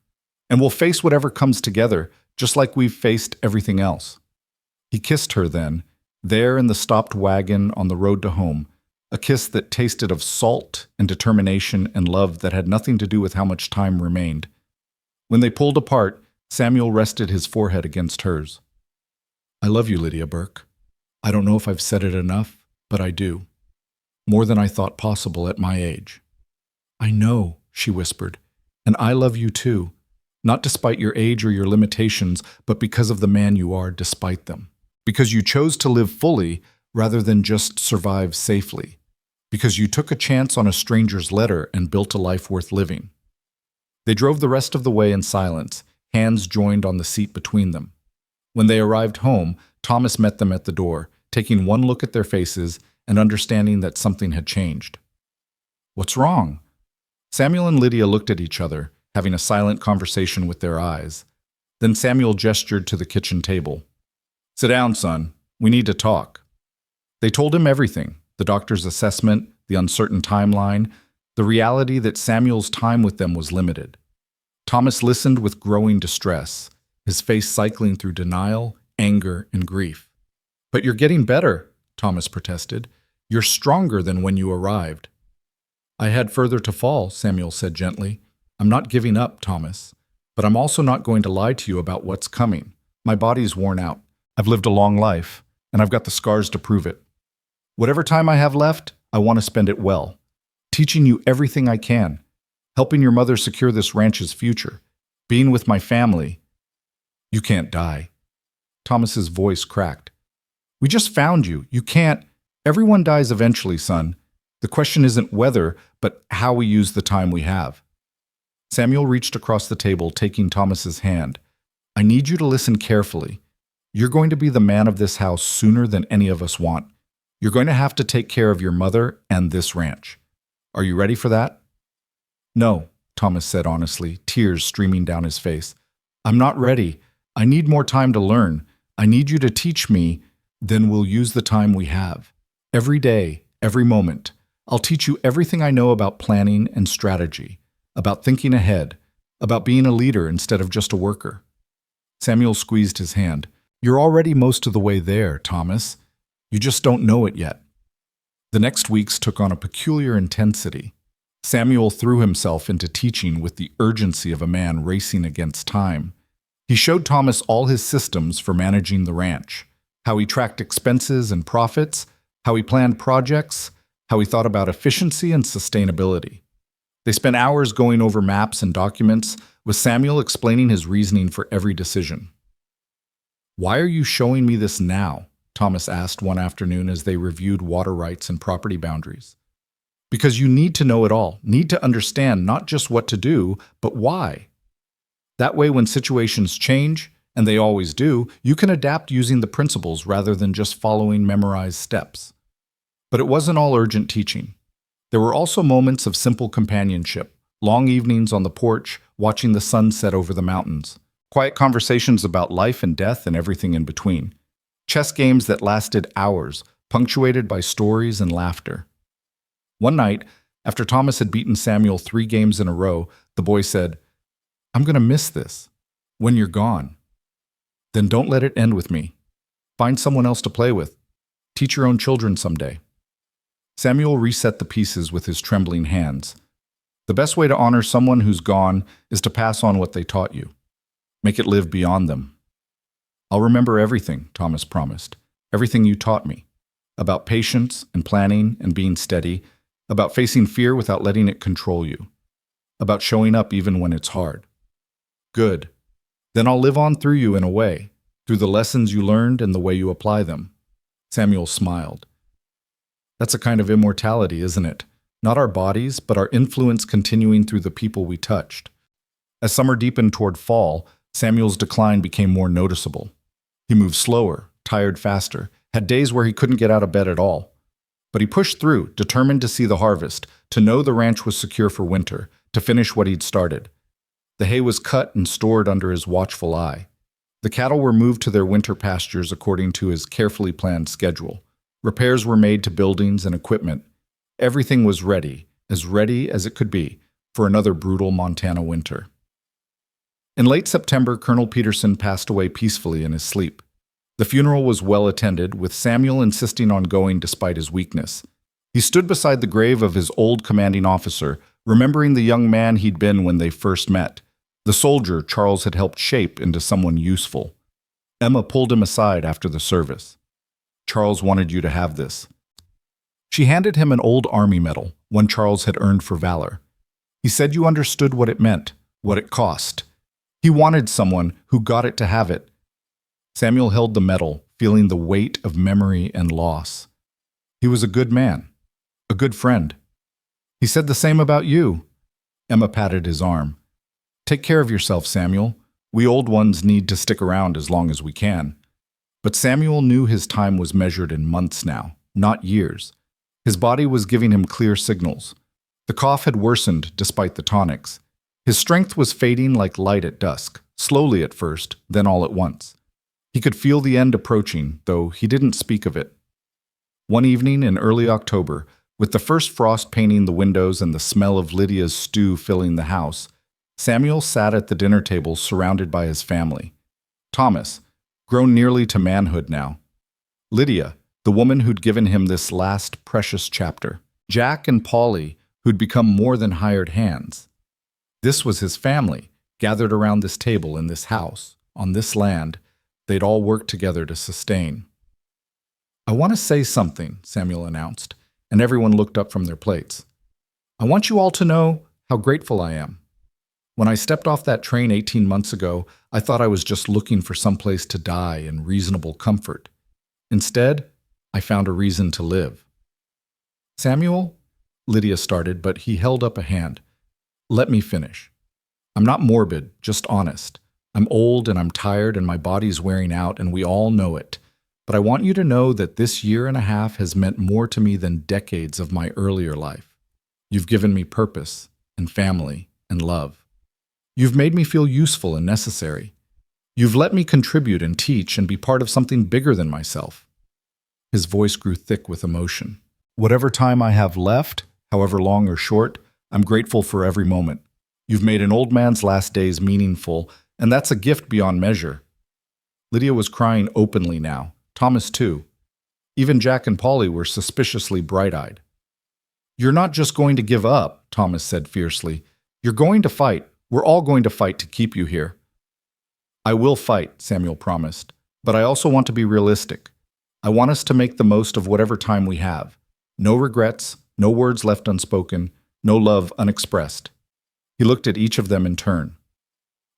And we'll face whatever comes together, just like we've faced everything else." He kissed her then, there in the stopped wagon on the road to home, a kiss that tasted of salt and determination and love that had nothing to do with how much time remained. When they pulled apart, Samuel rested his forehead against hers. "I love you, Lydia Burke. I don't know if I've said it enough, but I do. More than I thought possible at my age." "I know," she whispered, "and I love you too, not despite your age or your limitations, but because of the man you are despite them. Because you chose to live fully rather than just survive safely. Because you took a chance on a stranger's letter and built a life worth living." They drove the rest of the way in silence, hands joined on the seat between them. When they arrived home, Thomas met them at the door, taking one look at their faces and understanding that something had changed. "What's wrong?" Samuel and Lydia looked at each other, having a silent conversation with their eyes. Then Samuel gestured to the kitchen table. "Sit down, son. We need to talk." They told him everything: the doctor's assessment, the uncertain timeline, the reality that Samuel's time with them was limited. Thomas listened with growing distress, his face cycling through denial, anger, and grief. "But you're getting better," Thomas protested. "You're stronger than when you arrived." "I had further to fall," Samuel said gently. "I'm not giving up, Thomas. But I'm also not going to lie to you about what's coming. My body's worn out. I've lived a long life, and I've got the scars to prove it. Whatever time I have left, I want to spend it well, teaching you everything I can, helping your mother secure this ranch's future, being with my family." "You can't die." Thomas's voice cracked. "We just found you. You can't. Everyone dies eventually, son. The question isn't whether, but how we use the time we have." Samuel reached across the table, taking Thomas's hand. "I need you to listen carefully. You're going to be the man of this house sooner than any of us want. You're going to have to take care of your mother and this ranch. Are you ready for that?" "No," Thomas said honestly, tears streaming down his face. "I'm not ready. I need more time to learn. I need you to teach me. Then we'll use the time we have. Every day, every moment. I'll teach you everything I know about planning and strategy, about thinking ahead, about being a leader instead of just a worker." Samuel squeezed his hand. "You're already most of the way there, Thomas. You just don't know it yet." The next weeks took on a peculiar intensity. Samuel threw himself into teaching with the urgency of a man racing against time. He showed Thomas all his systems for managing the ranch, how he tracked expenses and profits, how he planned projects, how he thought about efficiency and sustainability. They spent hours going over maps and documents, with Samuel explaining his reasoning for every decision. "Why are you showing me this now?" Thomas asked one afternoon as they reviewed water rights and property boundaries. "Because you need to know it all, need to understand not just what to do, but why. That way when situations change, and they always do, you can adapt using the principles rather than just following memorized steps." But it wasn't all urgent teaching. There were also moments of simple companionship, long evenings on the porch, watching the sun set over the mountains, quiet conversations about life and death and everything in between, chess games that lasted hours, punctuated by stories and laughter. One night, after Thomas had beaten Samuel 3 games in a row, the boy said, "I'm going to miss this when you're gone." "Then don't let it end with me. Find someone else to play with. Teach your own children someday." Samuel reset the pieces with his trembling hands. "The best way to honor someone who's gone is to pass on what they taught you. Make it live beyond them." "I'll remember everything," Thomas promised. "Everything you taught me. About patience and planning and being steady. About facing fear without letting it control you. About showing up even when it's hard." "Good. Then I'll live on through you in a way, through the lessons you learned and the way you apply them." Samuel smiled. "That's a kind of immortality, isn't it? Not our bodies, but our influence continuing through the people we touched." As summer deepened toward fall, Samuel's decline became more noticeable. He moved slower, tired faster, had days where he couldn't get out of bed at all. But he pushed through, determined to see the harvest, to know the ranch was secure for winter, to finish what he'd started. The hay was cut and stored under his watchful eye. The cattle were moved to their winter pastures according to his carefully planned schedule. Repairs were made to buildings and equipment. Everything was ready as it could be, for another brutal Montana winter. In late September, Colonel Peterson passed away peacefully in his sleep. The funeral was well attended, with Samuel insisting on going despite his weakness. He stood beside the grave of his old commanding officer, remembering the young man he'd been when they first met, the soldier Charles had helped shape into someone useful. Emma pulled him aside after the service. "Charles wanted you to have this." She handed him an old army medal, one Charles had earned for valor. "He said you understood what it meant, what it cost. He wanted someone who got it to have it." Samuel held the medal, feeling the weight of memory and loss. "He was a good man, a good friend." "He said the same about you." Emma patted his arm. Take care of yourself, Samuel. We old ones need to stick around as long as we can. But Samuel knew his time was measured in months now, not years. His body was giving him clear signals. The cough had worsened despite the tonics. His strength was fading like light at dusk, slowly at first, then all at once. He could feel the end approaching, though he didn't speak of it. One evening in early October, with the first frost painting the windows and the smell of Lydia's stew filling the house, Samuel sat at the dinner table surrounded by his family. Thomas, grown nearly to manhood now. Lydia, the woman who'd given him this last precious chapter. Jack and Polly, who'd become more than hired hands. This was his family, gathered around this table in this house, on this land, they'd all worked together to sustain. "I want to say something," Samuel announced, and everyone looked up from their plates. "I want you all to know how grateful I am. When I stepped off that train 18 months ago, I thought I was just looking for some place to die in reasonable comfort. Instead, I found a reason to live." "Samuel," Lydia started, but he held up a hand. "Let me finish. I'm not morbid, just honest. I'm old and I'm tired and my body's wearing out and we all know it. But I want you to know that this year and a half has meant more to me than decades of my earlier life. You've given me purpose and family and love. You've made me feel useful and necessary. You've let me contribute and teach and be part of something bigger than myself." His voice grew thick with emotion. "Whatever time I have left, however long or short, I'm grateful for every moment. You've made an old man's last days meaningful, and that's a gift beyond measure." Lydia was crying openly now. Thomas too. Even Jack and Polly were suspiciously bright-eyed. "You're not just going to give up," Thomas said fiercely. "You're going to fight. We're all going to fight to keep you here." "I will fight," Samuel promised, "but I also want to be realistic. I want us to make the most of whatever time we have. No regrets, no words left unspoken, no love unexpressed." He looked at each of them in turn.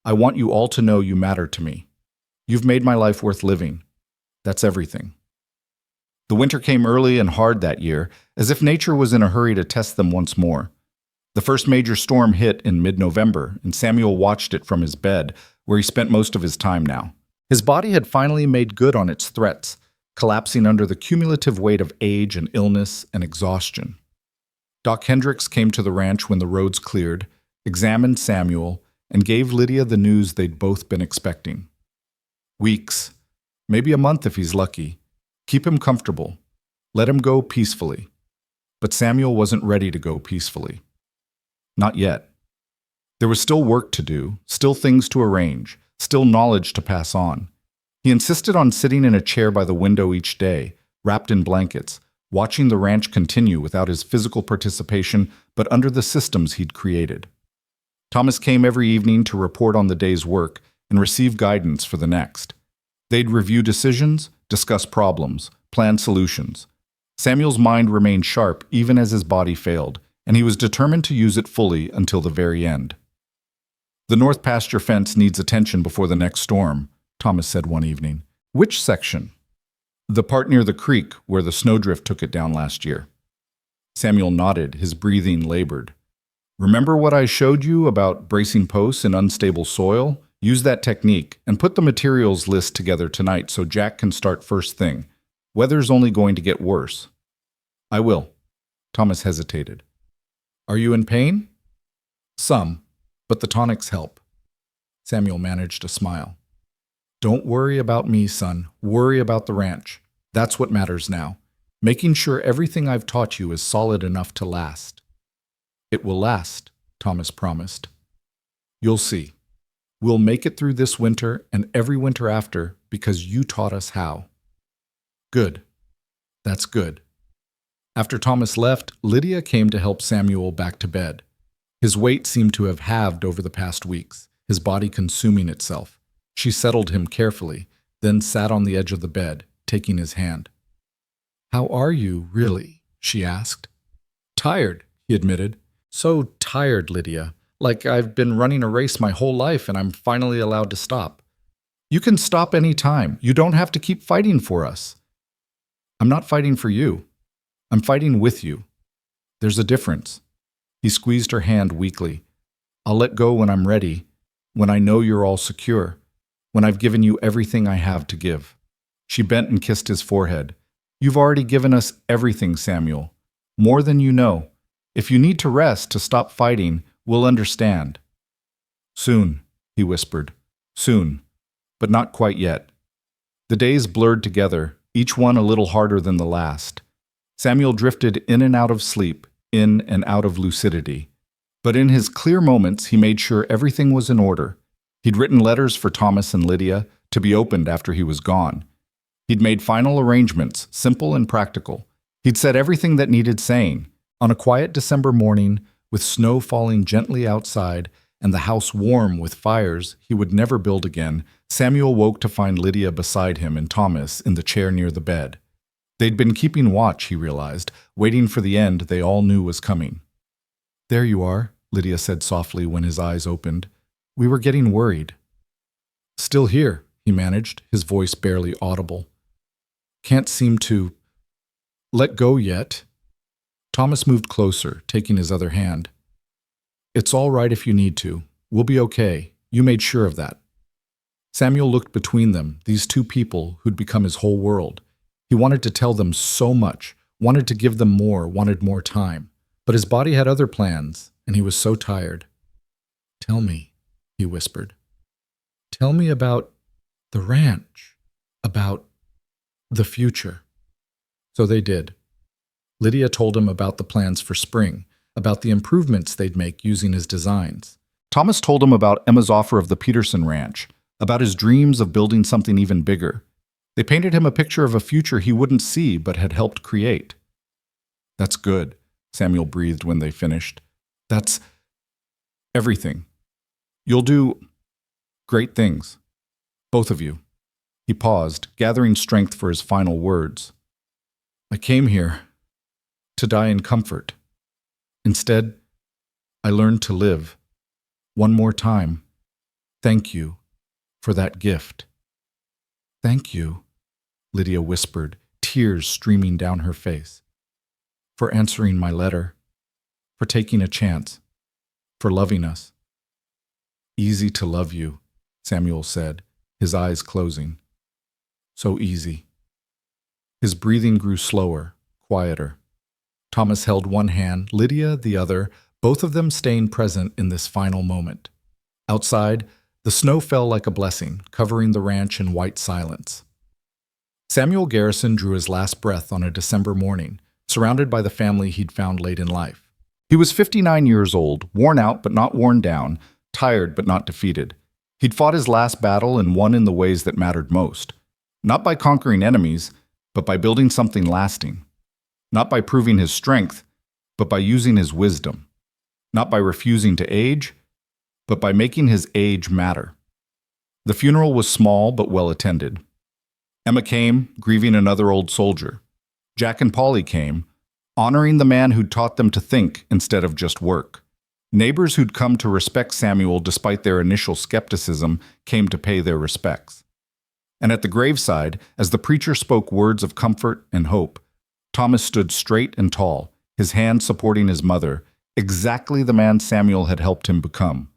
"I want you all to know you matter to me. You've made my life worth living. That's everything." The winter came early and hard that year, as if nature was in a hurry to test them once more. The first major storm hit in mid-November, and Samuel watched it from his bed, where he spent most of his time now. His body had finally made good on its threats, collapsing under the cumulative weight of age and illness and exhaustion. Doc Hendricks came to the ranch when the roads cleared, examined Samuel, and gave Lydia the news they'd both been expecting. "Weeks, maybe a month if he's lucky. Keep him comfortable. Let him go peacefully." But Samuel wasn't ready to go peacefully. Not yet. There was still work to do, still things to arrange, still knowledge to pass on. He insisted on sitting in a chair by the window each day, wrapped in blankets, watching the ranch continue without his physical participation, but under the systems he'd created. Thomas came every evening to report on the day's work and receive guidance for the next. They'd review decisions, discuss problems, plan solutions. Samuel's mind remained sharp even as his body failed, and he was determined to use it fully until the very end. "The north pasture fence needs attention before the next storm," Thomas said one evening. "Which section?" "The part near the creek where the snowdrift took it down last year." Samuel nodded, his breathing labored. "Remember what I showed you about bracing posts in unstable soil? Use that technique and put the materials list together tonight so Jack can start first thing. Weather's only going to get worse." "I will." Thomas hesitated. "Are you in pain?" "Some, but the tonics help." Samuel managed a smile. "Don't worry about me, son. Worry about the ranch. That's what matters now. Making sure everything I've taught you is solid enough to last." "It will last," Thomas promised. "You'll see. We'll make it through this winter and every winter after because you taught us how." "Good. That's good." After Thomas left, Lydia came to help Samuel back to bed. His weight seemed to have halved over the past weeks, his body consuming itself. She settled him carefully, then sat on the edge of the bed, taking his hand. "How are you, really?" she asked. "Tired," he admitted. "So tired, Lydia. Like I've been running a race my whole life and I'm finally allowed to stop." "You can stop any time. You don't have to keep fighting for us." "I'm not fighting for you. I'm fighting with you. There's a difference." He squeezed her hand weakly. "I'll let go when I'm ready, when I know you're all secure, when I've given you everything I have to give." She bent and kissed his forehead. "You've already given us everything, Samuel. More than you know. If you need to rest to stop fighting, we'll understand." "Soon," he whispered. "Soon, but not quite yet." The days blurred together, each one a little harder than the last. Samuel drifted in and out of sleep, in and out of lucidity. But in his clear moments, he made sure everything was in order. He'd written letters for Thomas and Lydia to be opened after he was gone. He'd made final arrangements, simple and practical. He'd said everything that needed saying. On a quiet December morning, with snow falling gently outside and the house warm with fires he would never build again, Samuel woke to find Lydia beside him and Thomas in the chair near the bed. They'd been keeping watch, he realized, waiting for the end they all knew was coming. "There you are," Lydia said softly when his eyes opened. "We were getting worried." "Still here," he managed, his voice barely audible. "Can't seem to let go yet." Thomas moved closer, taking his other hand. "It's all right if you need to. We'll be okay. You made sure of that." Samuel looked between them, these two people who'd become his whole world. He wanted to tell them so much, wanted to give them more, wanted more time. But his body had other plans, and he was so tired. "Tell me," he whispered. "Tell me about the ranch, about the future." So they did. Lydia told him about the plans for spring, about the improvements they'd make using his designs. Thomas told him about Emma's offer of the Peterson Ranch, about his dreams of building something even bigger. They painted him a picture of a future he wouldn't see but had helped create. "That's good," Samuel breathed when they finished. "That's everything. You'll do great things. Both of you." He paused, gathering strength for his final words. "I came here to die in comfort. Instead, I learned to live. One more time, thank you for that gift." "Thank you," Lydia whispered, tears streaming down her face. "For answering my letter, for taking a chance, for loving us." "Easy to love you," Samuel said, his eyes closing. "So easy." His breathing grew slower, quieter. Thomas held one hand, Lydia the other, both of them staying present in this final moment. Outside, the snow fell like a blessing, covering the ranch in white silence. Samuel Garrison drew his last breath on a December morning, surrounded by the family he'd found late in life. He was 59 years old, worn out but not worn down, tired but not defeated. He'd fought his last battle and won in the ways that mattered most. Not by conquering enemies, but by building something lasting. Not by proving his strength, but by using his wisdom. Not by refusing to age, but by making his age matter. The funeral was small but well attended. Emma came, grieving another old soldier. Jack and Polly came, honoring the man who'd taught them to think instead of just work. Neighbors who'd come to respect Samuel despite their initial skepticism came to pay their respects. And at the graveside, as the preacher spoke words of comfort and hope, Thomas stood straight and tall, his hand supporting his mother, exactly the man Samuel had helped him become.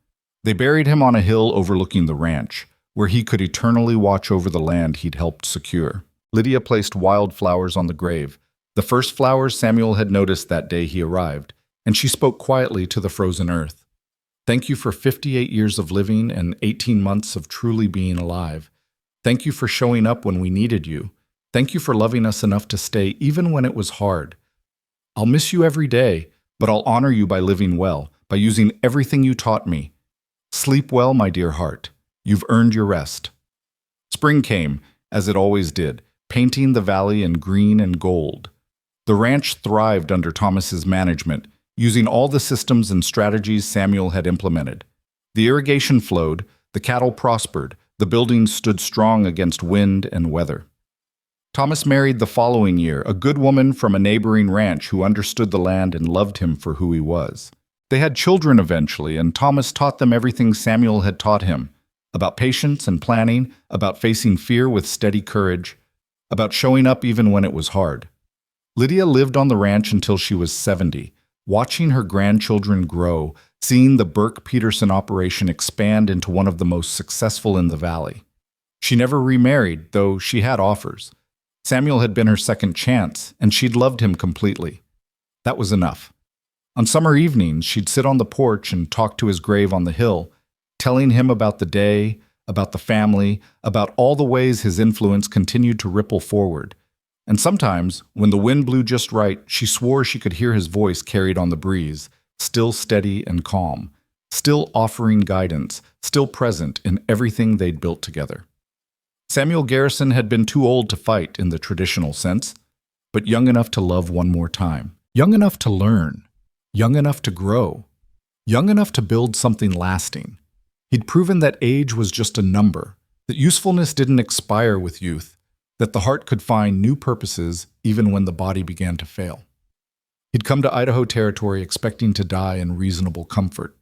They buried him on a hill overlooking the ranch, where he could eternally watch over the land he'd helped secure. Lydia placed wildflowers on the grave, the first flowers Samuel had noticed that day he arrived, and she spoke quietly to the frozen earth. "Thank you for 58 years of living and 18 months of truly being alive. Thank you for showing up when we needed you. Thank you for loving us enough to stay even when it was hard. I'll miss you every day, but I'll honor you by living well, by using everything you taught me. Sleep well, my dear heart. You've earned your rest." Spring came, as it always did, painting the valley in green and gold. The ranch thrived under Thomas's management, using all the systems and strategies Samuel had implemented. The irrigation flowed, the cattle prospered, the buildings stood strong against wind and weather. Thomas married the following year a good woman from a neighboring ranch who understood the land and loved him for who he was. They had children eventually, and Thomas taught them everything Samuel had taught him, about patience and planning, about facing fear with steady courage, about showing up even when it was hard. Lydia lived on the ranch until she was 70, Watching her grandchildren grow, seeing the Burke-Peterson operation expand into one of the most successful in the valley. She never remarried, though she had offers. Samuel had been her second chance, and she'd loved him completely. That was enough. On summer evenings, she'd sit on the porch and talk to his grave on the hill, telling him about the day, about the family, about all the ways his influence continued to ripple forward. And sometimes, when the wind blew just right, she swore she could hear his voice carried on the breeze, still steady and calm, still offering guidance, still present in everything they'd built together. Samuel Garrison had been too old to fight in the traditional sense, but young enough to love one more time, young enough to learn, young enough to grow, young enough to build something lasting. He'd proven that age was just a number, that usefulness didn't expire with youth, that the heart could find new purposes even when the body began to fail. He'd come to Idaho Territory expecting to die in reasonable comfort.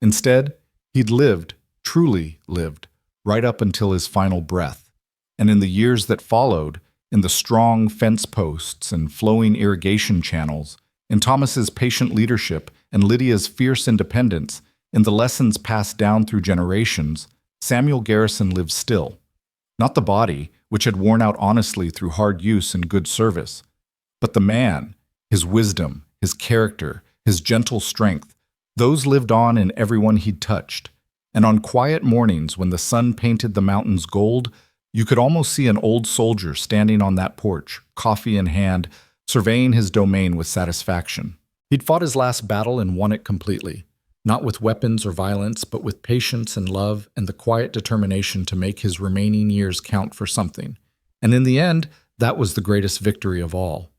Instead, he'd lived, truly lived, right up until his final breath. And in the years that followed, in the strong fence posts and flowing irrigation channels, in Thomas's patient leadership and Lydia's fierce independence, in the lessons passed down through generations, Samuel Garrison lived still. Not the body, which had worn out honestly through hard use and good service, but the man, his wisdom, his character, his gentle strength, those lived on in everyone he'd touched. And on quiet mornings when the sun painted the mountains gold, you could almost see an old soldier standing on that porch, coffee in hand, surveying his domain with satisfaction. He'd fought his last battle and won it completely, not with weapons or violence, but with patience and love and the quiet determination to make his remaining years count for something. And in the end, that was the greatest victory of all.